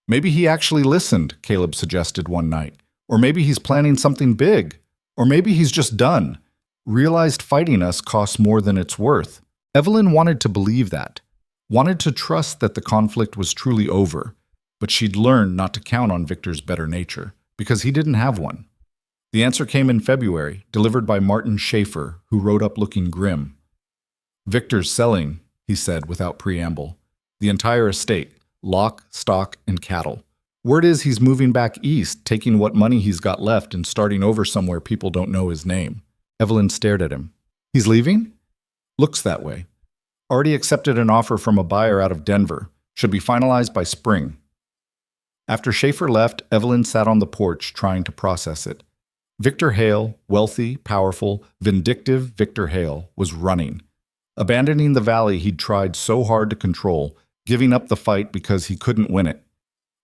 "Maybe he actually listened," Caleb suggested one night. "Or maybe he's planning something big. Or maybe he's just done. Realized fighting us costs more than it's worth." Evelyn wanted to believe that, wanted to trust that the conflict was truly over, but she'd learned not to count on Victor's better nature, because he didn't have one. The answer came in February, delivered by Martin Schaefer, who rode up looking grim. "Victor's selling," he said without preamble. "The entire estate, lock, stock, and cattle. Word is he's moving back east, taking what money he's got left and starting over somewhere people don't know his name." Evelyn stared at him. "He's leaving?" "Looks that way. Already accepted an offer from a buyer out of Denver. Should be finalized by spring." After Schaefer left, Evelyn sat on the porch trying to process it. Victor Hale, wealthy, powerful, vindictive Victor Hale, was running. Abandoning the valley he'd tried so hard to control, giving up the fight because he couldn't win it.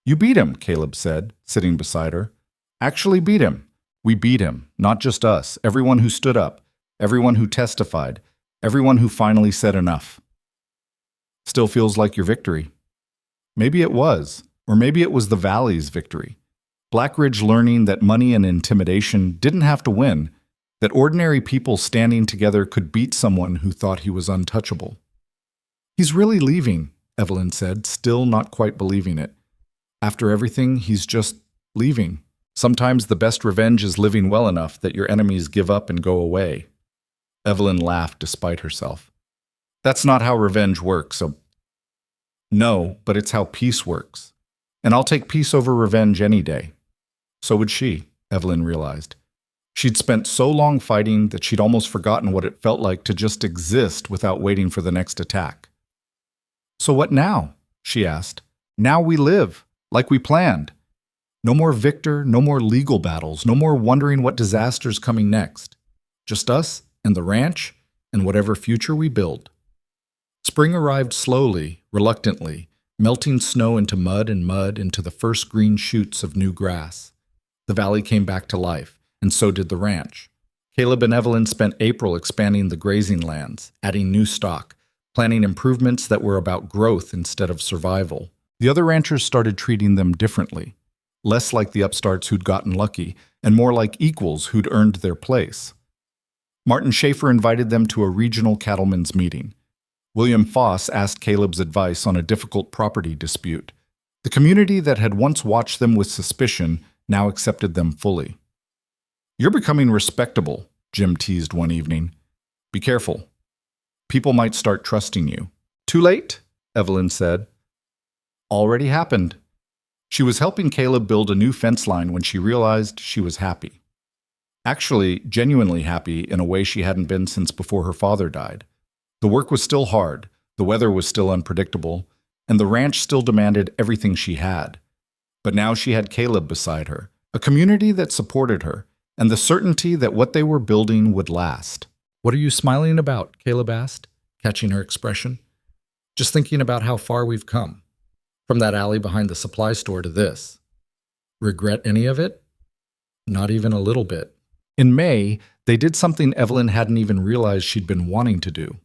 "You beat him," Caleb said, sitting beside her. "Actually beat him. We beat him, not just us, everyone who stood up, everyone who testified, everyone who finally said enough." "Still feels like your victory." Maybe it was, or maybe it was the valley's victory. Black Ridge learning that money and intimidation didn't have to win, that ordinary people standing together could beat someone who thought he was untouchable. "He's really leaving," Evelyn said, still not quite believing it. "After everything, he's just leaving. Sometimes the best revenge is living well enough that your enemies give up and go away." Evelyn laughed despite herself. "That's not how revenge works." "No, but it's how peace works. And I'll take peace over revenge any day." So would she, Evelyn realized. She'd spent so long fighting that she'd almost forgotten what it felt like to just exist without waiting for the next attack. "So what now?" she asked. "Now we live, like we planned. No more Victor, no more legal battles, no more wondering what disaster's coming next. Just us and the ranch and whatever future we build." Spring arrived slowly, reluctantly, melting snow into mud and mud into the first green shoots of new grass. The valley came back to life, and so did the ranch. Caleb and Evelyn spent April expanding the grazing lands, adding new stock, planning improvements that were about growth instead of survival. The other ranchers started treating them differently, less like the upstarts who'd gotten lucky, and more like equals who'd earned their place. Martin Schaefer invited them to a regional cattlemen's meeting. William Foss asked Caleb's advice on a difficult property dispute. The community that had once watched them with suspicion now accepted them fully. "You're becoming respectable," Jim teased one evening. "Be careful. People might start trusting you." "Too late," Evelyn said. "Already happened." She was helping Caleb build a new fence line when she realized she was happy. Actually, genuinely happy in a way she hadn't been since before her father died. The work was still hard, the weather was still unpredictable, and the ranch still demanded everything she had. But now she had Caleb beside her, a community that supported her, and the certainty that what they were building would last. "What are you smiling about?" Caleb asked, catching her expression. "Just thinking about how far we've come. From that alley behind the supply store to this. Regret any of it? Not even a little bit." In May, they did something Evelyn hadn't even realized she'd been wanting to do.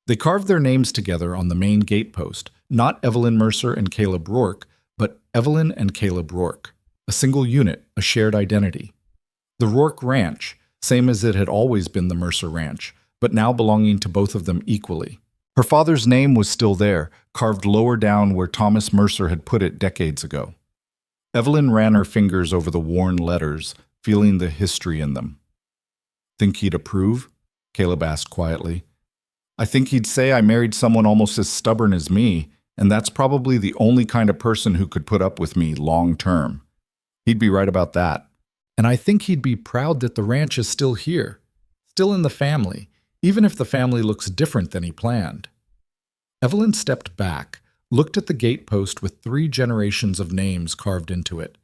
They carved their names together on the main gatepost, not Evelyn Mercer and Caleb Rourke, but Evelyn and Caleb Rourke. A single unit, a shared identity. The Rourke Ranch, same as it had always been the Mercer Ranch, but now belonging to both of them equally. Her father's name was still there, carved lower down where Thomas Mercer had put it decades ago. Evelyn ran her fingers over the worn letters, feeling the history in them. "Think he'd approve?" Caleb asked quietly. "I think he'd say I married someone almost as stubborn as me, and that's probably the only kind of person who could put up with me long term. He'd be right about that. And I think he'd be proud that the ranch is still here, still in the family, even if the family looks different than he planned." Evelyn stepped back, looked at the gatepost with 3 generations of names carved into it.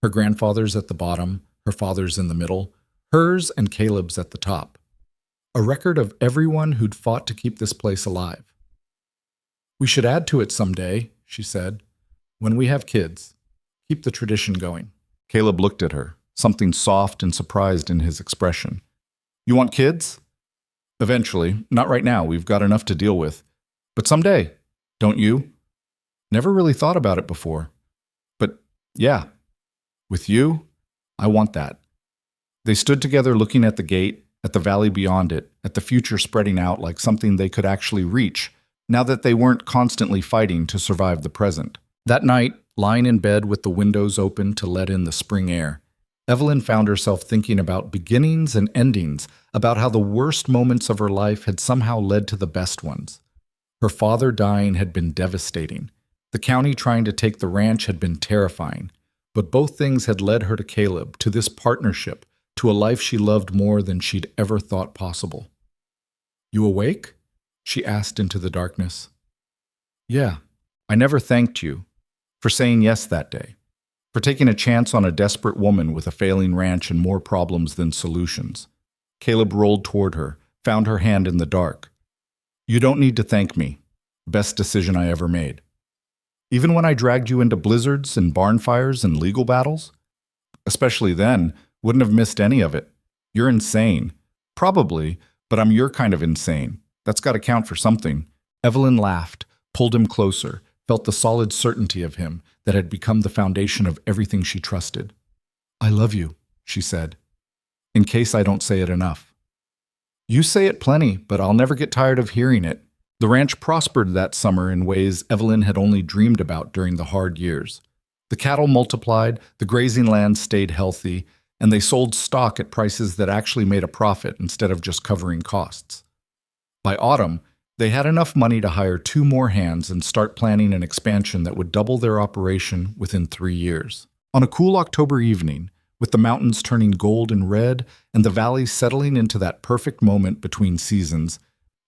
Her grandfather's at the bottom, her father's in the middle, hers and Caleb's at the top. A record of everyone who'd fought to keep this place alive. "We should add to it someday," she said. "When we have kids. Keep the tradition going." Caleb looked at her, something soft and surprised in his expression. "You want kids?" "Eventually. Not right now. We've got enough to deal with. But someday. Don't you?" "Never really thought about it before. But yeah, with you, I want that." They stood together looking at the gate, at the valley beyond it, at the future spreading out like something they could actually reach, now that they weren't constantly fighting to survive the present. That night, lying in bed with the windows open to let in the spring air, Evelyn found herself thinking about beginnings and endings, about how the worst moments of her life had somehow led to the best ones. Her father dying had been devastating. The county trying to take the ranch had been terrifying. But both things had led her to Caleb, to this partnership, to a life she loved more than she'd ever thought possible. "You awake?" she asked into the darkness. "Yeah. I never thanked you for saying yes that day, for taking a chance on a desperate woman with a failing ranch and more problems than solutions." Caleb rolled toward her, found her hand in the dark. "You don't need to thank me. Best decision I ever made. Even when I dragged you into blizzards and barn fires and legal battles? Especially then, wouldn't have missed any of it. You're insane. Probably, but I'm your kind of insane. That's got to count for something." Evelyn laughed, pulled him closer, felt the solid certainty of him that had become the foundation of everything she trusted. "I love you," she said, "in case I don't say it enough." "You say it plenty, but I'll never get tired of hearing it." The ranch prospered that summer in ways Evelyn had only dreamed about during the hard years. The cattle multiplied, the grazing land stayed healthy, and they sold stock at prices that actually made a profit instead of just covering costs. By autumn, they had enough money to hire 2 more hands and start planning an expansion that would double their operation within 3 years. On a cool October evening, with the mountains turning gold and red and the valley settling into that perfect moment between seasons,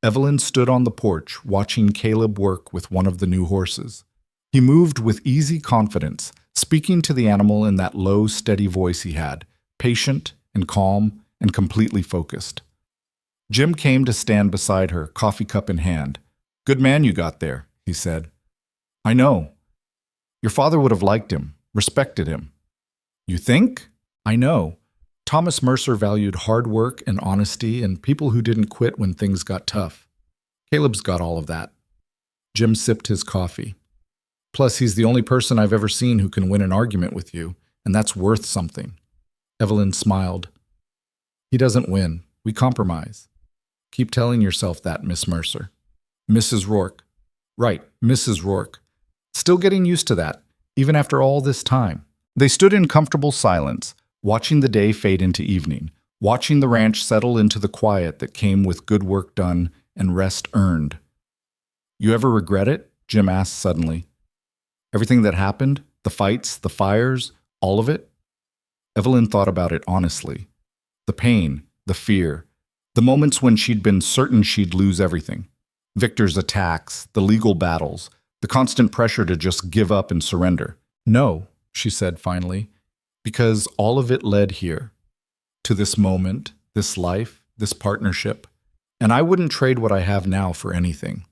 Evelyn stood on the porch watching Caleb work with one of the new horses. He moved with easy confidence, speaking to the animal in that low, steady voice he had, patient and calm and completely focused. Jim came to stand beside her, coffee cup in hand. "Good man you got there," he said. "I know. Your father would have liked him, respected him." "You think?" "I know. Thomas Mercer valued hard work and honesty and people who didn't quit when things got tough. Caleb's got all of that." Jim sipped his coffee. "Plus, he's the only person I've ever seen who can win an argument with you, and that's worth something." Evelyn smiled. "He doesn't win. We compromise." "Keep telling yourself that, Miss Mercer." "Mrs. Rourke." "Right, Mrs. Rourke. Still getting used to that. even after all this time. They stood in comfortable silence, watching the day fade into evening, watching the ranch settle into the quiet that came with good work done and rest earned. "You ever regret it?" Jim asked suddenly. "Everything that happened? The fights, the fires, all of it?" Evelyn thought about it honestly. The pain, the fear, the moments when she'd been certain she'd lose everything. Victor's attacks, the legal battles, the constant pressure to just give up and surrender. "No," she said finally, "because all of it led here, to this moment, this life, this partnership, and I wouldn't trade what I have now for anything.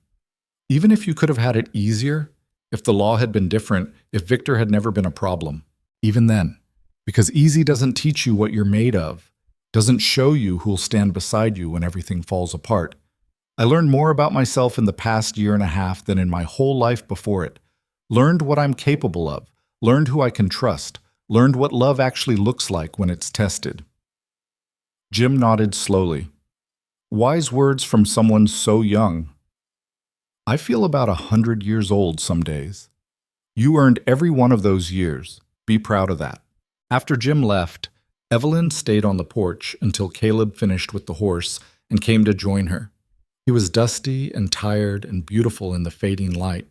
Even if you could have had it easier, if the law had been different, if Victor had never been a problem, even then, because easy doesn't teach you what you're made of, doesn't show you who'll stand beside you when everything falls apart. I learned more about myself in the past year and a half than in my whole life before it. Learned what I'm capable of, learned who I can trust, learned what love actually looks like when it's tested." Jim nodded slowly. Wise words from someone so young. "I feel about 100 years old some days. You earned every one of those years. Be proud of that." After Jim left, Evelyn stayed on the porch until Caleb finished with the horse and came to join her. He was dusty and tired and beautiful in the fading light.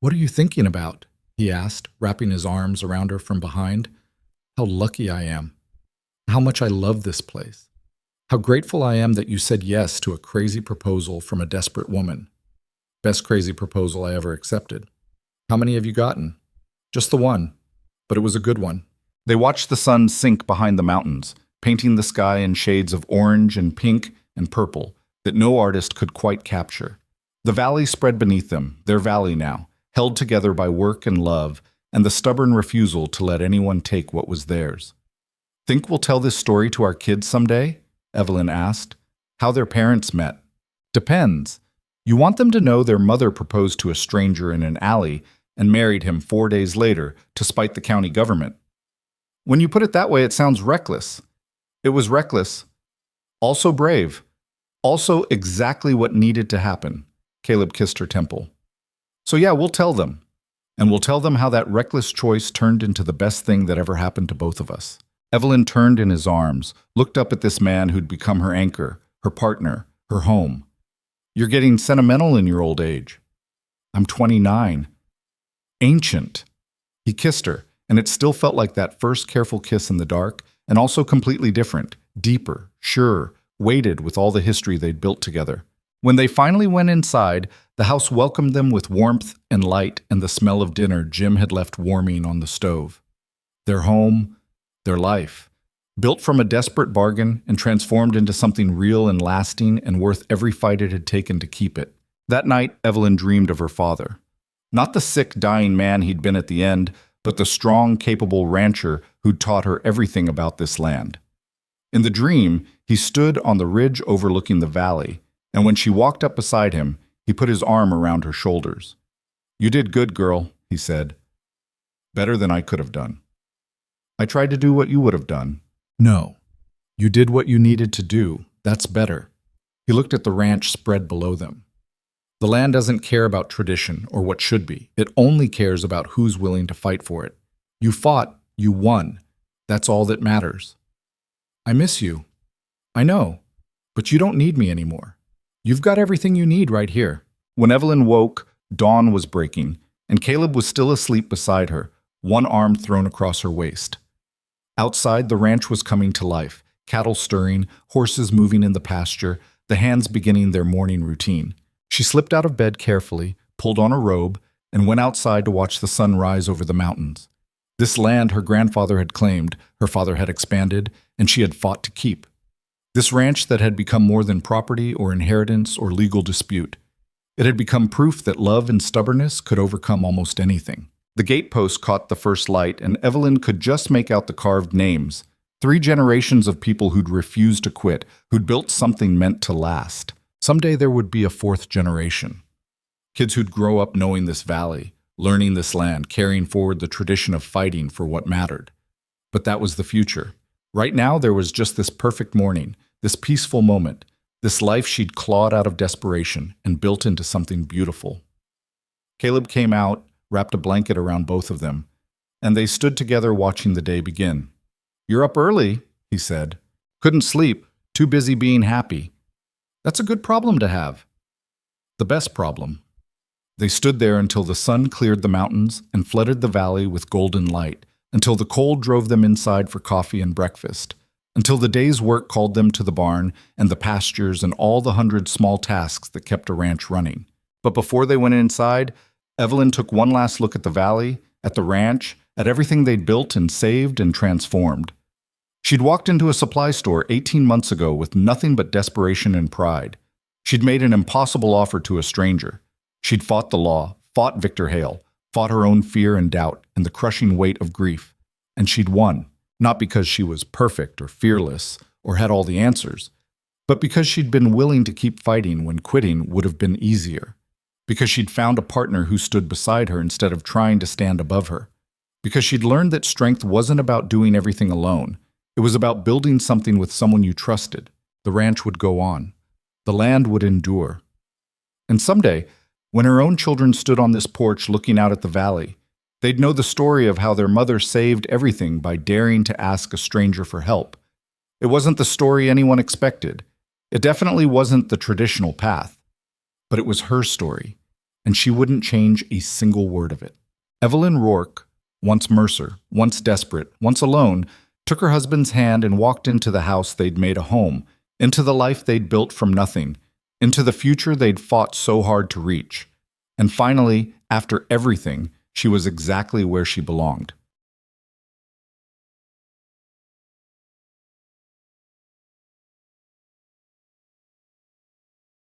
"What are you thinking about?" he asked, wrapping his arms around her from behind. "How lucky I am. How much I love this place. How grateful I am that you said yes to a crazy proposal from a desperate woman. Best crazy proposal I ever accepted. How many have you gotten?" "Just the one, but it was a good one." They watched the sun sink behind the mountains, painting the sky in shades of orange and pink and purple that no artist could quite capture. The valley spread beneath them, their valley now, held together by work and love, and the stubborn refusal to let anyone take what was theirs. "Think we'll tell this story to our kids someday?" Evelyn asked. "How their parents met?" "Depends. You want them to know their mother proposed to a stranger in an alley and married him 4 days later to spite the county government." "When you put it that way, it sounds reckless." "It was reckless. Also brave. Also exactly what needed to happen." Caleb kissed her temple. "So yeah, we'll tell them. And we'll tell them how that reckless choice turned into the best thing that ever happened to both of us." Evelyn turned in his arms, looked up at this man who'd become her anchor, her partner, her home. "You're getting sentimental in your old age." "I'm 29. Ancient." He kissed her, and it still felt like that first careful kiss in the dark, and also completely different, deeper, surer, weighted with all the history they'd built together. When they finally went inside, the house welcomed them with warmth and light and the smell of dinner Jim had left warming on the stove. Their home, their life, built from a desperate bargain and transformed into something real and lasting and worth every fight it had taken to keep it. That night, Evelyn dreamed of her father. Not the sick, dying man he'd been at the end, but the strong, capable rancher who'd taught her everything about this land. In the dream, he stood on the ridge overlooking the valley, and when she walked up beside him, he put his arm around her shoulders. "You did good, girl," he said. "Better than I could have done. I tried to do what you would have done." "No, you did what you needed to do. That's better." He looked at the ranch spread below them. "The land doesn't care about tradition or what should be. It only cares about who's willing to fight for it. You fought, you won. That's all that matters." "I miss you." "I know, but you don't need me anymore. You've got everything you need right here." When Evelyn woke, dawn was breaking, and Caleb was still asleep beside her, one arm thrown across her waist. Outside, the ranch was coming to life, cattle stirring, horses moving in the pasture, the hands beginning their morning routine. She slipped out of bed carefully, pulled on a robe, and went outside to watch the sun rise over the mountains. This land her grandfather had claimed, her father had expanded, and she had fought to keep. This ranch that had become more than property or inheritance or legal dispute. It had become proof that love and stubbornness could overcome almost anything. The gatepost caught the first light, and Evelyn could just make out the carved names. 3 generations of people who'd refused to quit, who'd built something meant to last. Someday there would be a 4th generation. Kids who'd grow up knowing this valley, learning this land, carrying forward the tradition of fighting for what mattered. But that was the future. Right now there was just this perfect morning, this peaceful moment, this life she'd clawed out of desperation and built into something beautiful. Caleb came out, wrapped a blanket around both of them, and they stood together watching the day begin. "You're up early," he said. "Couldn't sleep, too busy being happy." "That's a good problem to have." "The best problem." They stood there until the sun cleared the mountains and flooded the valley with golden light, until the cold drove them inside for coffee and breakfast, until the day's work called them to the barn and the pastures and all the 100 small tasks that kept a ranch running. But before they went inside, Evelyn took one last look at the valley, at the ranch, at everything they'd built and saved and transformed. She'd walked into a supply store 18 months ago with nothing but desperation and pride. She'd made an impossible offer to a stranger. She'd fought the law, fought Victor Hale, fought her own fear and doubt and the crushing weight of grief. And she'd won, not because she was perfect or fearless or had all the answers, but because she'd been willing to keep fighting when quitting would have been easier. Because she'd found a partner who stood beside her instead of trying to stand above her. Because she'd learned that strength wasn't about doing everything alone. It was about building something with someone you trusted. The ranch would go on. The land would endure. And someday, when her own children stood on this porch looking out at the valley, they'd know the story of how their mother saved everything by daring to ask a stranger for help. It wasn't the story anyone expected. It definitely wasn't the traditional path. But it was her story, and she wouldn't change a single word of it. Evelyn Rourke, once Mercer, once desperate, once alone, took her husband's hand and walked into the house they'd made a home, into the life they'd built from nothing, into the future they'd fought so hard to reach. And finally, after everything, she was exactly where she belonged.